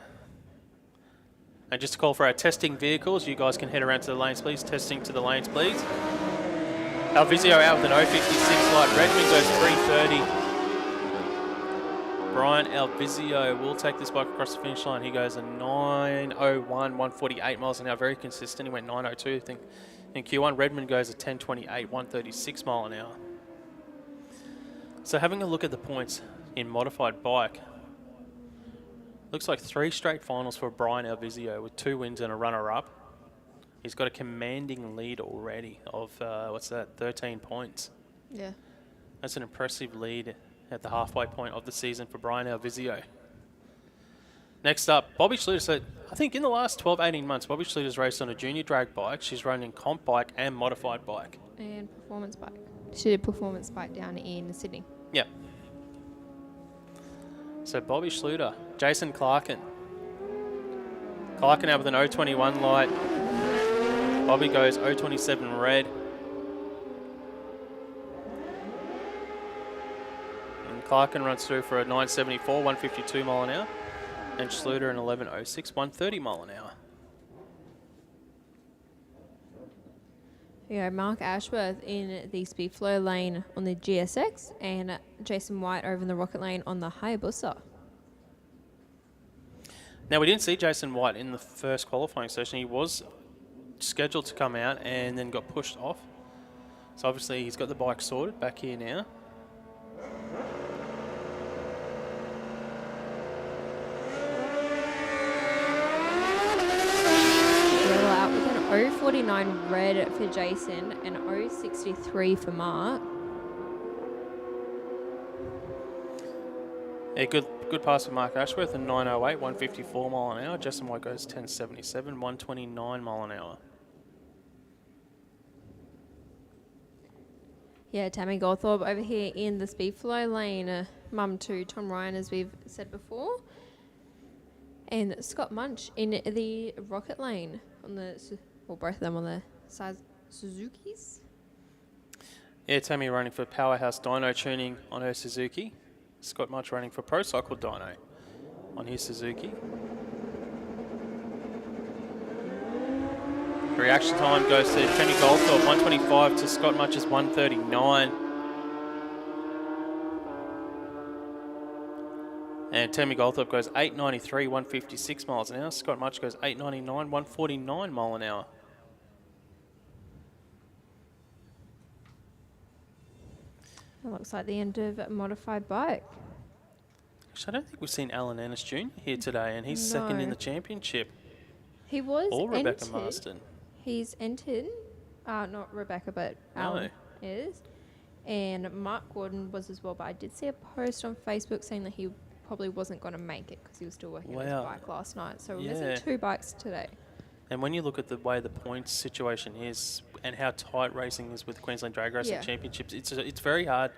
And just to call for our testing vehicles, you guys can head around to the lanes, please. Testing to the lanes, please. Alvizio out with an 056 light. Redmond goes 330. Brian Alvizio will take this bike across the finish line. He goes a 9:01, 148 miles an hour. Very consistent. He went 9:02, I think, in Q1. Redmond goes a 10:28, 136 mile an hour. So having a look at the points in Modified bike, looks like 3 straight finals for Brian Alvizio with 2 wins and a runner-up. He's got a commanding lead already of, 13 points. Yeah. That's an impressive lead at the halfway point of the season for Brian Alvizio. Next up, Bobby Schluter. So I think in the last 12, 18 months, Bobby Schluter's raced on a junior drag bike. She's running comp bike and modified bike. And performance bike. She did performance bike down in Sydney. Yeah. So Bobby Schluter, Jason Clarkin. Clarkin out with an 021 light. Bobby goes 027 red. And Clarkin runs through for a 974, 152 mile an hour. And Schluter an 1106, 130 mile an hour. Yeah, Mark Ashworth in the speed flow lane on the GSX, and Jason White over in the rocket lane on the Hayabusa. Now, we didn't see Jason White in the first qualifying session. He was scheduled to come out and then got pushed off. So obviously he's got the bike sorted back here now. We're out with an 049 red for Jason and 063 for Mark. Yeah, good pass for Mark Ashworth, and 908, 154 mile an hour. Jason White goes 1077, 129 mile an hour. Yeah, Tammy Goldthorpe over here in the speed flow lane, mum to Tom Ryan, as we've said before. And Scott Munch in the Rocket Lane on the, well, both of them on the Suzuki's. Yeah, Tammy running for Powerhouse Dyno tuning on her Suzuki. Scott Munch running for Pro Cycle Dyno on his Suzuki. Reaction time goes to Tammy Goldthorpe, 125 to Scott Munch's 139. And Tammy Goldthorpe goes 893, 156 miles an hour. Scott Munch goes 899, 149 mile an hour. It looks like the end of a modified bike. Actually, I don't think we've seen Alan Ennis Jr. here today, and he's second in the championship. He was Or Rebecca entered. Marston. He's entered, not Rebecca, but Alan is. And Mark Gordon was as well, but I did see a post on Facebook saying that he probably wasn't going to make it because he was still working on his bike last night. So we're missing 2 bikes today. And when you look at the way the points situation is and how tight racing is with Queensland Drag Racing Championships, it's very hard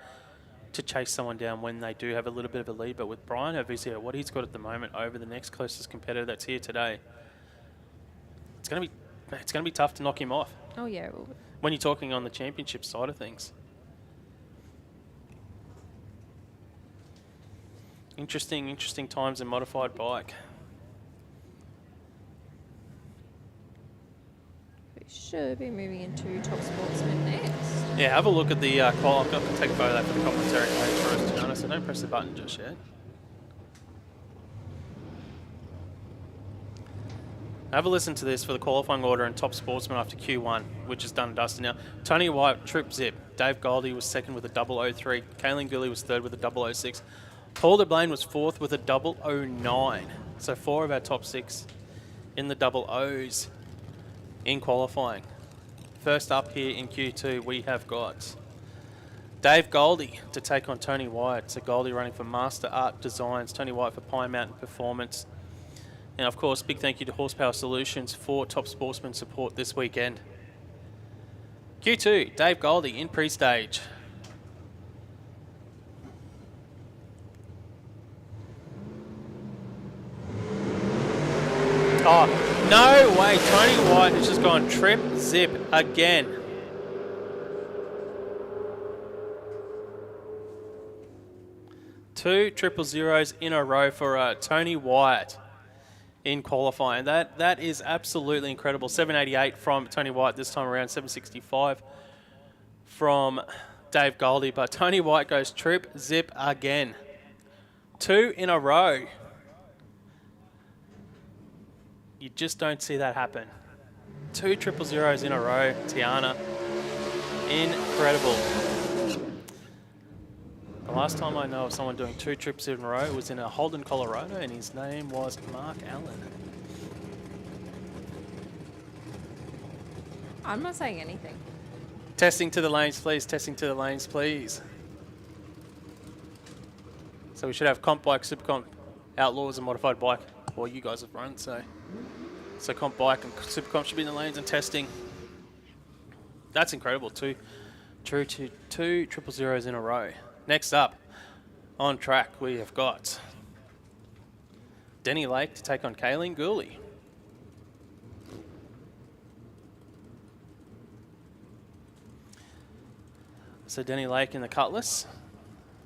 to chase someone down when they do have a little bit of a lead. But with Brian Ovizio, what he's got at the moment over the next closest competitor that's here today, it's going to be tough to knock him off. Oh, yeah. When you're talking on the championship side of things. Interesting times in modified bike. We should be moving into Top Sportsman next. Yeah, have a look at the call. I've got to take a photo of that for the commentary page first, to be honest, so don't press the button just yet. Have a listen to this for the qualifying order and Top Sportsman after Q1, which is done and dusted now. Tony White, trip zip. Dave Goldie was second with a 003. Kaylin Gilly was third with a 006. Paul DeBlane was fourth with a 009. So 4 of our top 6 in the 00s in qualifying. First up here in Q2, we have got Dave Goldie to take on Tony White. So Goldie running for Master Art Designs, Tony White for Pine Mountain Performance. And of course, big thank you to Horsepower Solutions for Top Sportsman support this weekend. Q2, Dave Goldie in pre-stage. Oh, no way. Tony White has just gone trip zip again. Two 000s in a row for Tony White in qualifying. That is absolutely incredible. 788 from Tony White this time around, 765 from Dave Goldie. But Tony White goes trip zip again. 2 in a row. You just don't see that happen. 2 000s in a row, Tiana. Incredible. The last time I know of someone doing 2 trips in a row was in Holden, Colorado, and his name was Mark Allen. I'm not saying anything. Testing to the lanes, please. Testing to the lanes, please. So we should have Comp Bike, SuperComp, Outlaws, and Modified Bike. Well, you guys have run, so Comp Bike and SuperComp should be in the lanes and testing. That's incredible. 2 000s in a row. Next up, on track, we have got Denny Lake to take on Kaylin Gooley. So Denny Lake in the Cutlass,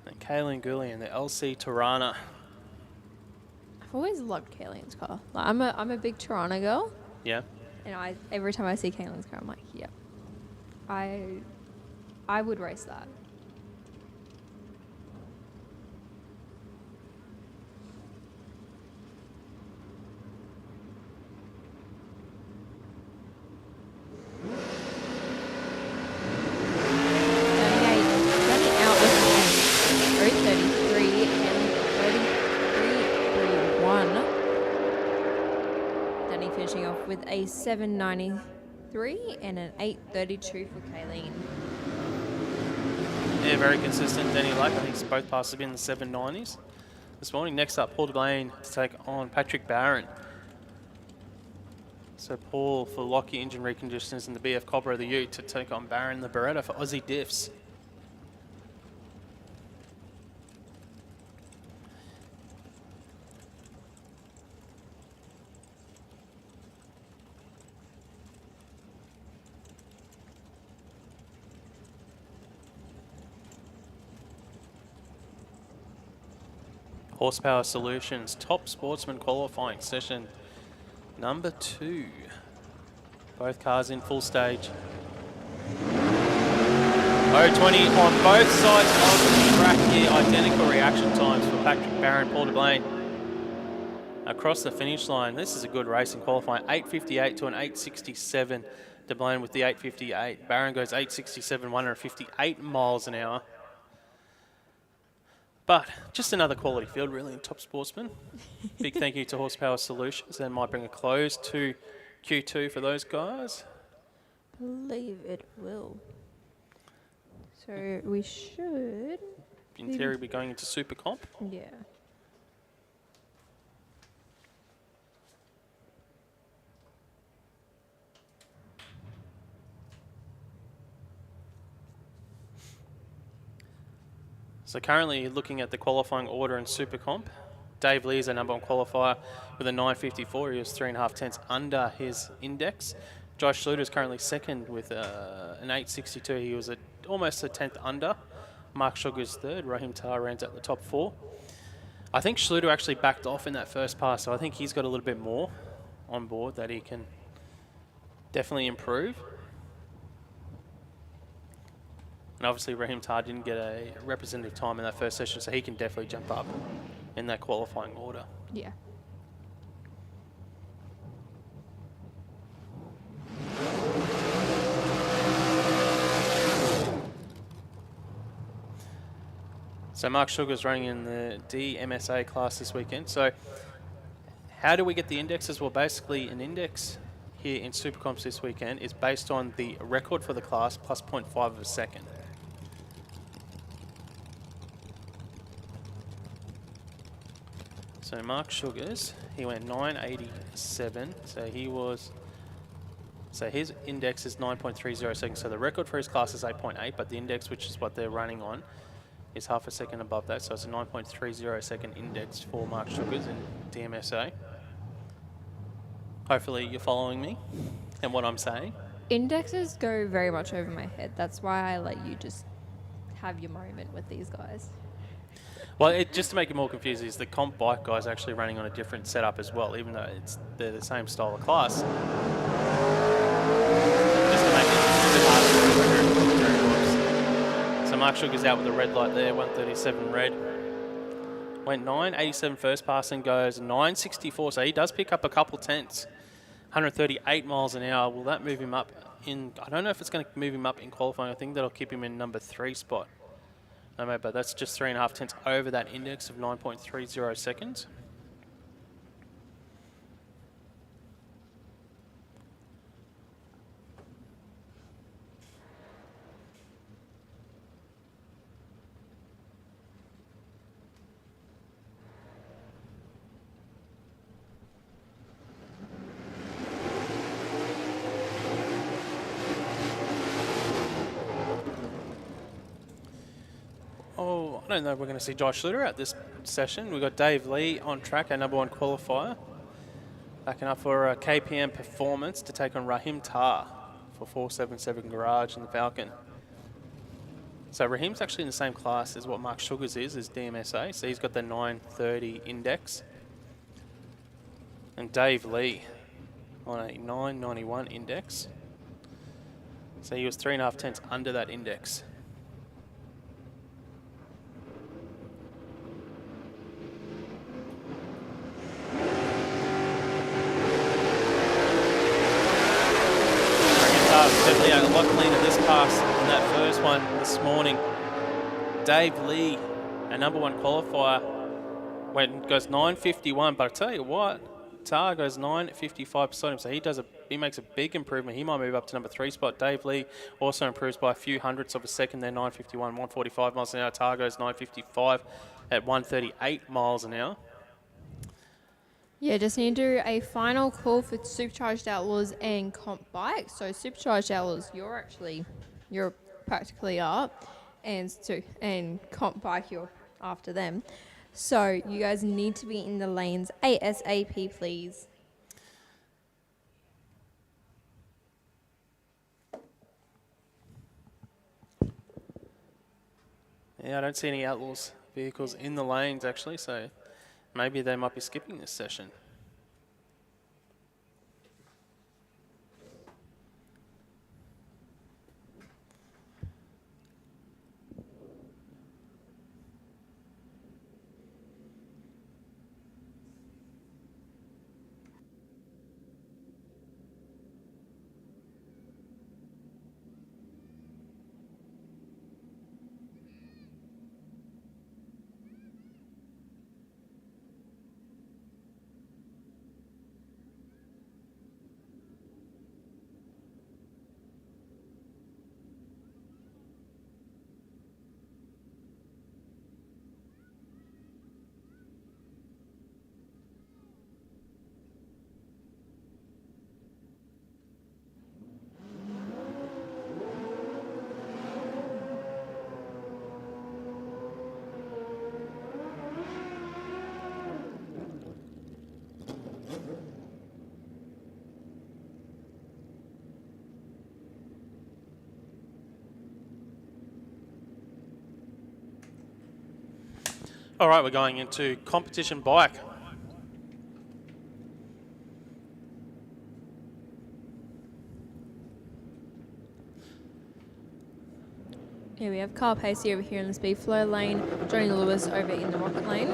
and Kaylin Gooley in the LC Tirana. I've always loved Kaylin's car. Like, I'm a big Tirana girl. Yeah. And every time I see Kaylin's car, I'm like, yep. I would race that. With a 793 and an 832 for Kayleen. Yeah, very consistent. Denny Lake, I think both passes have been in the 790s this morning. Next up, Paul DeBlane to take on Patrick Barron. So Paul for Lockheed Engine Reconditioners and the BF Cobra of the Ute to take on Barron the Beretta for Aussie Diffs. Horsepower Solutions Top Sportsman qualifying session number 2. Both cars in full stage. 020 on both sides of the track here. Identical reaction times for Patrick Barron, Paul DeBlane. Across the finish line, this is a good race in qualifying. 8:58 to an 8:67. DeBlane with the 8:58. Barron goes 8:67, 158 miles an hour. But just another quality field, really, in Top Sportsman. Big thank you to Horsepower Solutions, and might bring a close to Q2 for those guys. Believe it will. So we should, In theory, be going into SuperComp. yeah. So currently looking at the qualifying order in SuperComp, Dave Lee is our number 1 qualifier with a 9:54. He was 3.5 tenths under his index. Josh Schluter is currently second with an 8:62. He was almost a tenth under. Mark Sugar's third. Raheem Tar ran at the top 4. I think Schluter actually backed off in that first pass, so I think he's got a little bit more on board that he can definitely improve. And obviously Raheem Tar didn't get a representative time in that first session, so he can definitely jump up in that qualifying order. Yeah. So Mark Sugar's running in the DMSA class this weekend. So how do we get the indexes? Well, basically an index here in SuperComps this weekend is based on the record for the class plus 0.5 of a second. So Mark Sugars, he went 987, so his index is 9.30 seconds. So the record for his class is 8.8, but the index, which is what they're running on, is half a second above that. So it's a 9.30 second index for Mark Sugars in DMSA. Hopefully you're following me and what I'm saying. Indexes go very much over my head. That's why I let you just have your moment with these guys. Well, just to make it more confusing, is the Comp Bike guys actually running on a different setup as well, even though they're the same style of class. Just to make it a bit harder. So Mark Sugar's out with a red light there, 137 red. Went 987 first pass and goes 964, so he does pick up a couple tenths. 138 miles an hour. Will that move him up in, I don't know if it's going to move him up in qualifying. I think that'll keep him in number 3 spot. No, mate, but that's just 3.5 tenths over that index of 9.30 seconds. Oh, I don't know if we're going to see Josh Schluter at this session. We've got Dave Lee on track, our number 1 qualifier. Backing up for a KPM performance to take on Raheem Tar for 477 Garage in the Falcon. So Raheem's actually in the same class as what Mark Sugars is DMSA, so he's got the 930 index. And Dave Lee on a 991 index. So he was 3.5 tenths under that index. Definitely a lot cleaner this pass than that first one this morning. Dave Lee, our number 1 qualifier, goes 951, but I tell you what, Tar goes 955 beside him, so he makes a big improvement. He might move up to number 3 spot. Dave Lee also improves by a few hundredths of a second there, 951, 145 miles an hour. Tar goes 955 at 138 miles an hour. Yeah, just need to do a final call for Supercharged Outlaws and Comp Bike. So Supercharged Outlaws, you're practically up, and Comp Bike, you're after them. So you guys need to be in the lanes ASAP, please. Yeah, I don't see any Outlaws vehicles in the lanes actually, so Maybe they might be skipping this session. All right, we're going into competition bike. Here we have Carl Pacey over here in the speed flow lane, Johnny Lewis over in the rocket lane.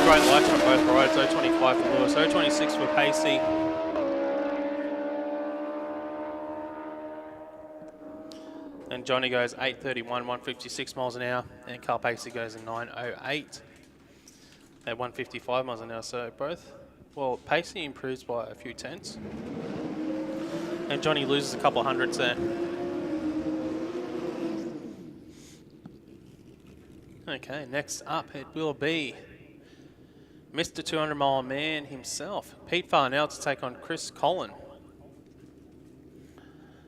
Great lights from both rides, 025 for Lewis, 026 for Pacey. And Johnny goes 8:31, 156 miles an hour, and Carl Pacey goes in 9:08 at 155 miles an hour. So both, well, Pacey improves by a few tenths, and Johnny loses a couple of hundredths there. Okay, next up it will be Mr. 200 Mile Man himself, Pete Farnell, to take on Chris Collin.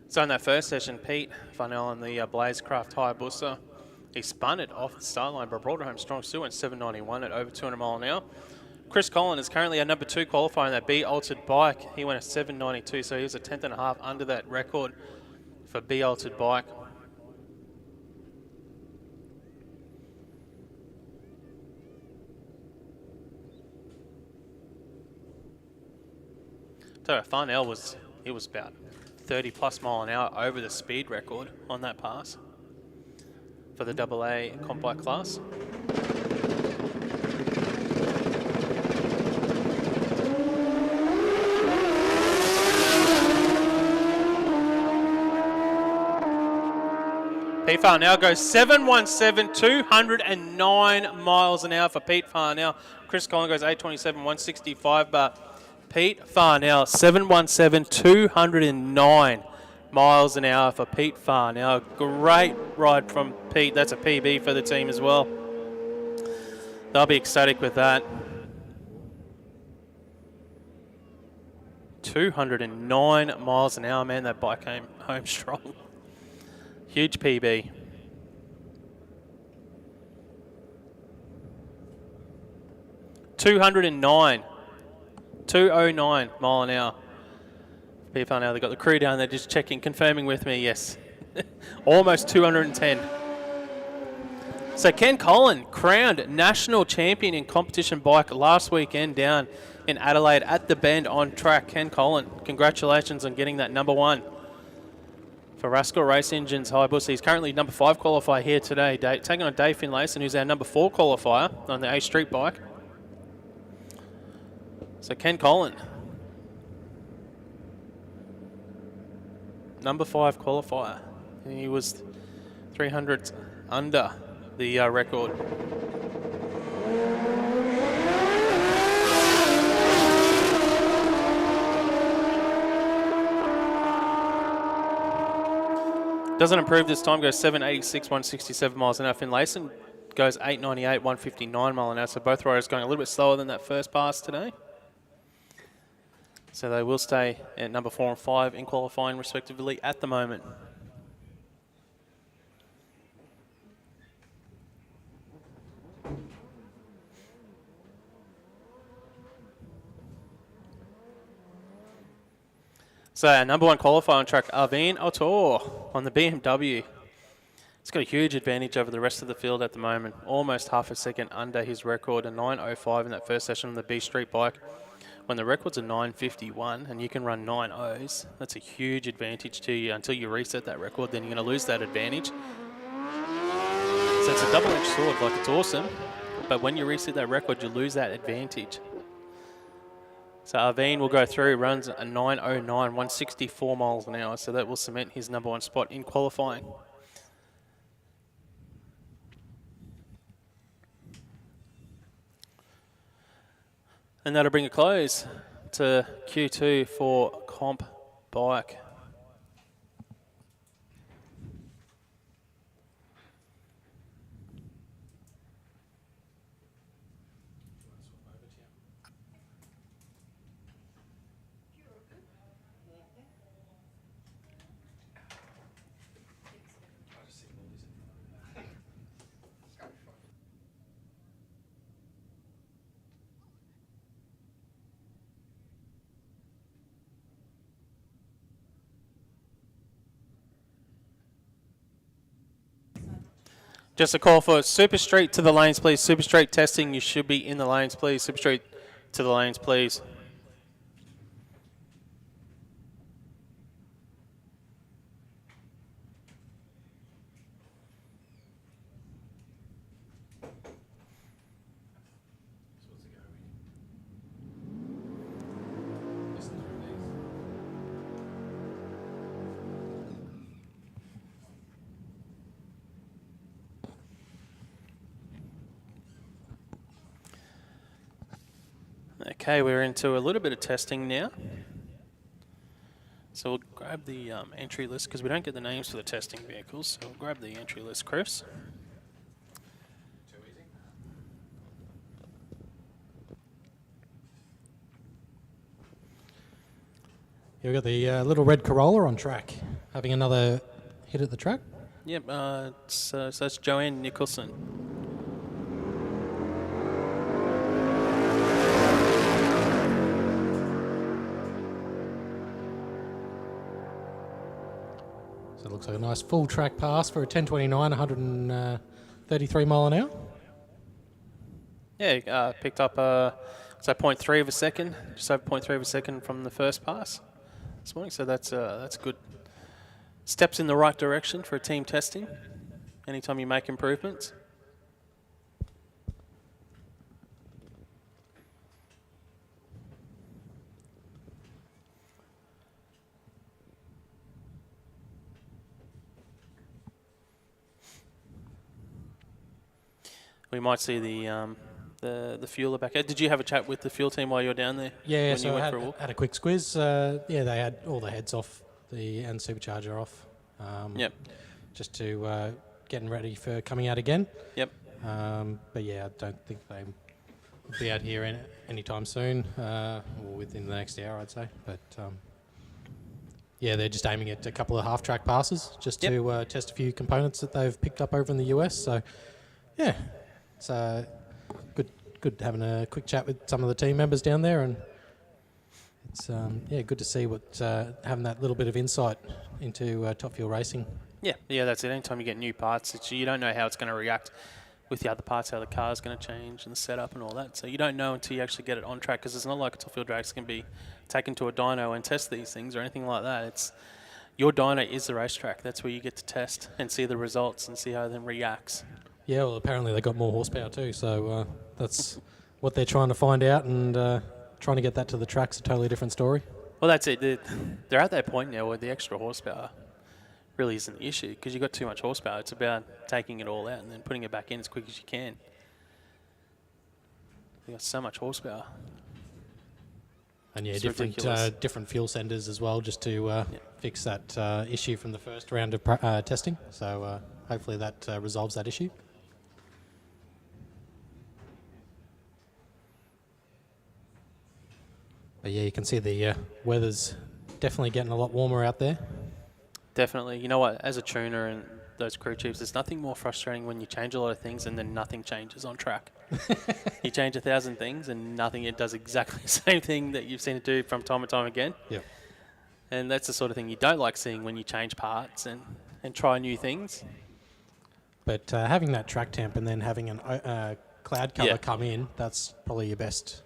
So in that first session, Pete Farnell on the Blazecraft Hayabusa, he spun it off the start line but brought it home strong still, went 791 at over 200 mile an hour. Chris Collin is currently our number 2 qualifier in that B Altered bike. He went at 792, so he was a tenth and a half under that record for B Altered bike. So Farnell was about 30 plus mile an hour over the speed record on that pass for the AA Comp Bike class. Pete Farnell goes 717, 209 miles an hour for Pete Farnell. Chris Collin goes 827, 165, but Pete Farnell, 717, 209 miles an hour for Pete Farnell. Great ride from Pete. That's a PB for the team as well. They'll be ecstatic with that. 209 miles an hour, man. That bike came home strong. Huge PB. $209 mile an hour. Pete Farnell, they've got the crew down there just checking, confirming with me, yes. Almost 210. So Ken Collin, crowned national champion in competition bike last weekend down in Adelaide at the Bend on track. Ken Collin, congratulations on getting that number 1 for Rascal Race Engines Hayabusa. He's currently number 5 qualifier here today, taking on Dave Finlayson, who's our number 4 qualifier on the A Street bike. So Ken Collin, number 5 qualifier. He was 300 under the record. Doesn't improve this time, goes 786, 167 miles an hour. Finlayson goes 898, 159 mile an hour. So both riders going a little bit slower than that first pass today. So they will stay at number 4 and 5 in qualifying respectively at the moment. So our number 1 qualifier on track, Arvin Autor on the BMW. He's got a huge advantage over the rest of the field at the moment, almost half a second under his record, a 9:05 in that first session on the B Street bike. When the record's a 9:51 and you can run 9:0s, that's a huge advantage to you until you reset that record. Then you're going to lose that advantage. So it's a double-edged sword. Like, it's awesome, but when you reset that record, you lose that advantage. So Arvine will go through, runs a 9:09, 164 miles an hour, so that will cement his #1 spot in qualifying. And that'll bring a close to Q2 for Comp Bike. Just a call for Super Street to the lanes, please. Super Street testing. You should be in the lanes, please. Super Street to the lanes, please. Okay, we're into a little bit of testing now. So we'll grab the entry list because we don't get the names for the testing vehicles. So we'll grab the entry list, Chris. Too easy. Here we've got the little red Corolla on track, having another hit at the track. Yep, so that's Joanne Nicholson. So it looks like a nice full track pass for a 1029, 133 mile an hour. Yeah, picked up so 0.3 of a second, just over 0.3 of a second from the first pass this morning. So that's good. Steps in the right direction for a team testing. Anytime you make improvements. We might see the fueler back. Did you have a chat with the fuel team while you were down there? Yeah, when so you I went for a walk? had a quick squiz. Yeah, they had all the heads off and supercharger off. Yep. Just to getting ready for coming out again. Yep. But yeah, I don't think they will be out here anytime soon, or within the next hour, I'd say. But yeah, they're just aiming at a couple of half-track passes just to test a few components that they've picked up over in the US. So yeah, it's good having a quick chat with some of the team members down there, and it's good to see what having that little bit of insight into Top Fuel racing. Yeah, that's it. Anytime you get new parts, you don't know how it's going to react with the other parts, how the car's going to change and the setup and all that. So you don't know until you actually get it on track, because it's not like a Top Fuel Dragster can be taken to a dyno and test these things or anything like that. It's your dyno is the racetrack. That's where you get to test and see the results and see how it then reacts. Yeah, well, apparently they got more horsepower too, so that's what they're trying to find out, and trying to get that to the track's a totally different story. Well, that's it. They're at that point now where the extra horsepower really isn't the issue, because you've got too much horsepower. It's about taking it all out and then putting it back in as quick as you can. You've got so much horsepower. And yeah, It's different fuel senders as well, just to fix that issue from the first round of testing. So hopefully that resolves that issue. But yeah, you can see the weather's definitely getting a lot warmer out there. Definitely. You know what, as a tuner and those crew chiefs, there's nothing more frustrating when you change a lot of things and then nothing changes on track. You change 1,000 things and nothing, it does exactly the same thing that you've seen it do from time and time again. Yep. And that's the sort of thing you don't like seeing when you change parts and try new things. But having that track temp and then having a cloud cover Yeah. come in, that's probably your best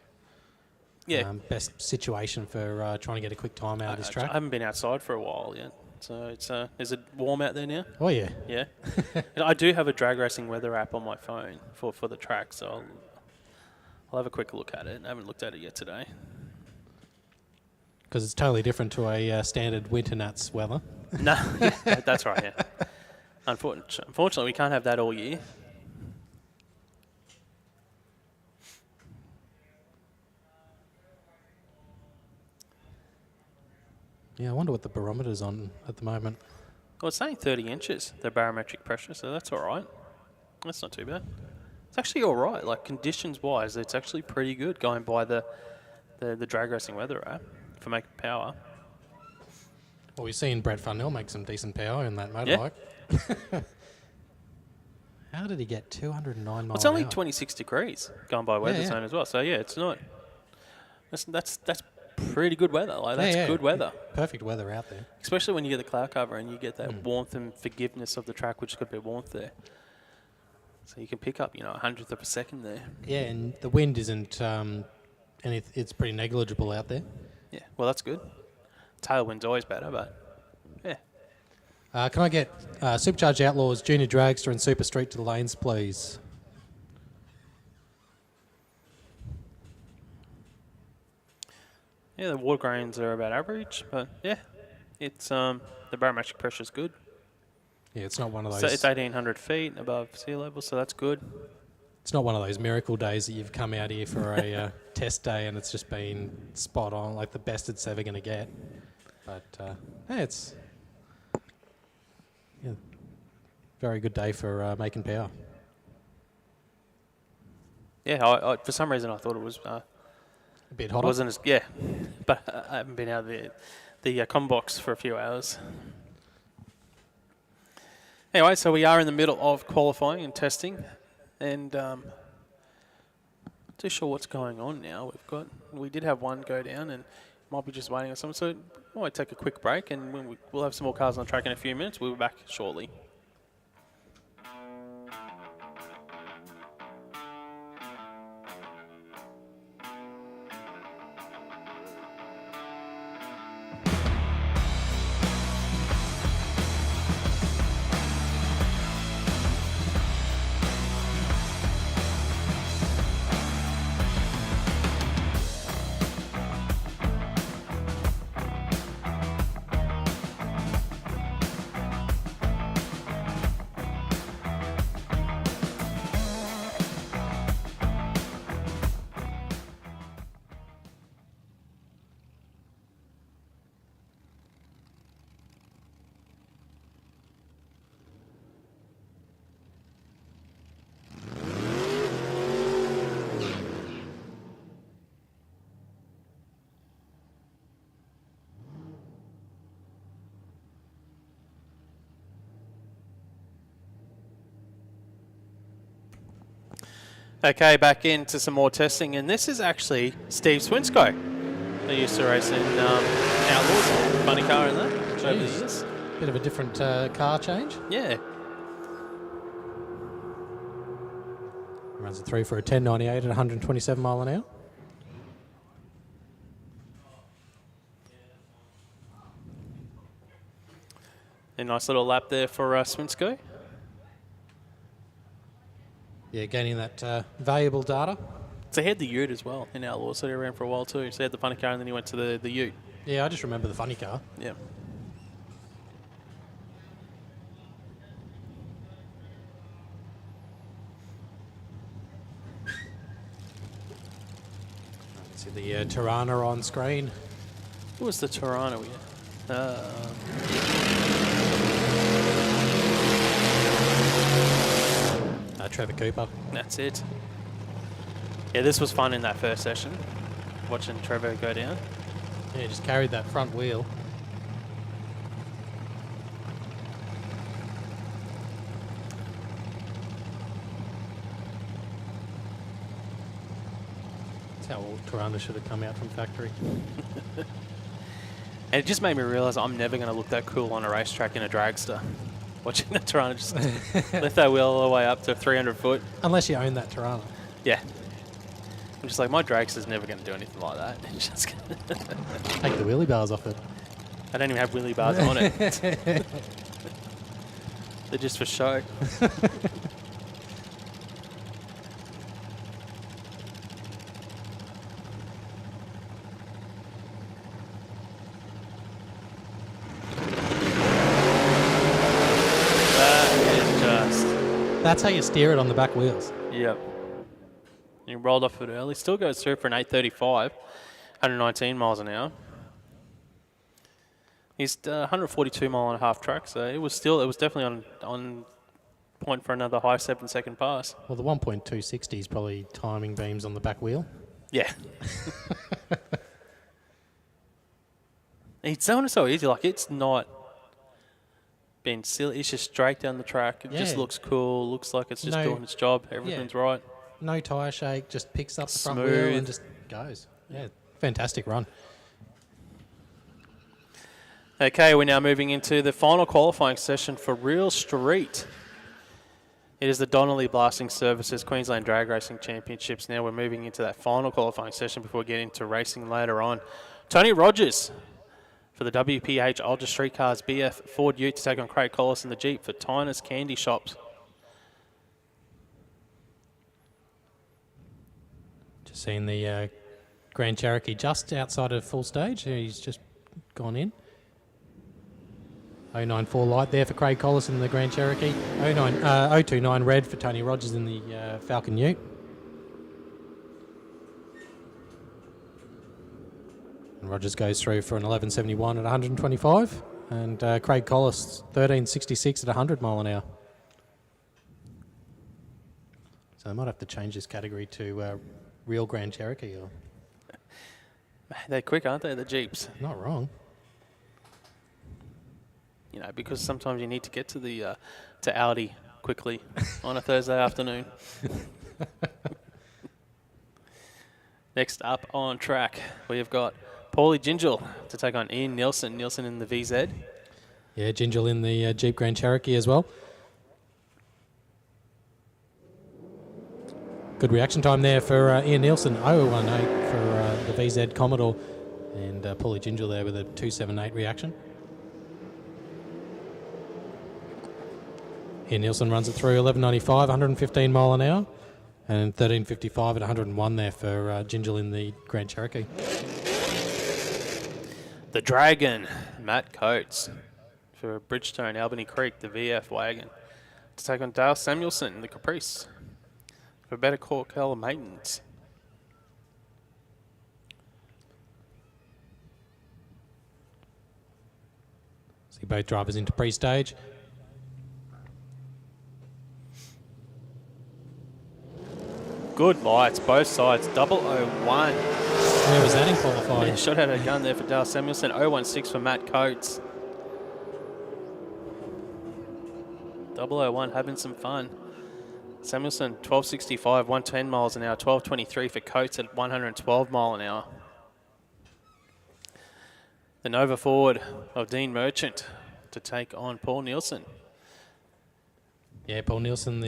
best situation for trying to get a quick time out of this track. I haven't been outside for a while yet. So it's is it warm out there now? Oh, yeah. Yeah. I do have a drag racing weather app on my phone for the track, so I'll have a quick look at it. I haven't looked at it yet today. Because it's totally different to a standard winter nuts weather. No, that's right, yeah. Unfortunately, we can't have that all year. Yeah, I wonder what the barometer's on at the moment. Well, it's saying 30 inches, the barometric pressure, so that's all right. That's not too bad. It's actually all right. Like, conditions-wise, it's actually pretty good going by the drag racing weather app for making power. Well, we've seen Brett Farnell make some decent power in that motorbike. How did he get 209 miles Well, it's only an hour? 26 degrees going by weather zone as well. So, yeah, it's not... That's pretty good weather. Like, that's good weather. Perfect weather out there. Especially when you get the cloud cover and you get that warmth and forgiveness of the track, which has got a bit of warmth there. So you can pick up, a hundredth of a second there. Yeah, and the wind isn't... and it's pretty negligible out there. Yeah, well, that's good. Tailwind's always better, but yeah. Can I get Supercharged Outlaws, Junior Dragster and Super Street to the lanes, please? Yeah, the water grains are about average, but yeah, it's the barometric pressure's good. Yeah, it's not one of those... So it's 1,800 feet above sea level, so that's good. It's not one of those miracle days that you've come out here for a test day and it's just been spot on, like the best it's ever going to get. But hey, it's very good day for making power. Yeah, I for some reason I thought it was A bit hotter. wasn't as but I haven't been out of the com box for a few hours. Anyway, so we are in the middle of qualifying and testing, and not too sure what's going on now. We did have one go down, and might be just waiting on someone. So we might take a quick break, and when we'll have some more cars on track in a few minutes. We'll be back shortly. Okay, back into some more testing, and this is actually Steve Swinsko. They used to race in Outlaws, funny car in that over the years. Bit of a different car change. Yeah. Runs it through for a 10.98 at 127 mile an hour. A nice little lap there for Swinsko. Yeah, gaining that valuable data. So he had the Ute as well in Outlaws, so he ran for a while too. So he had the funny car and then he went to the Ute. Yeah, I just remember the funny car. Yeah. See the Tirana on screen. Who was the Tirana we had? Trevor Cooper. That's it. Yeah, this was fun in that first session, watching Trevor go down. Yeah, just carried that front wheel. That's how all Tirana should have come out from factory. And it just made me realise I'm never going to look that cool on a racetrack in a dragster. watching the Tirana just lift that wheel all the way up to 300 foot. Unless you own that Tirana. Yeah. I'm just like, my Dragster's never going to do anything like that. It's just Take the wheelie bars off it. I don't even have wheelie bars on it. They're just for show. That's how you steer it on the back wheels. Yep. You rolled off it early. Still goes through for an 835, 119 miles an hour. He's 142 mile and a half track, so it was definitely on point for another high 7-second pass. Well, the 1.260 is probably timing beams on the back wheel. Yeah. It's so easy. Like, it's not been silly. It's just straight down the track. It just looks cool. Looks like it's just doing its job. Everything's right. No tyre shake. Just picks up the front Smooth. wheel and just goes. Yeah, fantastic run. Okay, we're now moving into the final qualifying session for Real Street. It is the Donnelly Blasting Services Queensland Drag Racing Championships. Now we're moving into that final qualifying session before we get into racing later on. Tony Rogers for the WPH Ultra Street Cars BF Ford Ute to take on Craig Collis in the Jeep for Tyner's Candy Shops. Just seeing the Grand Cherokee just outside of full stage. He's just gone in. 094 light there for Craig Collis in the Grand Cherokee. 029 red for Tony Rogers in the Falcon Ute. And Rogers goes through for an 1171 at 125. And Craig Collis 1366 at 100 mile an hour. So they might have to change this category to real Grand Cherokee. Or They're quick, aren't they, the Jeeps? not wrong. You know, because sometimes you need to get to the to Audi quickly on a Thursday afternoon. Next up on track, we have got Paulie Gingell to take on Ian Nielsen. Nielsen in the VZ. Yeah, Gingell in the Jeep Grand Cherokee as well. Good reaction time there for Ian Nielsen, 018 for the VZ Commodore, and Paulie Gingell there with a 278 reaction. Ian Nielsen runs it through 1195, 115 mile an hour, and 1355 at 101 there for Gingell in the Grand Cherokee. The Dragon, Matt Coates for Bridgestone Albany Creek, the VF wagon, to take on Dale Samuelson in the Caprice for Better Corkel Maintenance. See both drivers into pre-stage. Good lights, both sides, 001. Where was that in qualifying? Yeah, shot out a gun there for Dale Samuelson, 016 for Matt Coates. 001 having some fun. Samuelson, 1265, 110 miles an hour, 1223 for Coates at 112 mile an hour. The Nova Ford of Dean Merchant to take on Paul Nielsen. Yeah, Paul Nielsen,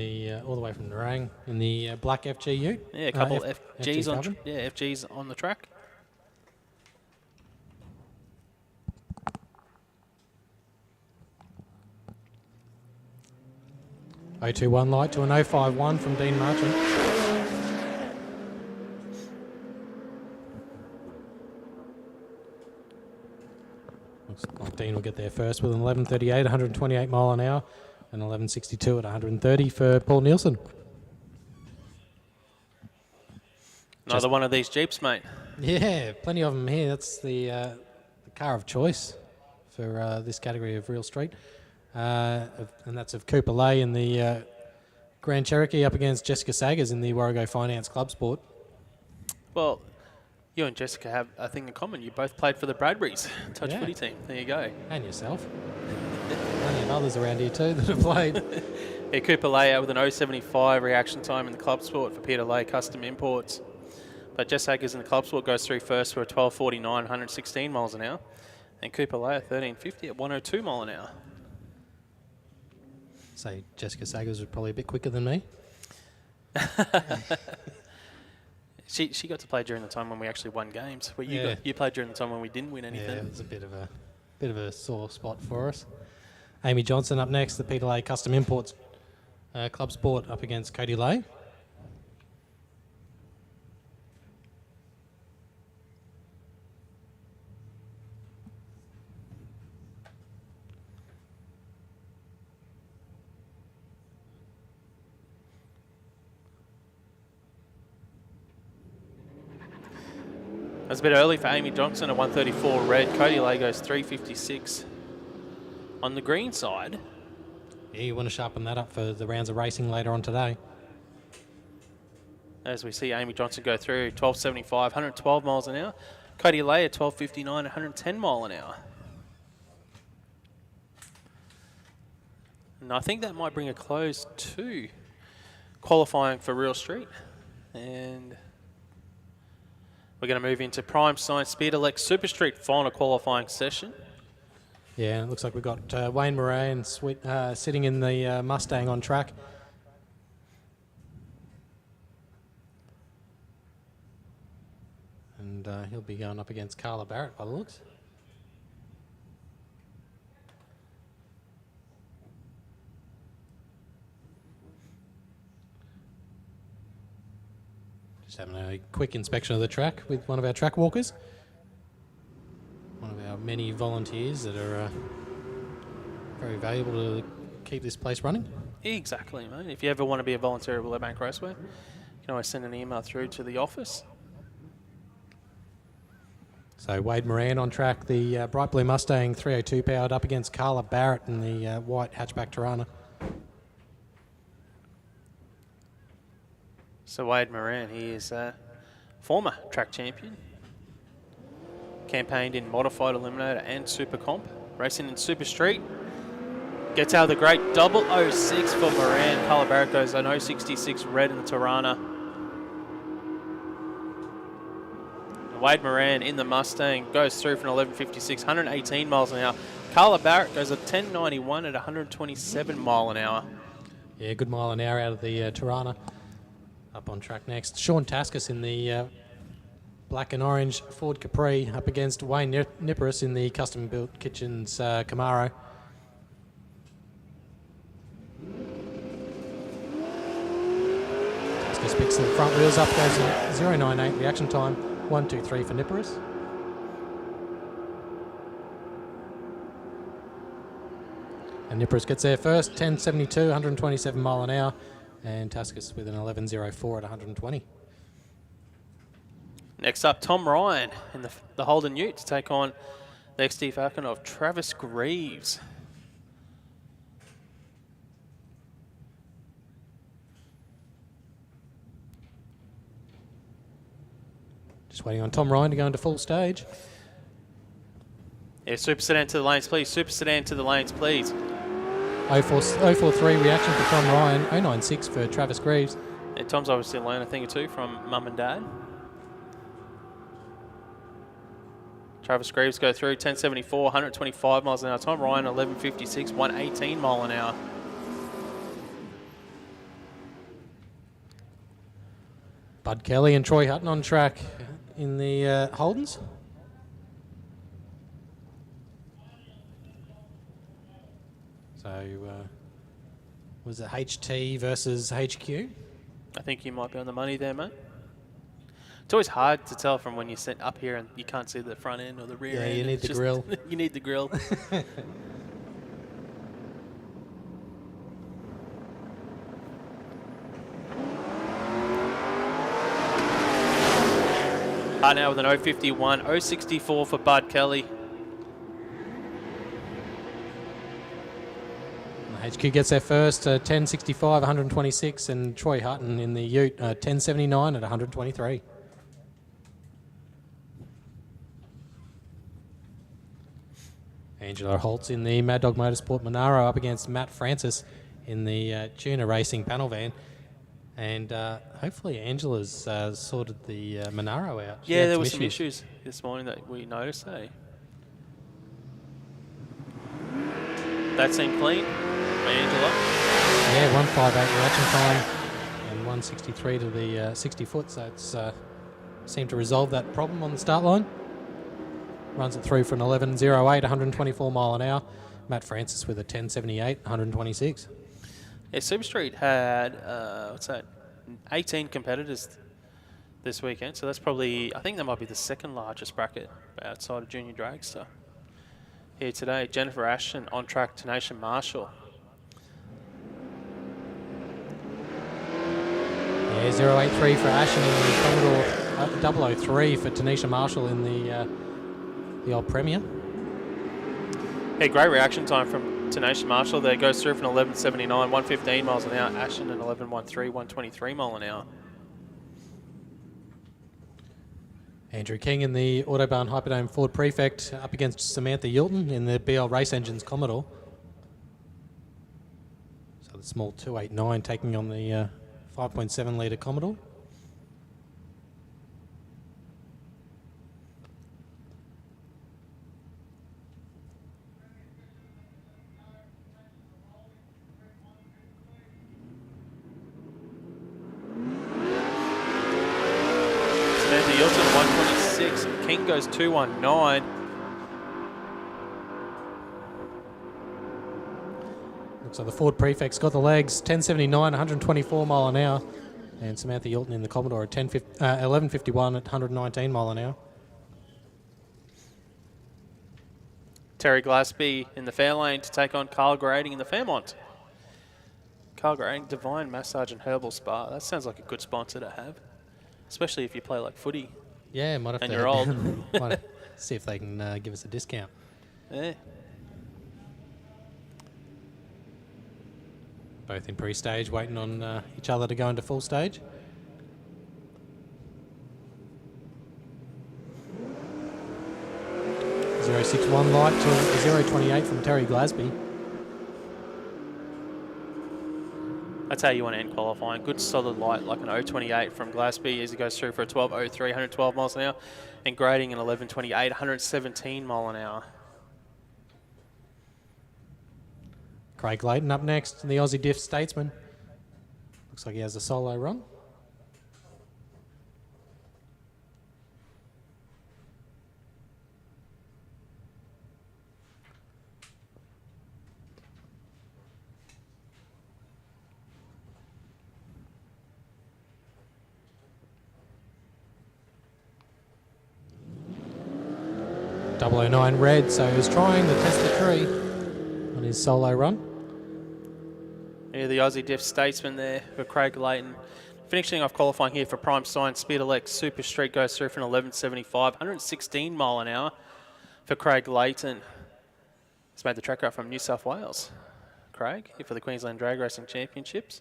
all the way from Nerang in the black FG Ute. Yeah, a couple of FGs on, carbon. FGs on the track. .021 light to an 051 from Dean Merchant. Looks like Dean will get there first with an 1138, 128 mile an hour, and 1162 at 130 for Paul Nielsen. Another one of these Jeeps, mate. Yeah, plenty of them here. That's the car of choice for this category of Real Street. And that's of Cooper Lay in the Grand Cherokee up against Jessica Saggers in the Warrego Finance Club Sport. Well, you and Jessica have a thing in common. You both played for the Bradburys touch footy team. There you go. And yourself. Plenty of others around here too that have played. Yeah, Cooper Lay out with an 075 reaction time in the Club Sport for Peter Lay Custom Imports. But Jess Saggers in the Club Sport goes through first for a 1249, 116 miles an hour. And Cooper Lay at 1350 at 102 mile an hour. Say Jessica Sagers was probably a bit quicker than me. She got to play during the time when we actually won games. Where you played during the time when we didn't win anything. Yeah, it was a bit of a sore spot for us. Amy Johnson up next, the Peter Lay Custom Imports Club Sport up against Cody Lay. That's a bit early for Amy Johnson at 134 red. Cody Lay goes 356 on the green side. Yeah, you want to sharpen that up for the rounds of racing later on today. As we see Amy Johnson go through 1275, 112 miles an hour. Cody Lay at 1259, 110 mile an hour. And I think that might bring a close to qualifying for Real Street. And we're going to move into Prime Science Speed Elec Super Street final qualifying session. Yeah, it looks like we've got Wayne Moran sitting in the Mustang on track. And he'll be going up against Carla Barrett by the looks. Just having a quick inspection of the track with one of our track walkers. One of our many volunteers that are very valuable to keep this place running. Exactly, mate. If you ever want to be a volunteer at Willowbank Raceway, you can always send an email through to the office. So Wade Moran on track, the bright blue Mustang 302 powered up against Carla Barrett in the white hatchback Tirana. So Wade Moran, he is a former track champion. Campaigned in Modified, Eliminator and SuperComp. Racing in Super Street. Gets out of the great 006 for Moran. Carla Barrett goes an 066 red in the Tirana. Wade Moran in the Mustang goes through for an 1156, 118 miles an hour. Carla Barrett goes a 1091 at 127 mile an hour. Yeah, good mile an hour out of the Tirana. Up on track next. Sean Taskus in the black and orange Ford Capri up against Wayne Nipperis in the custom built kitchens Camaro. Taskus picks the front wheels up, goes 0.98 reaction time, 1.23 for Nipperis. And Nipperis gets there first, 10.72, 127 mile an hour, and Taskus with an 11.04 at 120. Next up, Tom Ryan in the Holden Ute to take on the XD Falcon of Travis Greaves. Just waiting on Tom Ryan to go into full stage. Yeah, Super Sedan to the lanes, please. Super Sedan to the lanes, please. 0.43 reaction for Tom Ryan, 0.96 for Travis Greaves. Yeah, Tom's obviously learned a thing or two from mum and dad. Travis Greaves go through 10.74, 125 miles an hour. Tom Ryan 11.56, 118 mile an hour. Bud Kelly and Troy Hutton on track in the Holdens. So, was it HT versus HQ? I think you might be on the money there, mate. It's always hard to tell from when you sit up here and you can't see the front end or the rear end. Yeah, you need It's the just grill. You need the grill. Now with an 0.51, 0.64 for Bud Kelly. HQ gets there first, 10.65, 126, and Troy Hutton in the Ute, 10.79 at 123. Angela Holtz in the Mad Dog Motorsport Monaro up against Matt Francis in the Tuna Racing panel van. And hopefully Angela's sorted the Monaro out. Yeah, there were some issues this morning that we noticed, eh? That seemed clean for Angela. Yeah, 158 reaction time and 163 to the 60 foot. So it's seemed to resolve that problem on the start line. Runs it through for an 11.08, 124 mile an hour. Matt Francis with a 10.78, 126. Yeah, Super Street had, what's that, 18 competitors this weekend. So that's probably, I think that might be the second largest bracket outside of Junior Dragster. Here today, Jennifer Ashton on track to Nation Marshall. Yeah, 083 for Ashton in the Commodore, 003 for Tanisha Marshall in the old Premier. Yeah, great reaction time from Tanisha Marshall there. Goes through from 11.79, 115 miles an hour. Ashton an 11.13, 123 mile an hour. Andrew King in the Autobahn Hyperdome Ford Prefect up against Samantha Yilton in the BL Race Engines Commodore. So the small 289 taking on the 5.7 litre Commodore. Samantha Yilton 126. King goes 219. Looks like the Ford Prefect's got the legs, 10.79, 124 mile an hour. And Samantha Yilton in the Commodore at 11.51 at 119 mile an hour. Terry Glasby in the Fairlane to take on Carl Grading in the Fairmont. Carl Grading, Divine Massage and Herbal Spa. That sounds like a good sponsor to have, especially if you play like footy. Yeah, might have And to you're old. might see if they can give us a discount. Yeah. Both in pre-stage, waiting on each other to go into full stage. .061 light to 0.28 from Terry Glasby. That's how you want to end qualifying. Good solid light like an 0.28 from Glasby as he goes through for a 12.03, 112 miles an hour. And Grading an 11.28, 117 mile an hour. Craig Layton up next, the Aussie Diff Statesman. Looks like he has a solo run. .009 red, so he was trying to test the tree on his solo run. Yeah, the Aussie Diff Statesman there for Craig Layton. Finishing off qualifying here for Prime Science Speed Elec Super Street goes through for an 11.75, 116 mile an hour for Craig Layton. He's made the track out from New South Wales. Craig, here for the Queensland Drag Racing Championships.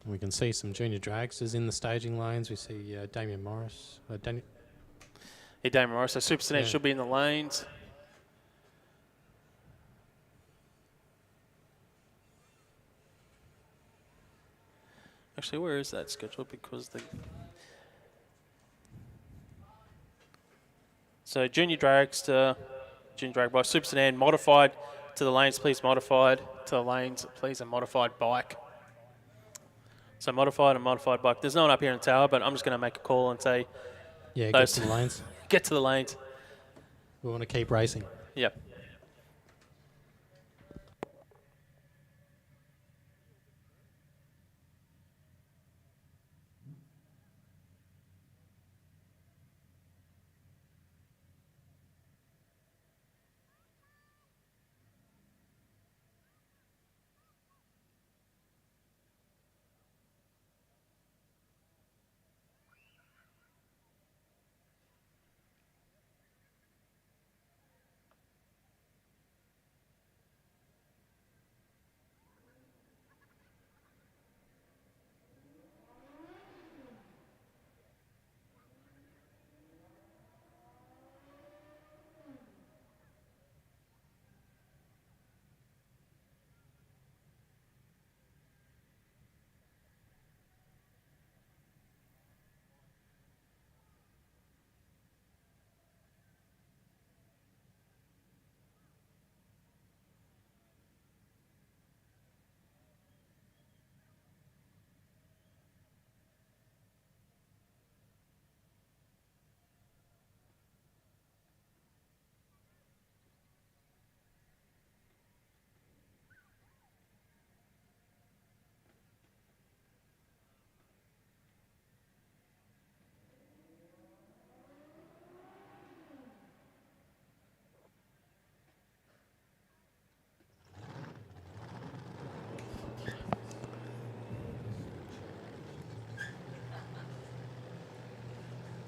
We can see some junior dragsters in the staging lanes. We see Damien Morris. Yeah, Damien Morris. So Super Sedan should be in the lanes. Actually, where is that schedule? Because the so junior dragster, junior drag bike, Super Sedan modified to the lanes, please modified to the lanes, please, and modified bike. So modified and modified bike. There's no one up here in the tower, but I'm just going to make a call and say, Yeah, get to the lanes. Get to the lanes. We want to keep racing. Yep.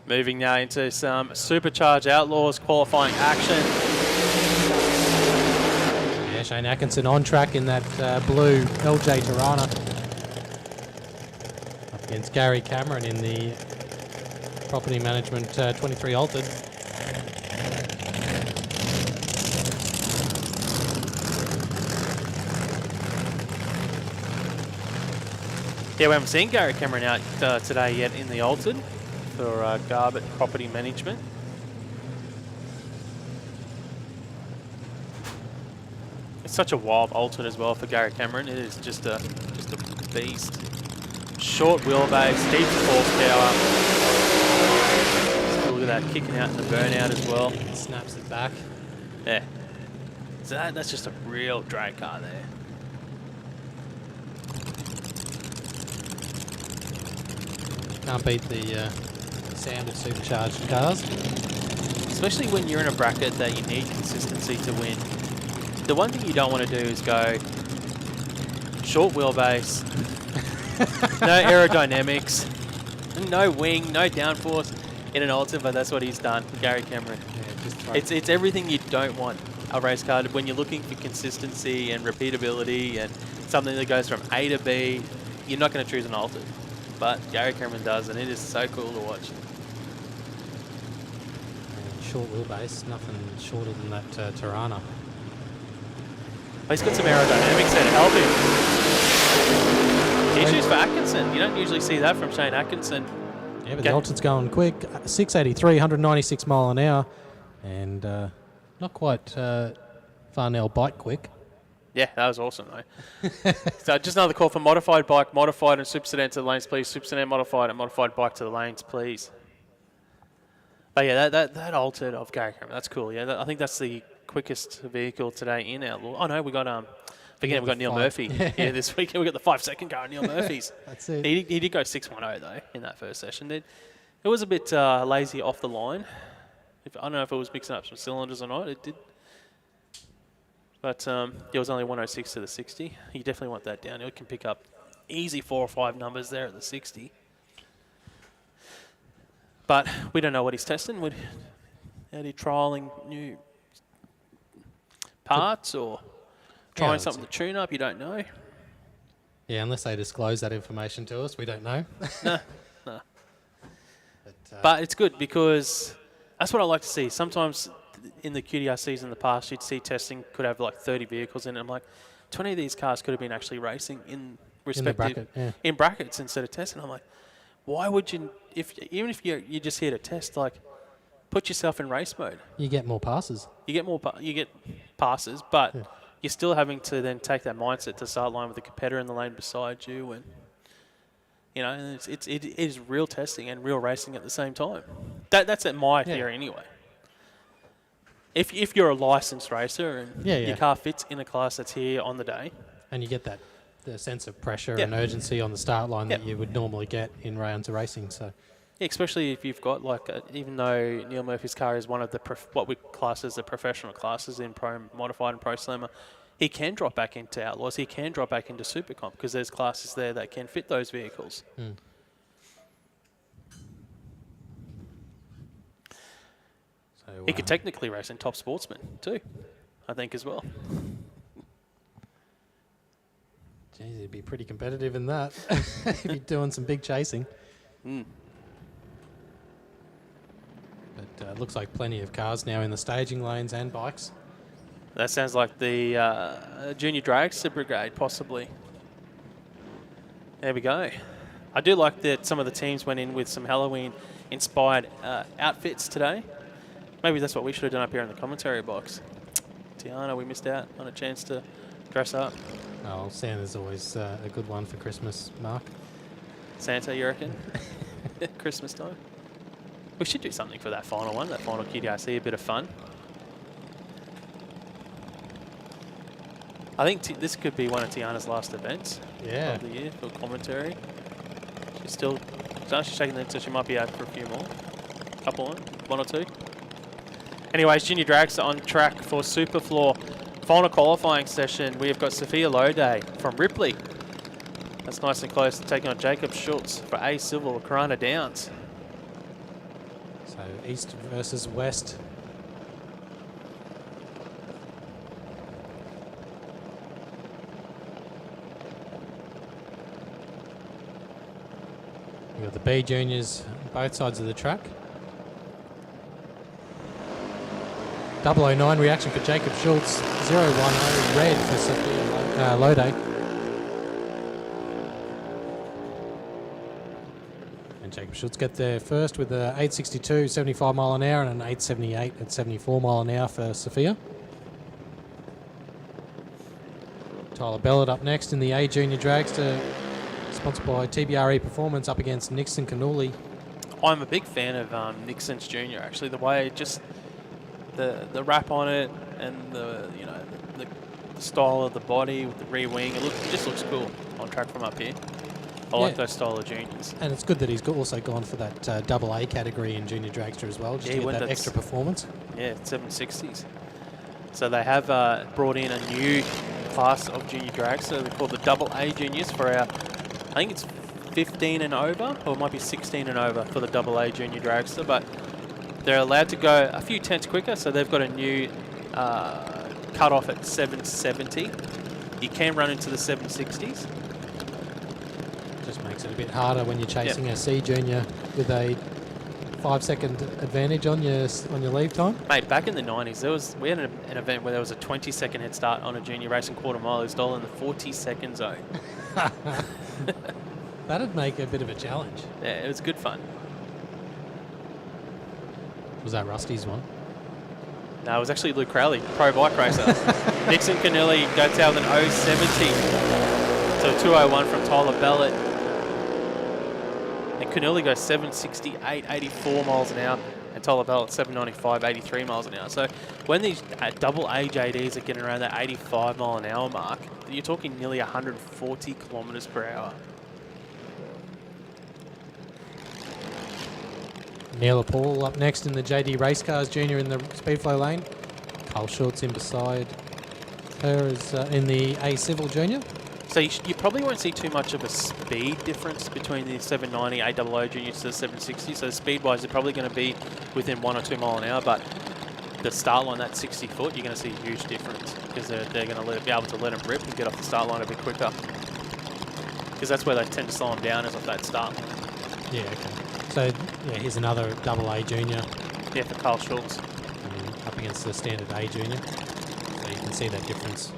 Moving now into some Supercharged Outlaws qualifying action. Yeah, Shane Atkinson on track in that blue LJ Tirana. Up against Gary Cameron in the Property Management 23 Altered. Yeah, we haven't seen Gary Cameron out today yet in the Altered for Garbutt Property Management. It's such a wild Altered as well for Gary Cameron. It is just a beast. Short wheelbase, heaps of horsepower. Look at that, kicking out in the burnout as well. Snaps it back. Yeah. So that's just a real drag car there. Can't beat the sound of supercharged cars. Especially when you're in a bracket that you need consistency to win. The one thing you don't want to do is go short wheelbase, no aerodynamics, no wing, no downforce in an Ultimate, but that's what he's done, Gary Cameron. Yeah, it's everything you don't want a race car when you're looking for consistency and repeatability and something that goes from A to B. You're not going to choose an Ultimate, but Gary Cameron does, and it is so cool to watch. And short wheelbase, nothing shorter than that Tirana. He's got some aerodynamics there to help him. Issues for Atkinson. You don't usually see that from Shane Atkinson. Yeah, but the Ultimate's going quick. 683, 196 mile an hour. And not quite Farnell bike quick. Yeah, that was awesome, though. So just another call for Modified Bike, Modified and Super Sedan to the lanes, please. Super Sedan Modified and Modified Bike to the lanes, please. But yeah, that Altered of Gary Cameron, that's cool. Yeah, I think that's the quickest vehicle today in Outlaw. Oh no, we got we got Neil Murphy. Yeah, this weekend we got the 5-second car, Neil Murphy's. That's it. He did go 610 though in that first session. It was a bit lazy off the line. I don't know if it was mixing up some cylinders or not. It did. But it was only 106 to the 60. You definitely want that down. It can pick up easy 4 or 5 numbers there at the 60. But we don't know what he's testing. Are he trialling new parts or trying something to tune up? You don't know. Yeah, unless they disclose that information to us, we don't know. No. But it's good because that's what I like to see. Sometimes in the QDRCs in the past, you'd see testing could have like 30 vehicles in it. I'm like, 20 of these cars could have been actually racing in respective in brackets instead of testing. I'm like, why would you? Even if you're just here to test, like, put yourself in race mode. You get more passes. You get passes, but you're still having to then take that mindset to start line with a competitor in the lane beside you, and and it is real testing and real racing at the same time. That's my theory anyway. If you're a licensed racer and your car fits in a class that's here on the day, and you get the sense of pressure and urgency on the start line that you would normally get in rounds of racing. So, especially if you've got even though Neil Murphy's car is one of the what we class as the professional classes in Pro Modified and Pro Slammer, he can drop back into Outlaws. He can drop back into SuperComp because there's classes there that can fit those vehicles. So, he could technically race in Top Sportsman too, I think, as well. Jeez, he'd be pretty competitive in that. He'd be doing some big chasing. But looks like plenty of cars now in the staging lanes and bikes. That sounds like the Junior Dragster Brigade, possibly. There we go. I do like that some of the teams went in with some Halloween-inspired outfits today. Maybe that's what we should have done up here in the commentary box. Tiana, we missed out on a chance to dress up. Oh, Santa's always a good one for Christmas, Mark. Santa, you reckon? Christmas time? We should do something for that final one, that final QDRC, a bit of fun. I think this could be one of Tiana's last events of the year for commentary. She's still shaking the head, so she might be out for a few more. One or two. Anyways, Junior Dragster on track for SuperFloor. Final qualifying session, we have got Sophia Loday from Ripley. That's nice and close, taking on Jacob Schultz for A Civil, Corona Downs. So east versus west. We've got the B juniors on both sides of the track. 009 reaction for Jacob Schultz. 010 red for Sophia Lode. And Jacob Schultz get there first with a 862, 75 mile an hour, and an 878 at 74 mile an hour for Sophia. Tyler Bellett up next in the A Junior Dragster, sponsored by TBRE Performance, up against Nixon Cannuli. I'm a big fan of Nixon's Junior. Actually, the way just the wrap on it and the style of the body with the rear wing, it just looks cool on track from up here. I like those style of juniors. And it's good that he's also gone for that double A category in Junior Dragster as well, just to get that extra performance. Yeah, 760s. So they have brought in a new class of Junior Dragster. They're called the double A Juniors for our, I think it's 15 and over, or it might be 16 and over for the double A Junior Dragster, but they're allowed to go a few tenths quicker, so they've got a new cut off at 770. You can run into the 760s. Just makes it a bit harder when you're chasing a C Junior with a 5-second advantage on your leave time. Mate, back in the 90s, we had an event where there was a 20-second head start on a junior racing quarter mile. It was all in the 40-second zone. That'd make a bit of a challenge. Yeah, it was good fun. Was that Rusty's one? No, it was actually Luke Crowley, pro bike racer. Nixon Cannuli goes out with an 070 to 201 from Tyler Bellett. And Cannuli goes 768, 84 miles an hour, and Tyler Bellett 795, 83 miles an hour. So when these double AJDs are getting around that 85 mile an hour mark, you're talking nearly 140 kilometers per hour. Neela Paul up next in the JD Race Cars Junior in the Speedflow lane. Carl Schultz in beside her is in the A Civil Junior. So you probably won't see too much of a speed difference between the 790 AOO Juniors to the 760. So speed-wise, they're probably going to be within 1 or 2 mile an hour. But the start line, that 60 foot, you're going to see a huge difference because they're going to be able to let them rip and get off the start line a bit quicker. Because that's where they tend to slow them down, is off that start line. Yeah, okay. So, yeah, here's another double A Junior. Yeah, for Carl Schultz. Up against the standard A Junior. So you can see that difference.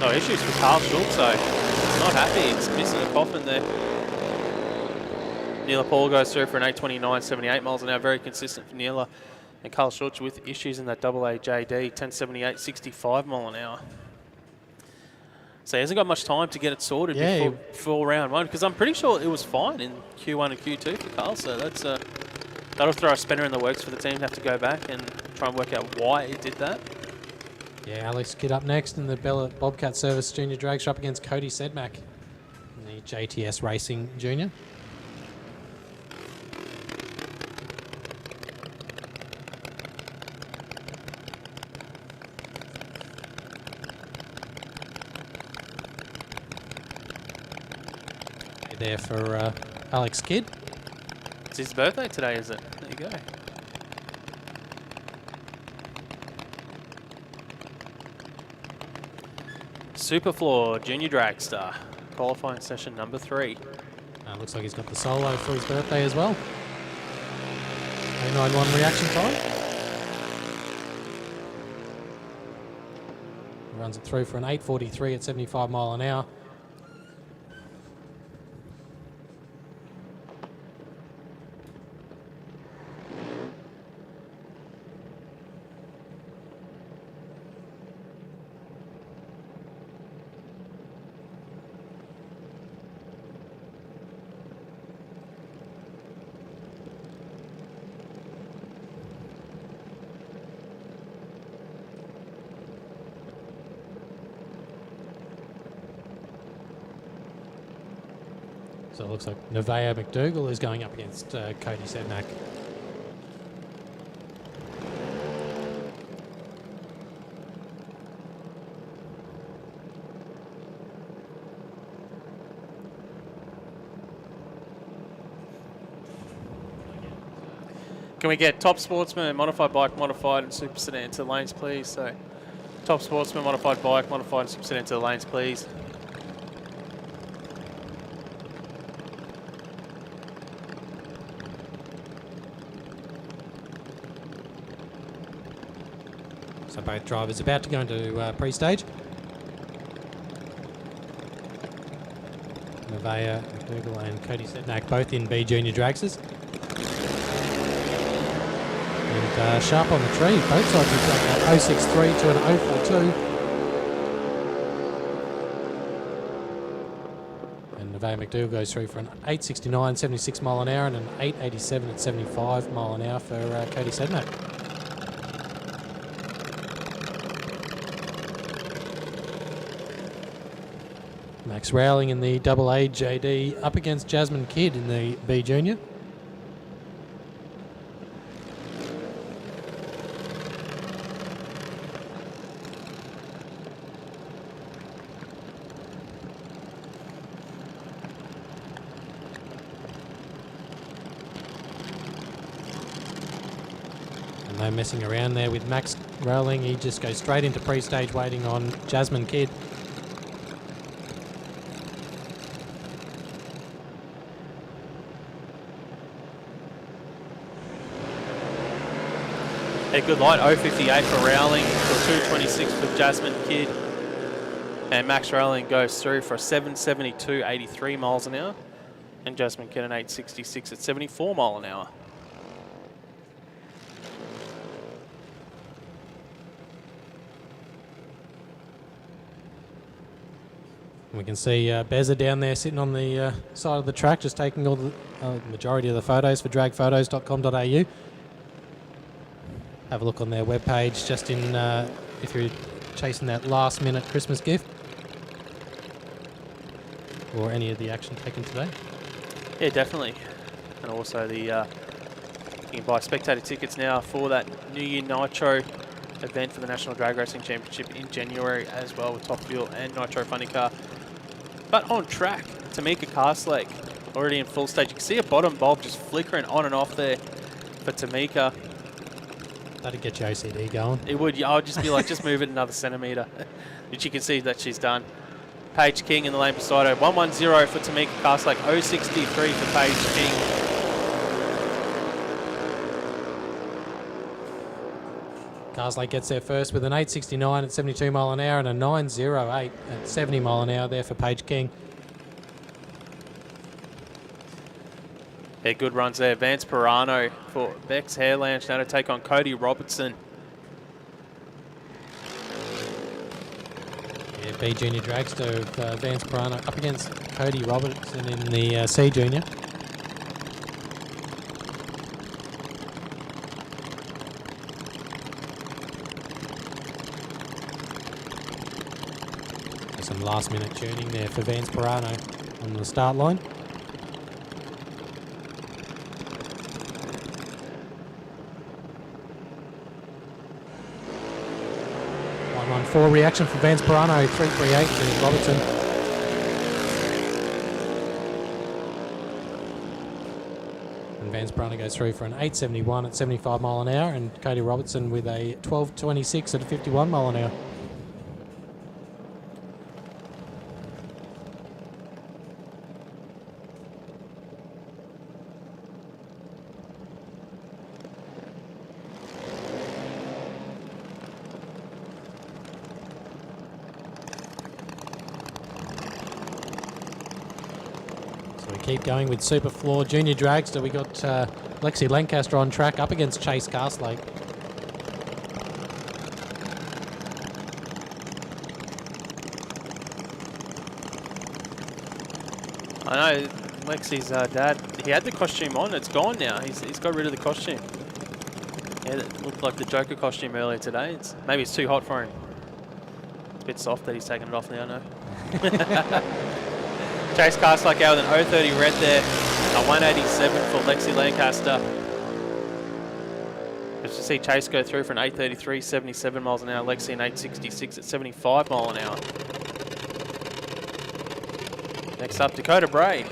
No issues for Carl Schultz, so not happy. He's missing a coffin there. Neela Paul goes through for an 829, 78 miles an hour. Very consistent for Neela. And Carl Schultz with issues in that double A JD, 1078, 65 mile an hour. So he hasn't got much time to get it sorted before round one, because I'm pretty sure it was fine in Q1 and Q2 for Carl. So that's that'll throw a spanner in the works for the team to have to go back and try and work out why it did that. Yeah, Alex Kidd up next in the Bellett Bobcat Service Junior Dragster up against Cody Sedmak in the JTS Racing Junior. There for Alex Kidd. It's his birthday today, is it? There you go. SuperFloor Junior Dragster, qualifying session number 3. Looks like he's got the solo for his birthday as well. 891 reaction time. Runs it through for an 843 at 75 mile an hour. So it looks like Nevaeh McDougall is going up against Cody Sedmak. Can we get Top Sportsman, Modified Bike, Modified, and Super Sedan to the lanes, please? So, Top Sportsman, Modified Bike, Modified, and Super Sedan to the lanes, please. So both drivers about to go into pre-stage. Nevaeh McDougall and Cody Sednak both in B Junior Dragsters. And sharp on the tree. Both sides have got an 063 to an 042. And Nevaeh McDougall goes through for an 869, 76 mile an hour, and an 887 at 75 mile an hour for Cody Sednak. Max Rowling in the double A JD up against Jasmine Kidd in the B Junior. And no messing around there with Max Rowling. He just goes straight into pre-stage waiting on Jasmine Kidd. A good light, 058 for Rowling, for 226 for Jasmine Kidd. And Max Rowling goes through for a 772, 83 miles an hour. And Jasmine Kidd an 866 at 74 mile an hour. We can see Beza down there sitting on the side of the track, just taking all the majority of the photos for dragphotos.com.au. Have a look on their webpage just in if you're chasing that last minute Christmas gift or any of the action taken today. Yeah, definitely. And also the you can buy spectator tickets now for that New Year Nitro event for the National Drag Racing Championship in January as well, with Top Fuel and Nitro Funny Car. But on track, Tamika Karslake already in full stage. You can see a bottom bulb just flickering on and off there for Tamika. That'd get your OCD going. It would. I would just be like, just move it another centimetre. But you can see that she's done. Paige King in the lane beside her. 110 for Tamika Karslake. 063 for Paige King. Karslake gets there first with an 869 at 72 mile an hour and a 908 at 70 mile an hour there for Paige King. Yeah, good runs there. Vance Pirano for Beck's Hair Lounge now to take on Cody Robertson. Yeah, B Junior Dragster of Vance Pirano up against Cody Robertson in the C Junior. Some last minute tuning there for Vance Pirano on the start line. 114 reaction from Vance Pirano, 338 to Robertson. And Vance Pirano goes through for an 871 at 75 mile an hour, and Cody Robertson with a 1226 at 51 mile an hour. Keep going with SuperFloor Junior Dragster. We got Lexi Lancaster on track up against Chase Karslake. I know Lexi's dad, he had the costume on. It's gone now. He's got rid of the costume. Yeah, it looked like the Joker costume earlier today. Maybe it's too hot for him. It's a bit soft that he's taken it off now, no? Chase Karslake out with an 030 red there, a 187 for Lexi Lancaster. As you see Chase go through for an 833, 77 miles an hour, Lexi an 866 at 75 mile an hour. Next up, Dakota Bray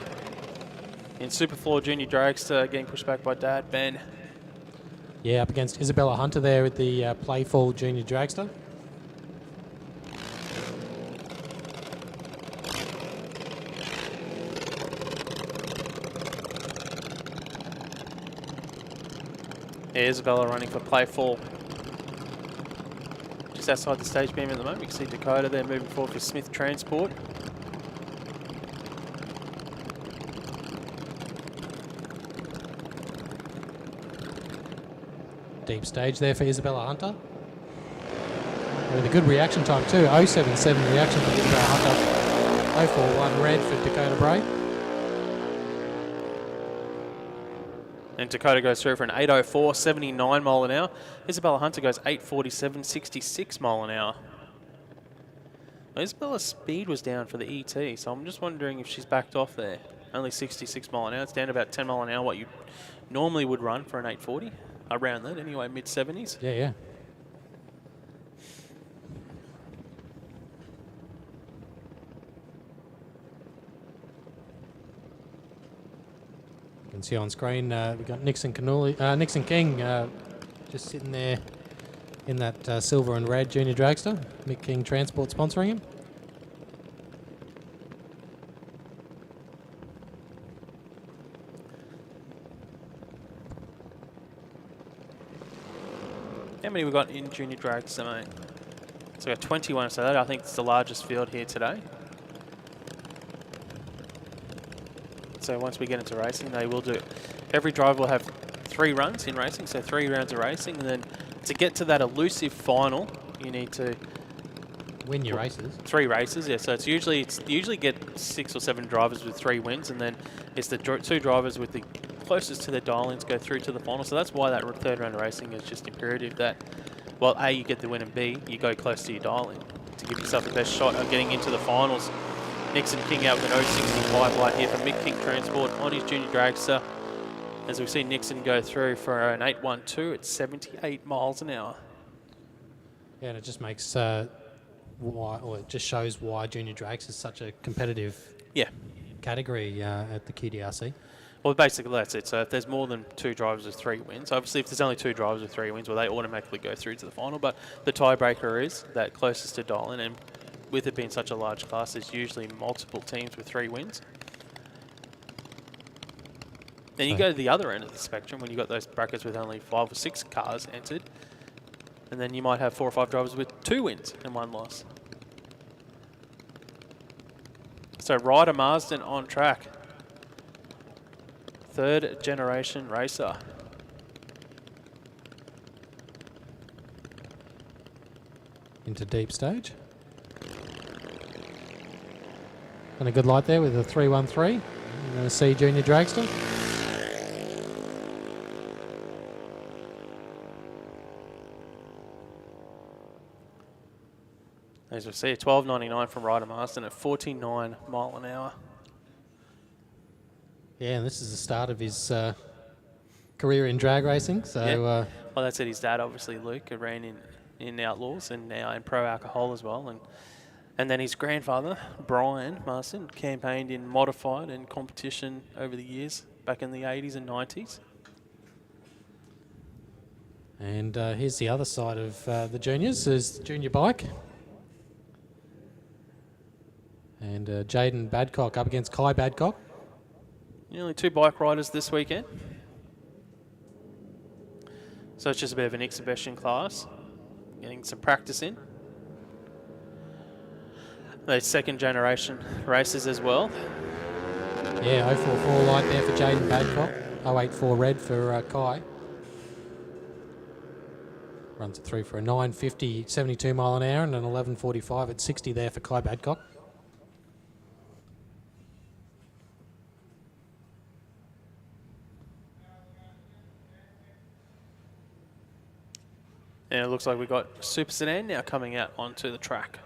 in SuperFloor Junior Dragster, getting pushed back by Dad, Ben. Yeah, up against Isabella Hunter there with the Playful Junior Dragster. Yeah, Isabella running for Playful. Just outside the stage beam at the moment. You can see Dakota there moving forward for Smith Transport. Deep stage there for Isabella Hunter. With a good reaction time too. 0.77 reaction for Isabella Hunter. 0.41 red for Dakota Bray. And Dakota goes through for an 8.04, 79 mile an hour. Isabella Hunter goes 8.47, 66 mile an hour. Isabella's speed was down for the ET, so I'm just wondering if she's backed off there. Only 66 mile an hour. It's down to about 10 mile an hour, what you normally would run for an 840. Around that anyway, mid-70s. Yeah, yeah. You can see on screen we've got Nixon King just sitting there in that silver and red junior dragster. Mick King Transport sponsoring him. How many we got in junior dragster, mate? So we got 21, so that I think is the largest field here today. So once we get into racing, they will do it. Every driver will have 3 runs in racing, so 3 rounds of racing, and then to get to that elusive final, you need to win your races. 3 races, yeah. So you usually get 6 or 7 drivers with 3 wins, and then it's the 2 drivers with the closest to their dial-ins go through to the final. So that's why that 3rd round of racing is just imperative that, well, A, you get the win, and B, you go close to your dial-in to give yourself the best shot of getting into the finals. Nixon King out with an 0.65 light here from Mick King Transport on his junior dragster. As we see Nixon go through for an 8.12 at 78 miles an hour. Yeah, and it just makes it just shows why junior drags is such a competitive category at the QDRC. Well, basically that's it. So if there's more than 2 drivers with 3 wins, obviously if there's only 2 drivers with 3 wins, well, they automatically go through to the final. But the tiebreaker is that closest to dial-in, and with it being such a large class, there's usually multiple teams with 3 wins. Then you go to the other end of the spectrum when you've got those brackets with only 5 or 6 cars entered, and then you might have 4 or 5 drivers with 2 wins and 1 loss. So Ryder Marsden on track. 3rd generation racer. Into deep stage. And a good light there with a 313. You're going to see junior dragster. As we see, a 12.99 from Ryder Marsden at 49 mile an hour. Yeah, and this is the start of his career in drag racing. So, well, that's it. His dad, obviously, Luke, ran in Outlaws and now in Pro Alcohol as well. And then his grandfather, Brian Marsden, campaigned in Modified and competition over the years, back in the 80s and 90s. And here's the other side of the juniors, is the junior bike. And Jaden Badcock up against Kai Badcock. Only 2 bike riders this weekend. So it's just a bit of an exhibition class. Getting some practice in. Those 2nd generation races as well. Yeah, 044 light there for Jaden Badcock. 084 red for Kai. Runs it through for a 950, 72 mile an hour and an 1145 at 60 there for Kai Badcock. And it looks like we've got Super Sedan now coming out onto the track.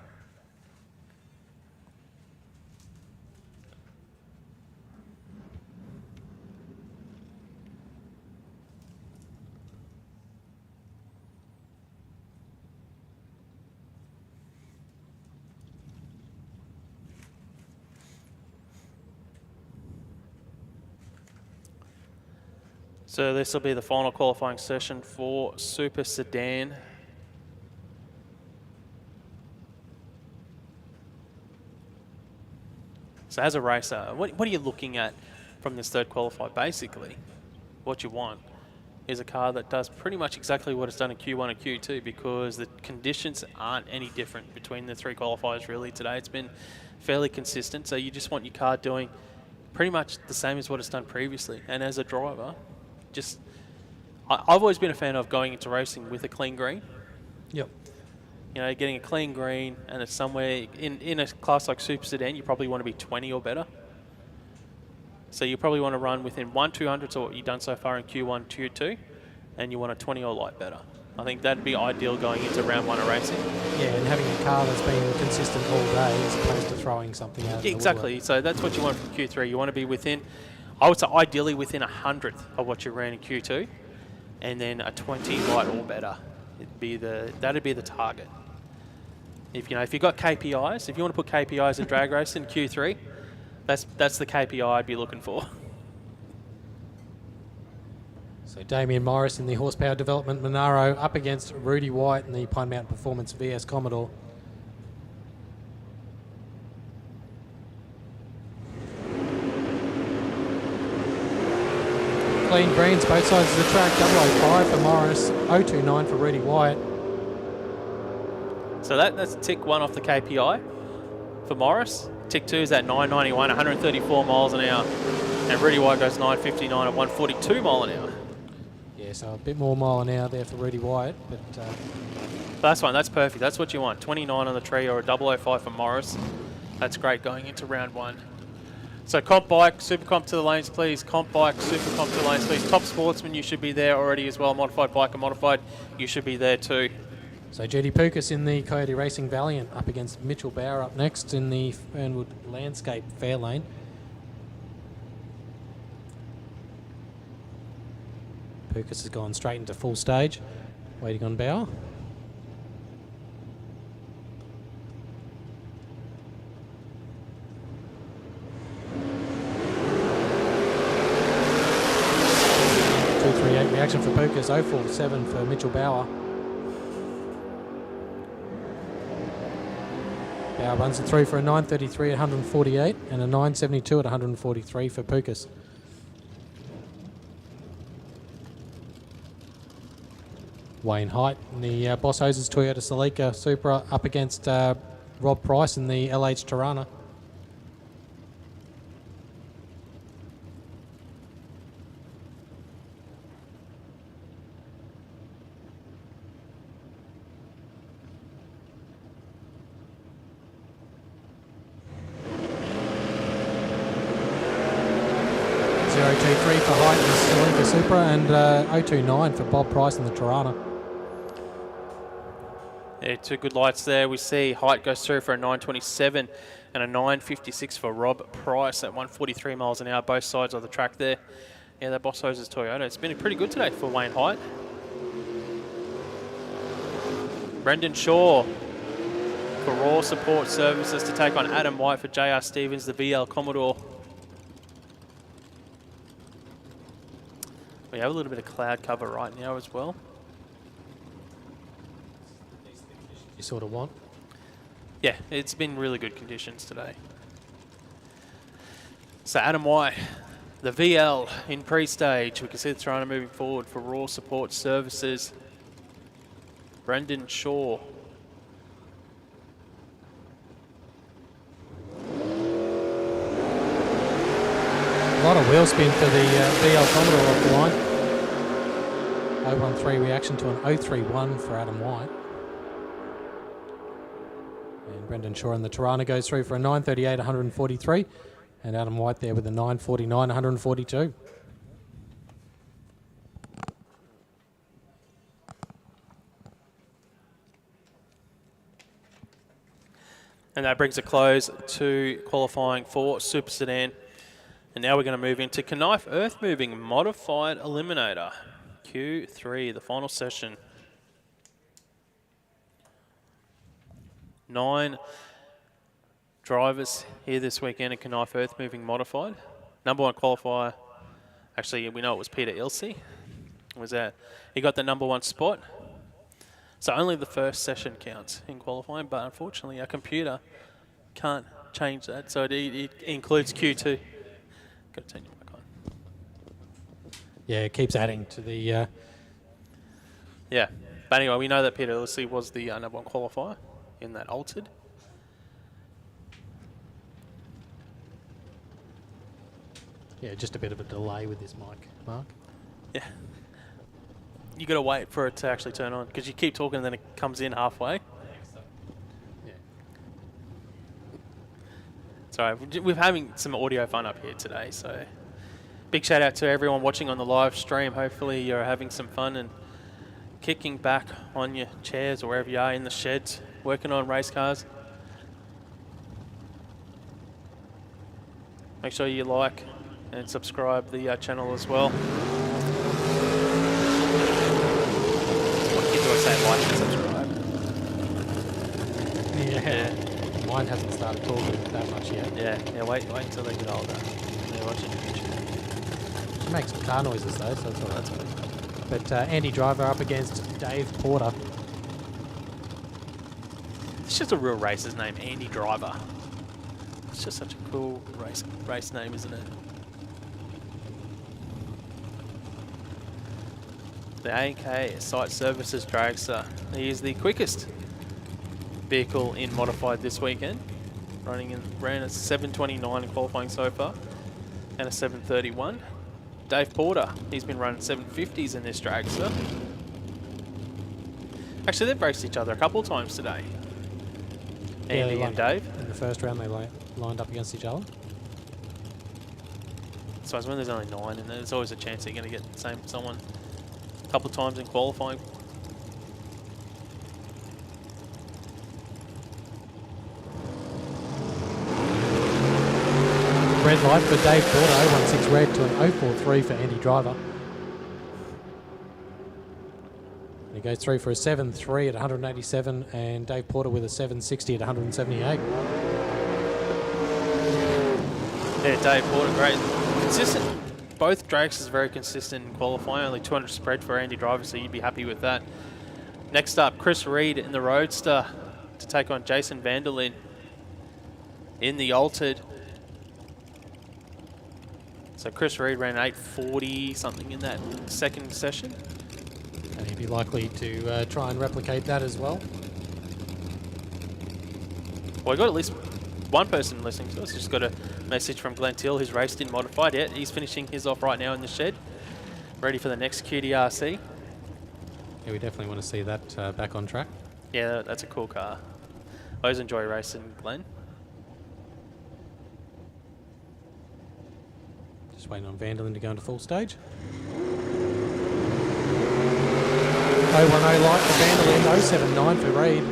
So this will be the final qualifying session for Super Sedan. So as a racer, what are you looking at from this third qualifier? Basically, what you want is a car that does pretty much exactly what it's done in Q1 and Q2, because the conditions aren't any different between the three qualifiers really today. It's been fairly consistent, so you just want your car doing pretty much the same as what it's done previously. And as a driver, I've always been a fan of going into racing with a clean green. Yep. You know, getting a clean green, and it's somewhere in a class like Super Sedan, you probably want to be 20 or better. So you probably want to run within 1/200 of what you've done so far in Q1, Q2, and you want a 20 or light better. I think that'd be ideal going into round 1 of racing. Yeah, and having a car that's been consistent all day as opposed to throwing something out. Yeah, exactly. So that's what you want from Q3. You want to be within, I would say ideally within 100th of what you ran in Q2, and then a 20 light or better. That'd be the target. If you've got KPIs, if you want to put KPIs in drag race in Q3, that's the KPI I'd be looking for. So Damien Morris in the Horsepower Development Monaro up against Rudy White in the Pine Mountain Performance VS Commodore. Clean greens, both sides of the track, 005 for Morris, 029 for Rudy White. So that's tick 1 off the KPI for Morris. Tick 2 is at 991, 134 miles an hour. And Rudy White goes 959 at 142 mile an hour. Yeah, so a bit more mile an hour there for Rudy White. But that's fine, that's perfect. That's what you want. 29 on the tree or a 005 for Morris. That's great going into round 1. So Comp Bike, SuperComp to the lanes, please. Comp Bike, SuperComp to the lanes, please. Top Sportsman, you should be there already as well. Modified Bike and Modified, you should be there too. So Judy Pukas in the Coyote Racing Valiant up against Mitchell Bauer up next in the Fernwood Landscape Fair Lane. Pukas has gone straight into full stage, waiting on Bauer. .238 reaction for Pukas, 047 for Mitchell Bauer. Bauer runs it through for a 933 at 148 and a 972 at 143 for Pukas. Wayne Height in the Boss Hoses Toyota Celica Supra up against Rob Price in the LH Tirana. .023 for Height in the Celica Supra and 029 for Bob Price in the Tirana. Yeah, 2 good lights there. We see Height goes through for a 927 and a 956 for Rob Price at 143 miles an hour, both sides of the track there. Yeah, that Boss Hoses Toyota. It's been pretty good today for Wayne Height. Brendan Shaw for Raw Support Services to take on Adam White for JR Stevens, the VL Commodore. We have a little bit of cloud cover right now as well. You sort of want? Yeah, it's been really good conditions today. So Adam White, the VL in pre-stage. We can see the Tirana moving forward for Raw Support Services. Brendan Shaw. A lot of wheel spin for the VL Commodore off the line. 013 reaction to an 031 for Adam White. And Brendan Shaw in the Tirana goes through for a 938, 143. And Adam White there with a 949, 142. And that brings a close to qualifying for Super Sedan. And now we're going to move into Knijff Earthmoving Modified Eliminator. Q3, the final session. 9 drivers here this weekend at Knijff Earthmoving Modified. Number 1 qualifier, Actually, we know it was Peter Ilse. He got the #1 spot. So only the first session counts in qualifying, but unfortunately our computer can't change that. So it includes Q2. Got to turn your mic on. Yeah, it keeps adding to the... Yeah. But anyway, we know that Peter Ilse was the #1 qualifier in that altered. Yeah, just a bit of a delay with this mic, Mark. Yeah. You got to wait for it to actually turn on because you keep talking and then it comes in halfway. Yeah. Sorry, we're having some audio fun up here today, so big shout out to everyone watching on the live stream. Hopefully you're having some fun and kicking back on your chairs or wherever you are in the sheds, working on race cars. Make sure you like and subscribe the channel as well. What kids always say, like and subscribe. Yeah. Mine hasn't started talking that much yet. Yeah, wait until they get older. They're watching YouTube. It makes some car noises though, so it's all right. That's good. But Andy Driver up against Dave Porter. It's just a real racer's name, Andy Driver. It's just such a cool race name, isn't it? The AK Site Services Dragster. He is the quickest vehicle in Modified this weekend. Ran a 7:29 in qualifying so far and a 7:31. Dave Porter, he's been running 750s in this dragster. Actually, they've raced each other a couple of times today. Andy and Dave. In the first round, they lined up against each other. So when there's only 9 in there, there's always a chance you're going to get someone a couple of times in qualifying. Red light for Dave Porter, 016 red to an 043 for Andy Driver. And he goes through for a 7.3 at 187 and Dave Porter with a 7.60 at 178. Yeah, Dave Porter, great. Consistent. Both dragsters very consistent in qualifying. Only 200 spread for Andy Driver, so you'd be happy with that. Next up, Chris Reed in the Roadster to take on Jason Vanderlyn in the Altered. So Chris Reed ran 8:40 something in that second session. And he'd be likely to try and replicate that as well. Well, we got at least one person listening to us. Just got a message from Glenn Till, who's raced in Modified. Yeah, he's finishing his off right now in the shed, ready for the next QDRC. Yeah, we definitely want to see that back on track. Yeah, that's a cool car. I always enjoy racing Glenn. Just waiting on Vanderlyn to go into full stage. 010 light for Vanderlyn, 079 for Reed.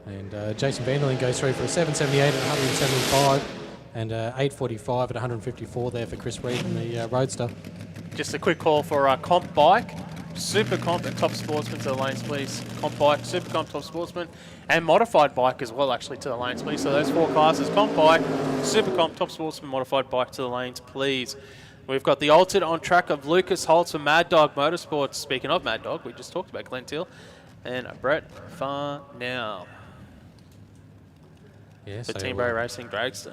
And Jason Vanderlyn goes through for a 778 at 175 and 845 at 154 there for Chris Reed in the Roadster. Just a quick call for Comp Bike, SuperComp and Top Sportsman to the lanes, please. Comp Bike, SuperComp, Top Sportsman, and Modified Bike as well, actually, to the lanes, please. So those 4 classes, Comp Bike, SuperComp, Top Sportsman, Modified Bike to the lanes, please. We've got the altered on track of Lucas Holtz from Mad Dog Motorsports. Speaking of Mad Dog, we just talked about Glenn Till, and Brett Farnell. Yeah, For so Team Bray Racing Dragster.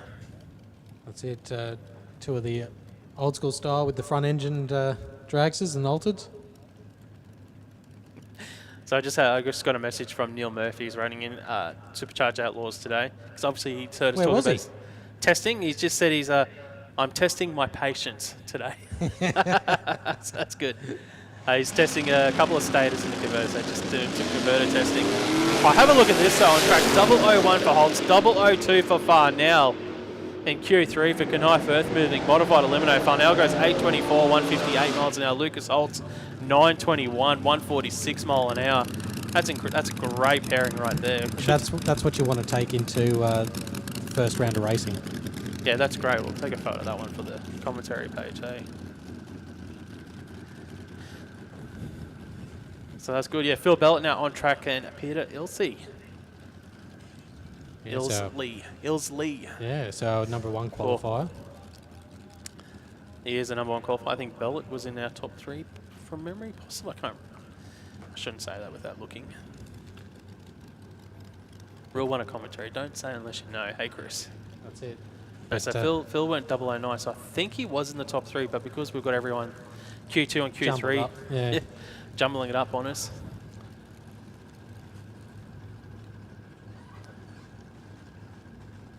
that's it. 2 of the old school style with the front engined dragsters and altered. So I just got a message from Neil Murphy, who's running in Supercharged Outlaws today. Because obviously he's heard us Where talk was about he? testing. He's just said he's I'm testing my patience today. So that's good. He's testing a couple of stators in the converter, so just doing some converter testing. Have a look at this though on track. 001 for Holtz, 002 for Farnell, and Q3 for Knijff Earthmoving Modified eliminator. Farnell goes 824, 158 miles an hour. Lucas Holtz 921, 146 mile an hour. That's a great pairing right there. That's what you want to take into first round of racing. Yeah, that's great. We'll take a photo of that one for the commentary page, hey? So that's good. Yeah, Phil Bellett now on track and Peter Ilse. Yeah, so- Ilsley. Yeah, so number 1 qualifier. He is a number 1 qualifier. I think Bellet was in our top 3 from memory. Possibly. I shouldn't say that without looking. Rule 1 of commentary. Don't say unless you know. Hey, Chris. That's it. No, so Phil went 009, so I think he was in the top 3, but because we've got everyone Q2 and Q3 Yeah. jumbling it up on us.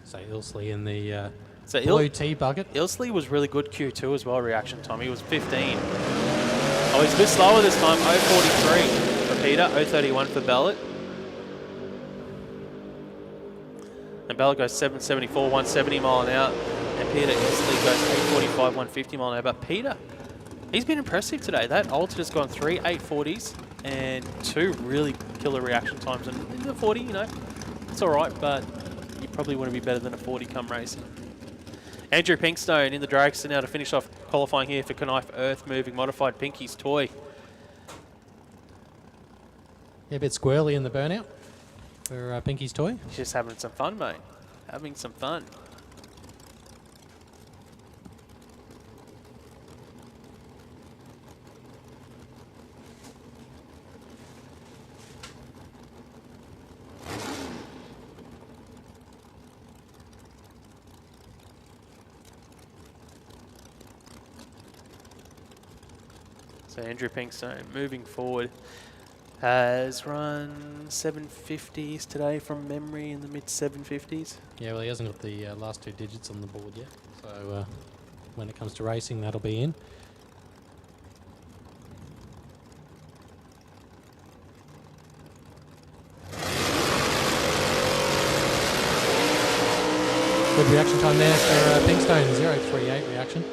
So Ilsley in the So blue T bucket. Ilsley was really good Q2 as well, reaction time. He was 15. Oh, he's a bit slower this time. 0.43 for Peter, 0.31 for Bellet. And Bellet goes 7.74, 170 mile an hour. And Peter Ilsley goes 8.45, 150 mile an hour. But Peter, he's been impressive today. That Ultra has gone 3 8.40s and 2 really killer reaction times. And in the 40, you know, it's all right, but you probably want to be better than a 40 come racing. Andrew Pinkstone in the dragster now to finish off qualifying here for Knijff Earthmoving Modified Pinky's toy. Yeah, a bit squirrely in the burnout for Pinky's toy. He's just having some fun, mate. Having some fun. So Andrew Pinkstone moving forward has run 750s today from memory, in the mid 750s. Yeah, well, he hasn't got the last 2 digits on the board yet. So when it comes to racing, that'll be in. Good reaction time there for Pinkstone, 0.38 reaction.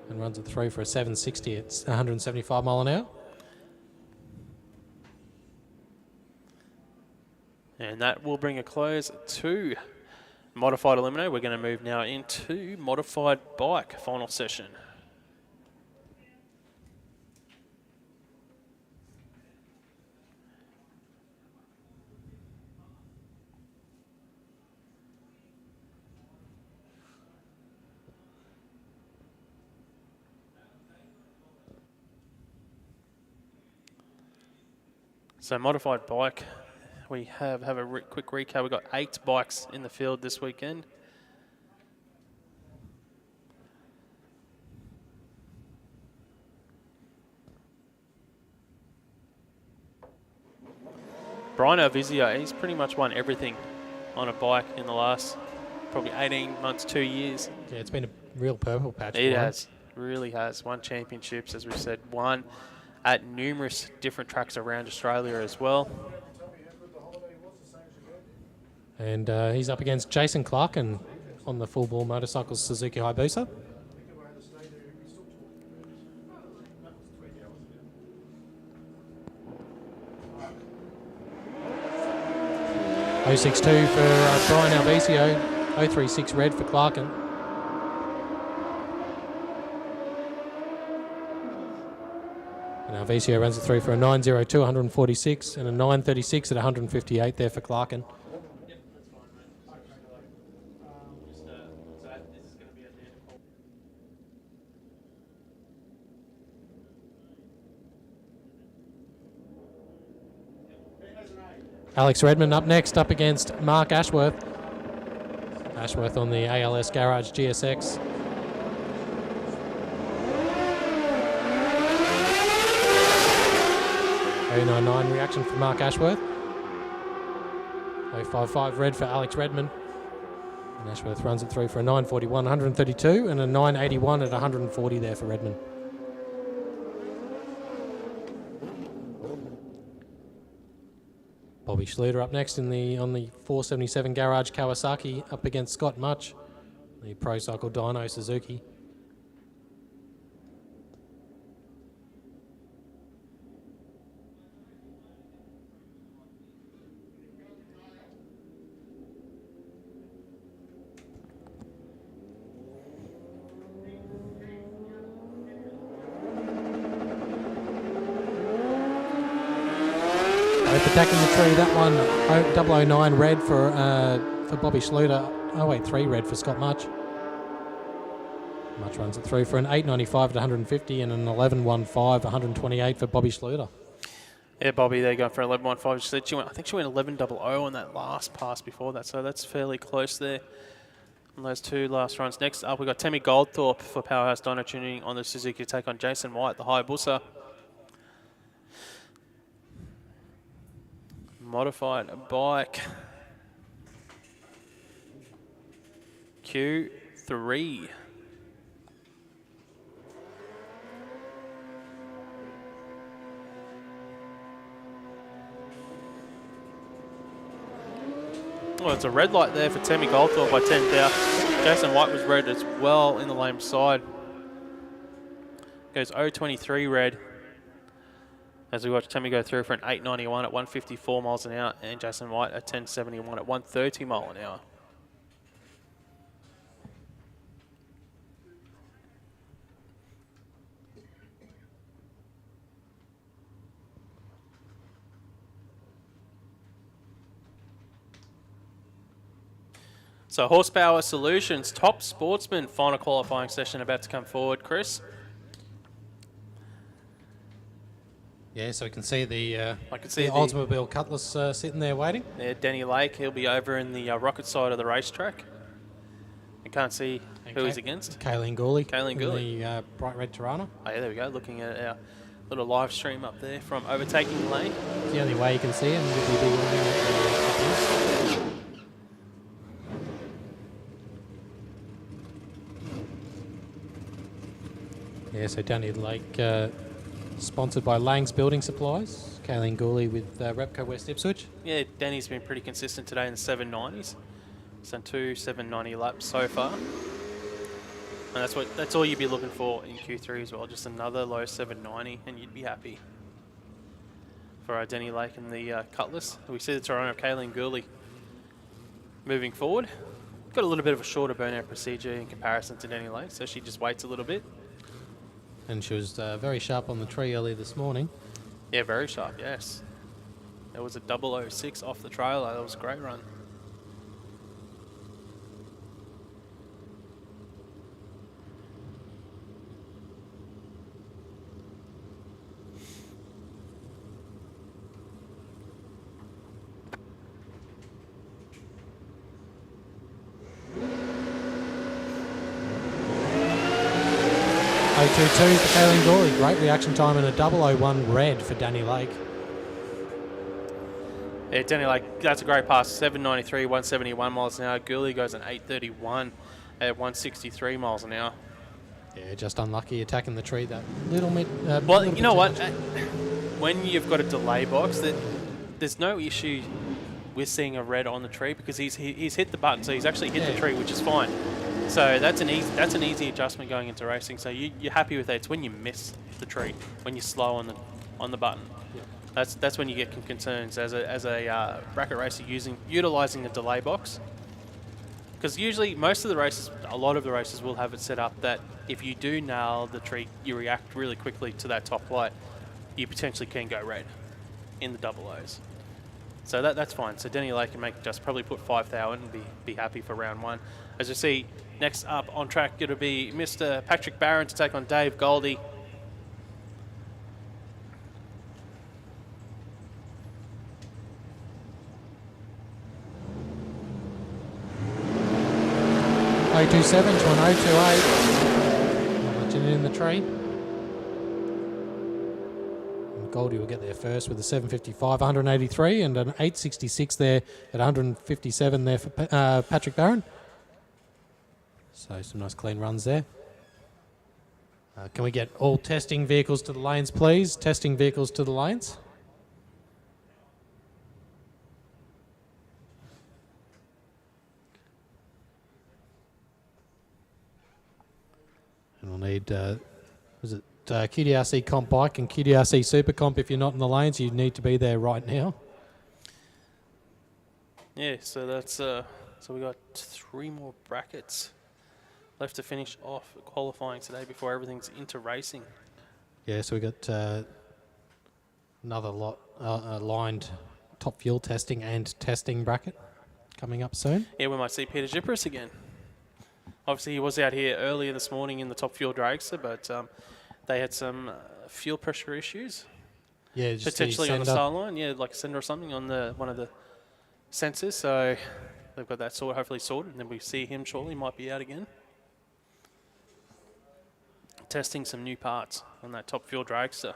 And runs it through for a 760 at 175 mile an hour. And that will bring a close to Modified Eliminator. We're going to move now into Modified Bike final session. So Modified Bike, we have a quick recap. We've got 8 bikes in the field this weekend. Brian Alvizio, he's pretty much won everything on a bike in the last probably 18 months, 2 years. Yeah, it's been a real purple patch. It for him. has, really has. Won championships, as we said, won at numerous different tracks around Australia as well. And he's up against Jason Clarkin on the full ball motorcycles Suzuki Hayabusa. .062 for Brian Alvizio, 036 red for Clarkin. And Alvizio runs it through for a 902, 146, and a 936 at 158 there for Clarkin. Alex Redmond up next, up against Mark Ashworth. Ashworth on the ALS Garage GSX. .099 reaction for Mark Ashworth. 055 red for Alex Redmond. And Ashworth runs it through for a 941, 132, and a 981 at 140 there for Redmond. Bobby Schluter up next on the 477 Garage Kawasaki up against Scott Much, the Pro Cycle Dyno Suzuki. both attacking the tree. That one, 009 red for Bobby Schluter. Oh wait, 3 red for Scott Much. Much runs it through for an 895 at 150 and an 1115 128 for Bobby Schluter. Yeah, Bobby, they're going for 11.15. She said I think she went 11.00 on that last pass before that, so that's fairly close there on those 2 last runs. Next up, we've got Tammy Goldthorpe for Powerhouse Dyno Tuning on the Suzuki to take on Jason White, the Hayabusa. Modified bike. Q3. Well, it's a red light there for Tammy Goldthorpe by 10,000. Jason White was red as well in the lame side. Goes 023 red as we watch Tammy go through for an 891 at 154 miles an hour and Jason White at 1071 at 130 mile an hour. So Horsepower Solutions Top Sportsman final qualifying session about to come forward, Chris. Yeah, so we can see the see the Oldsmobile Cutlass sitting there waiting. Yeah, Denny Lake, he'll be over in the rocket side of the racetrack. You can't see who he's against. Kayleen Gooley. Kayleen Gooley. The bright red Tirana. Oh yeah, there we go, looking at our little live stream up there from overtaking lane. It's the only way you can see him with the big warning at the Yeah, so Danny Lake, sponsored by Lang's Building Supplies. Kayleen Gooley with Repco West Ipswich. Yeah, Danny's been pretty consistent today in the 790s. He's done 2 790 laps so far. And that's all you'd be looking for in Q3 as well, just another low 790 and you'd be happy. For Denny Lake and the Cutlass. We see the Toronto of Kayleen Gooley moving forward. Got a little bit of a shorter burnout procedure in comparison to Denny Lake, so she just waits a little bit. And she was very sharp on the tree early this morning. Yeah, very sharp, yes. There was a 006 off the trailer. That was a great run. for Kayleen Gooley. Great reaction time and a 001 red for Danny Lake. Yeah, Danny Lake, that's a great pass. 793, 171 miles an hour. Gooley goes an 831 at 163 miles an hour. Yeah, just unlucky attacking the tree that little bit. Well, you know what? When you've got a delay box, there's no issue with seeing a red on the tree because he's hit the button, so he's actually hit the tree, which is fine. So that's an easy adjustment going into racing. So you're happy with that. It's when you miss the tree, when you're slow on the button. Yeah. That's when you get concerns as a bracket racer utilizing a delay box. Because usually most of the races, a lot of the races will have it set up that if you do nail the tree, you react really quickly to that top light. You potentially can go red in the double O's. So that's fine. So Denny Lake can probably put 5,000 and be happy for round one. As you see, next up on track, it'll be Mr. Patrick Barron to take on Dave Goldie. .027 to an 028. Not much in the tree. And Goldie will get there first with a 755, 183, and an 866 there at 157 there for Patrick Barron. So some nice clean runs there. Can we get all testing vehicles to the lanes, please? Testing vehicles to the lanes. And we'll need, QDRC Comp Bike and QDRC SuperComp. If you're not in the lanes, you need to be there right now. Yeah, so that's so we got 3 more brackets left to finish off qualifying today before everything's into racing. Yeah, so we got another lot aligned top fuel testing and testing bracket coming up soon. Yeah, we might see Peter Gipris again. Obviously, he was out here earlier this morning in the top fuel dragster, but they had some fuel pressure issues. Yeah, just Potentially on the sender. start line, yeah, like a sender or something on one of the sensors. So they've got that hopefully sorted, and then we see him shortly. Might be out again. Testing some new parts on that top fuel dragster.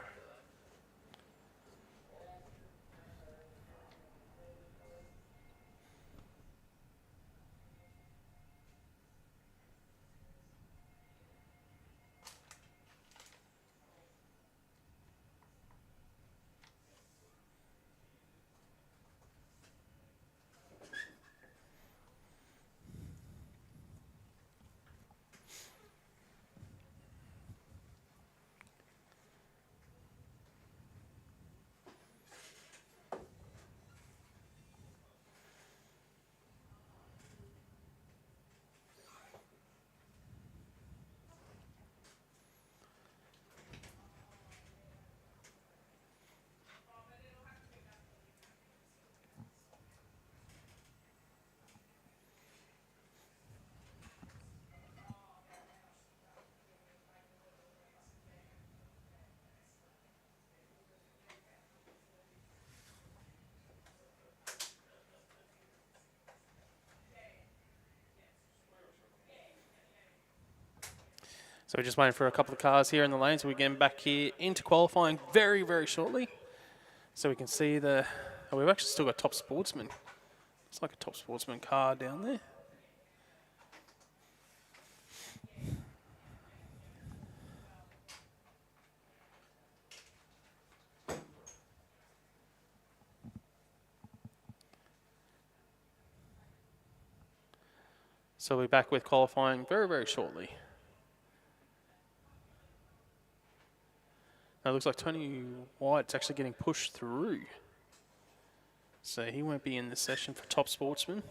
So we're just waiting for a couple of cars here in the lane, so we're getting back here into qualifying very, very shortly. So we can see we've actually still got Top Sportsman. It's like a Top Sportsman car down there. So we're back with qualifying very, very shortly. Now it looks like Tony White's actually getting pushed through. So he won't be in this session for Top Sportsman.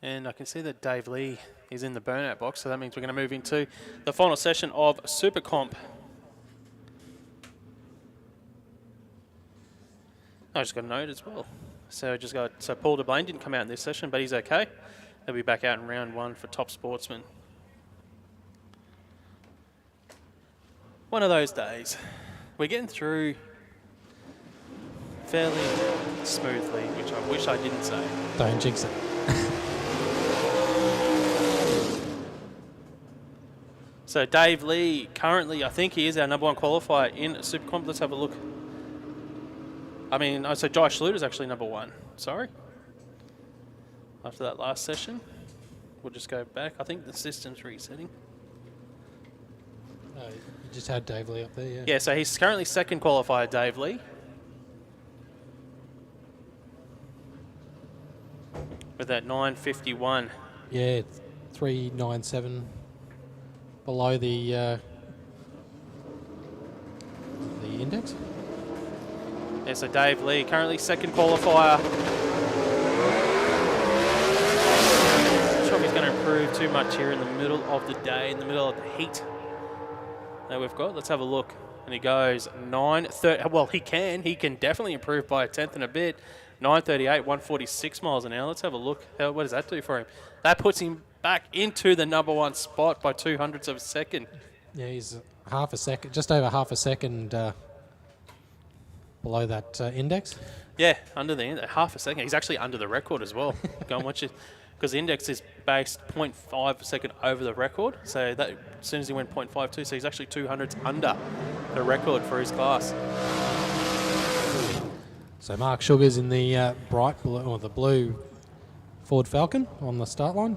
And I can see that Dave Lee is in the burnout box, so that means we're going to move into the final session of SuperComp. I just got a note as well. So Paul DeBlane didn't come out in this session, but he's okay. He'll be back out in round 1 for Top Sportsman. One of those days. We're getting through fairly smoothly, which I wish I didn't say. Don't jinx it. So Dave Lee, currently, I think he is our #1 qualifier in SuperComp. Let's have a look. So Josh Schluter's actually #1. Sorry. After that last session. We'll just go back. I think the system's resetting. You just had Dave Lee up there, yeah. Yeah, so he's currently 2nd qualifier, Dave Lee. With that 9:51. Yeah, 397 below the index. Yeah, so Dave Lee, currently 2nd qualifier. Not sure if he's going to improve too much here in the middle of the day, in the middle of the heat that we've got. Let's have a look. And he goes 9:30. Well, he can definitely improve by a tenth and a bit. 9:38, 146 miles an hour. Let's have a look. What does that do for him? That puts him back into the #1 spot by 0.02 of a second. Yeah, he's half a second, just over half a second below that index. Yeah, under the half a second. He's actually under the record as well. Go and watch it. Because the index is based 0.5 a second over the record. So that as soon as he went 0.52, so he's actually 200s under the record for his class. So Mark Sugar's in the bright blue, or the blue Ford Falcon on the start line.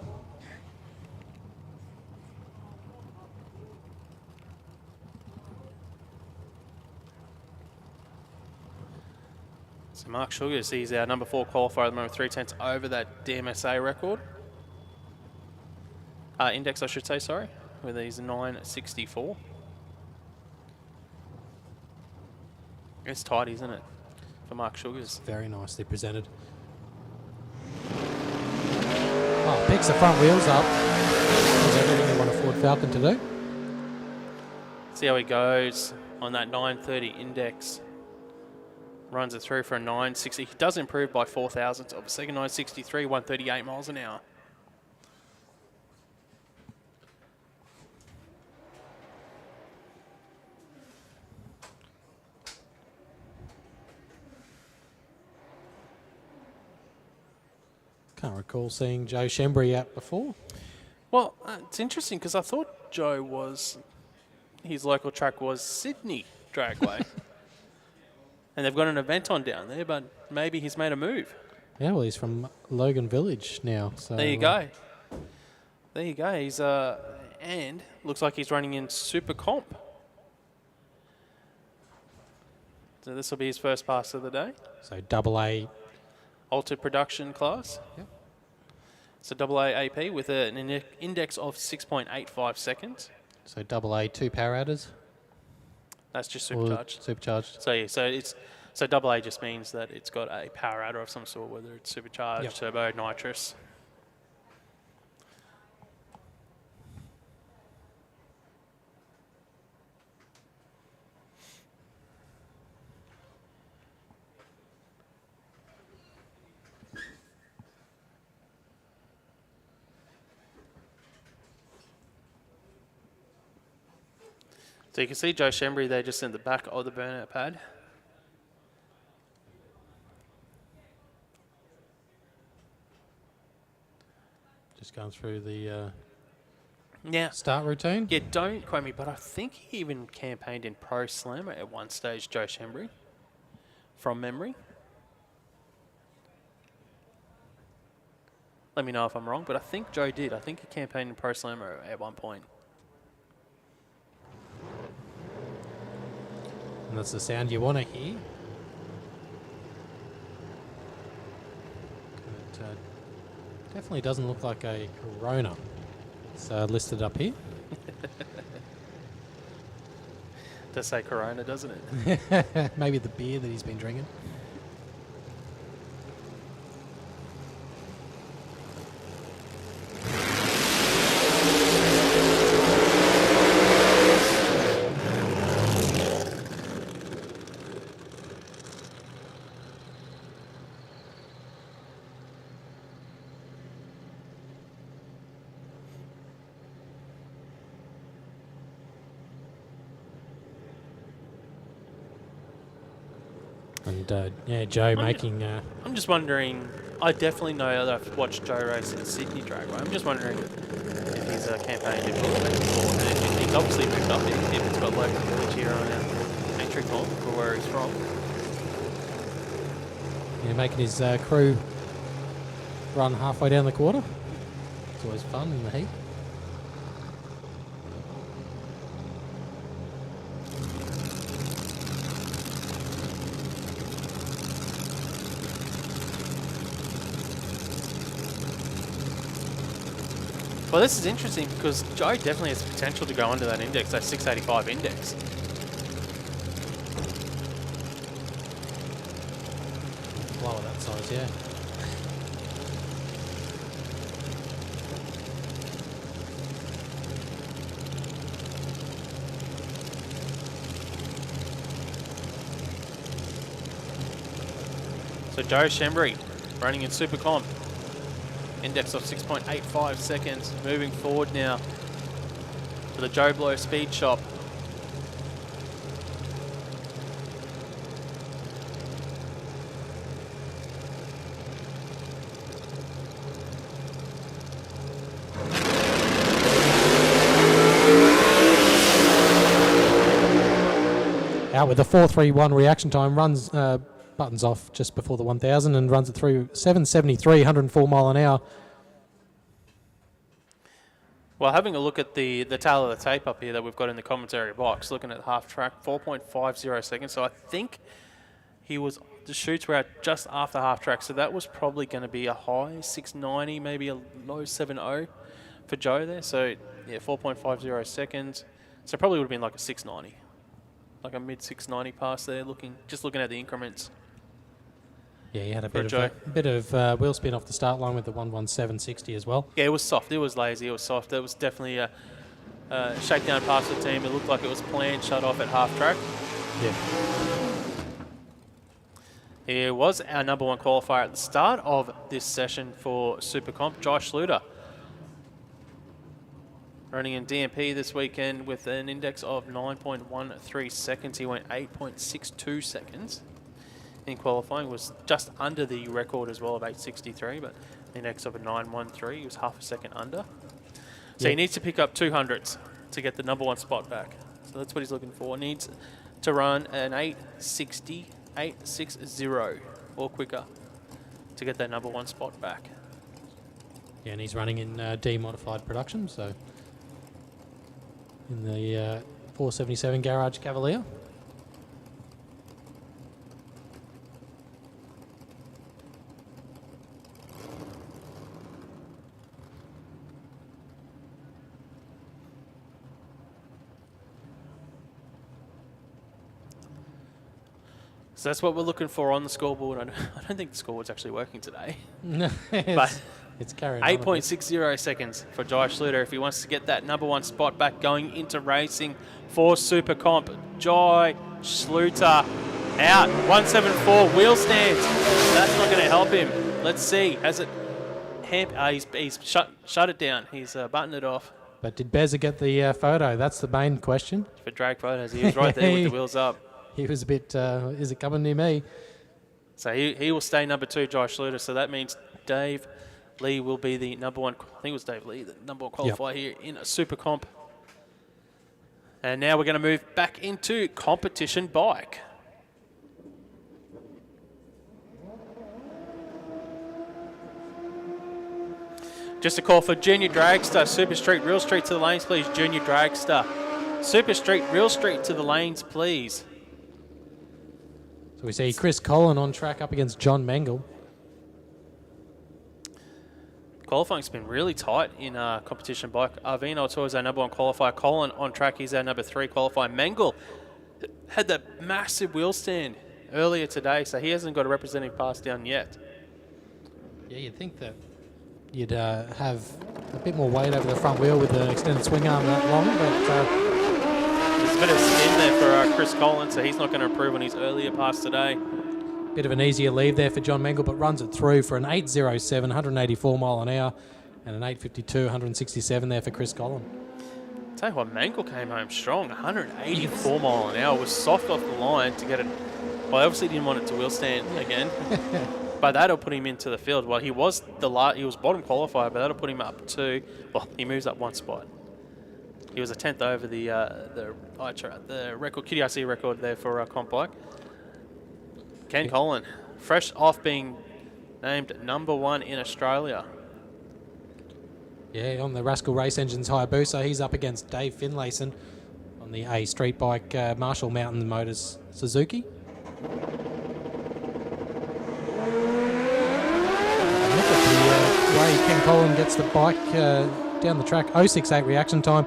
So Mark Sugars, he's our #4 qualifier at the moment, 3/10 over that DMSA record. Index, I should say, sorry, with these 964. It's tight, isn't it, for Mark Sugars? Very nicely presented. Oh, picks the front wheels up. Does everything you want a Ford Falcon to do. See how he goes on that 930 index. Runs it through for a 960. He does improve by 4 thousandths of a second. 963, 138 miles an hour. Can't recall seeing Joe Shembry out before. Well, it's interesting because I thought Joe was, his local track was Sydney Dragway. And they've got an event on down there, but maybe he's made a move. Yeah, well, he's from Logan Village now. So There you go. There you go. He's and looks like he's running in SuperComp. So this will be his first pass of the day. So AA. Altered production class. Yep. So AA AP with an index of 6.85 seconds. So AA 2 power adders. That's just or supercharged. Supercharged. So yeah, so AA just means that it's got a power adder of some sort, whether it's supercharged, Yep. turbo, nitrous. So you can see Joe Shembry there just in the back of the burnout pad. Just going through the Now, start routine. yeah, don't quote me, but I think he even campaigned in Pro Slammer at one stage, Joe Shembry, from memory. Let me know if I'm wrong, but I think Joe did. I think he campaigned in Pro Slammer at one point. And that's the sound you want to hear. It definitely doesn't look like a Corona. It's listed up here. Does say Corona, doesn't it? Maybe the beer that he's been drinking. And yeah, Joe making. I'm just wondering, I definitely know that I've watched Joe race in Sydney Dragway. I'm just wondering if he's campaigned in Willowbank before. And he's obviously picked up if it's got local village here on our entry form for where he's from. Yeah, making his crew run halfway down the quarter. It's always fun in the heat. Well, this is interesting because Joe definitely has potential to go under that index, that 685 index. Lower that size, yeah. So Joe Shembry running in SuperComp. Index of 6.85 seconds. Moving forward now to the Joe Blow Speed Shop. Out with the 4.31 reaction time, runs buttons off just before the 1,000 and runs it through 773, 104 mile an hour. Well, having a look at the tail of the tape up here that we've got in the commentary box, looking at half track, 4.50 seconds. So I think the shoots were out just after half track. So that was probably going to be a high 690, maybe a low 70 for Joe there. So yeah, 4.50 seconds. So probably would have been like a 690, like a mid 690 pass there. Just looking at the increments. Yeah, he had a For bit of wheel spin off the start line with the 11760 as well. Yeah, it was soft. It was lazy. It was soft. It was definitely shakedown pass to the team. It looked like it was planned, shut off at half track. Yeah. Here was our number 1 qualifier at the start of this session for SuperComp, Josh Sluter. Running in DMP this weekend with an index of 9.13 seconds. He went 8.62 seconds in qualifying. Was just under the record as well of 8.63, but index of a 9.13. He was half a second under. So he needs to pick up 200s to get the number 1 spot back. So that's what he's looking for. Needs to run an 8.60, 8.60 or quicker to get that number 1 spot back. Yeah, and he's running in D-modified production, so in the 477 Garage Cavalier. So that's what we're looking for on the scoreboard. I don't think the scoreboard's actually working today. No, But it's carried on a bit. 8.60 seconds for Josh Sluter if he wants to get that number 1 spot back going into racing for SuperComp. Josh Sluter out. 174 wheel stands. That's not going to help him. Let's see. Has it... he's shut it down. He's buttoned it off. But did Beza get the photo? That's the main question. For drag photos, he was right there with the wheels up. He was a bit, is it coming near me? So he will stay number 2, Josh Sluter. So that means Dave Lee will be the number 1. I think it was Dave Lee, the number 1 qualifier here in a SuperComp. And now we're going to move back into competition bike. Just a call for Junior Dragster, Super Street, Real Street to the lanes, please. Junior Dragster, Super Street, Real Street to the lanes, please. So we see Chris Collin on track up against John Mengel. Qualifying's been really tight in competition bike. Arvino Tour is our number 1 qualifier. Colin on track, he's our number 3 qualifier. Mengel had that massive wheel stand earlier today, so he hasn't got a representative pass down yet. Yeah, you'd think that you'd have a bit more weight over the front wheel with the extended swing arm that long, but... There's a bit of spin there for Chris Collins, so he's not going to improve on his earlier pass today. Bit of an easier leave there for John Mengel, but runs it through for an 8.07, 184 mile an hour, and an 8.52, 167 there for Chris Collins. Tell you what, Mengel came home strong. 184 mile an hour, was soft off the line to get it. Well, obviously didn't want it to wheel stand again, but that'll put him into the field. Well, he was bottom qualifier, but that'll put him up to. Well, he moves up 1 spot. He was a 10th over the record, QDRC record there for Comp Bike. Ken Collin, fresh off being named number 1 in Australia. Yeah, on the Rascal Race Engines Hayabusa, he's up against Dave Finlayson on the A Street Bike Marshall Mountain Motors Suzuki. Look at the way Ken Collin gets the bike down the track. 0.68 reaction time.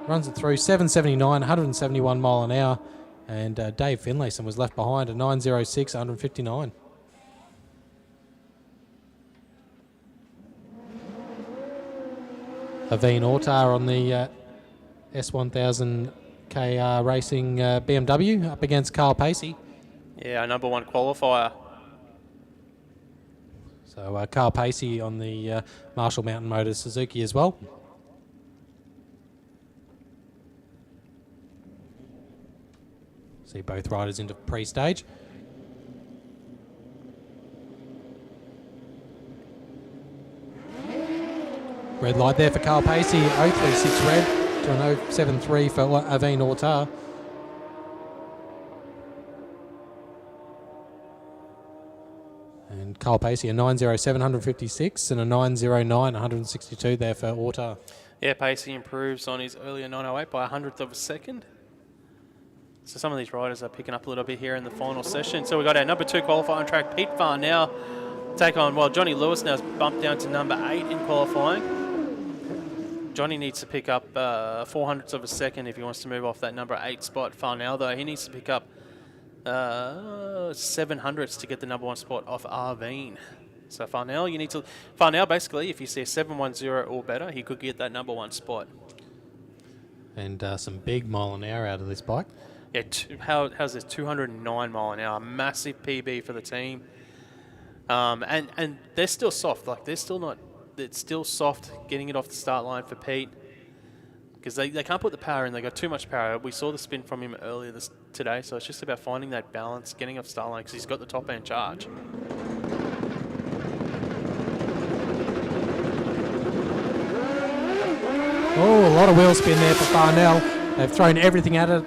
Runs it through 7.79, 171 mile an hour. And Dave Finlayson was left behind at 9.06, 159. Aveen Ortar on the S1000 KR Racing BMW up against Carl Pacey. Yeah, our number 1 qualifier. So Carl Pacey on the Marshall Mountain Motors Suzuki as well. See both riders into pre-stage. Red light there for Carl Pacey, 036 red to an 073 for Aveen Ortar. And Carl Pacey a 907, 156 and a 909, 162 there for Ortar. Yeah, Pacey improves on his earlier 908 by 100th of a second. So some of these riders are picking up a little bit here in the final session. So we've got our number 2 qualifier on track, Pete Farr now take on, well, Johnny Lewis now's bumped down to number 8 in qualifying. Johnny needs to pick up 400ths of a second if he wants to move off that number 8 spot. Farnell, though, he needs to pick up 700ths to get the number 1 spot off Arveen. So Farnell, basically, if you see a 710 or better, he could get that number 1 spot. and some big mile an hour out of this bike. Yeah, how's this? 209 mile an hour, massive PB for the team. And they're still soft. Like, they're still not. It's still soft getting it off the start line for Pete, because they can't put the power in. They got too much power. We saw the spin from him earlier today, so it's just about finding that balance, getting off the start line, because he's got the top end charge. Oh, a lot of wheel spin there for Farnell. They've thrown everything at it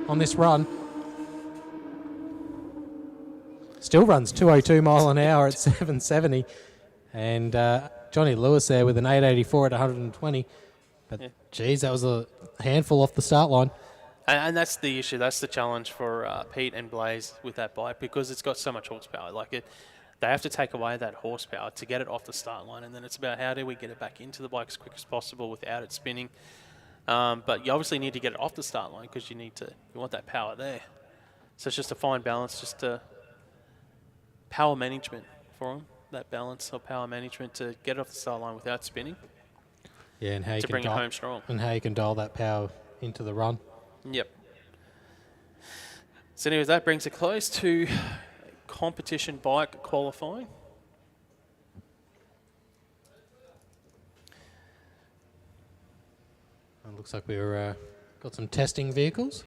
on this run. Still runs 202 mile an hour at 770. And Johnny Lewis there with an 884 at 120. But, yeah. Geez, that was a handful off the start line. And that's the issue. That's the challenge for Pete and Blaze with that bike, because it's got so much horsepower. Like, they have to take away that horsepower to get it off the start line, and then it's about how do we get it back into the bike as quick as possible without it spinning. But you obviously need to get it off the start line, because you want that power there. So it's just a fine balance, just power management for them. That balance of power management to get it off the start line without spinning. Yeah, and how you to can bring it home strong. And how you can dial that power into the run. Yep. So anyways, that brings it close to competition bike qualifying. It looks like we've got some testing vehicles.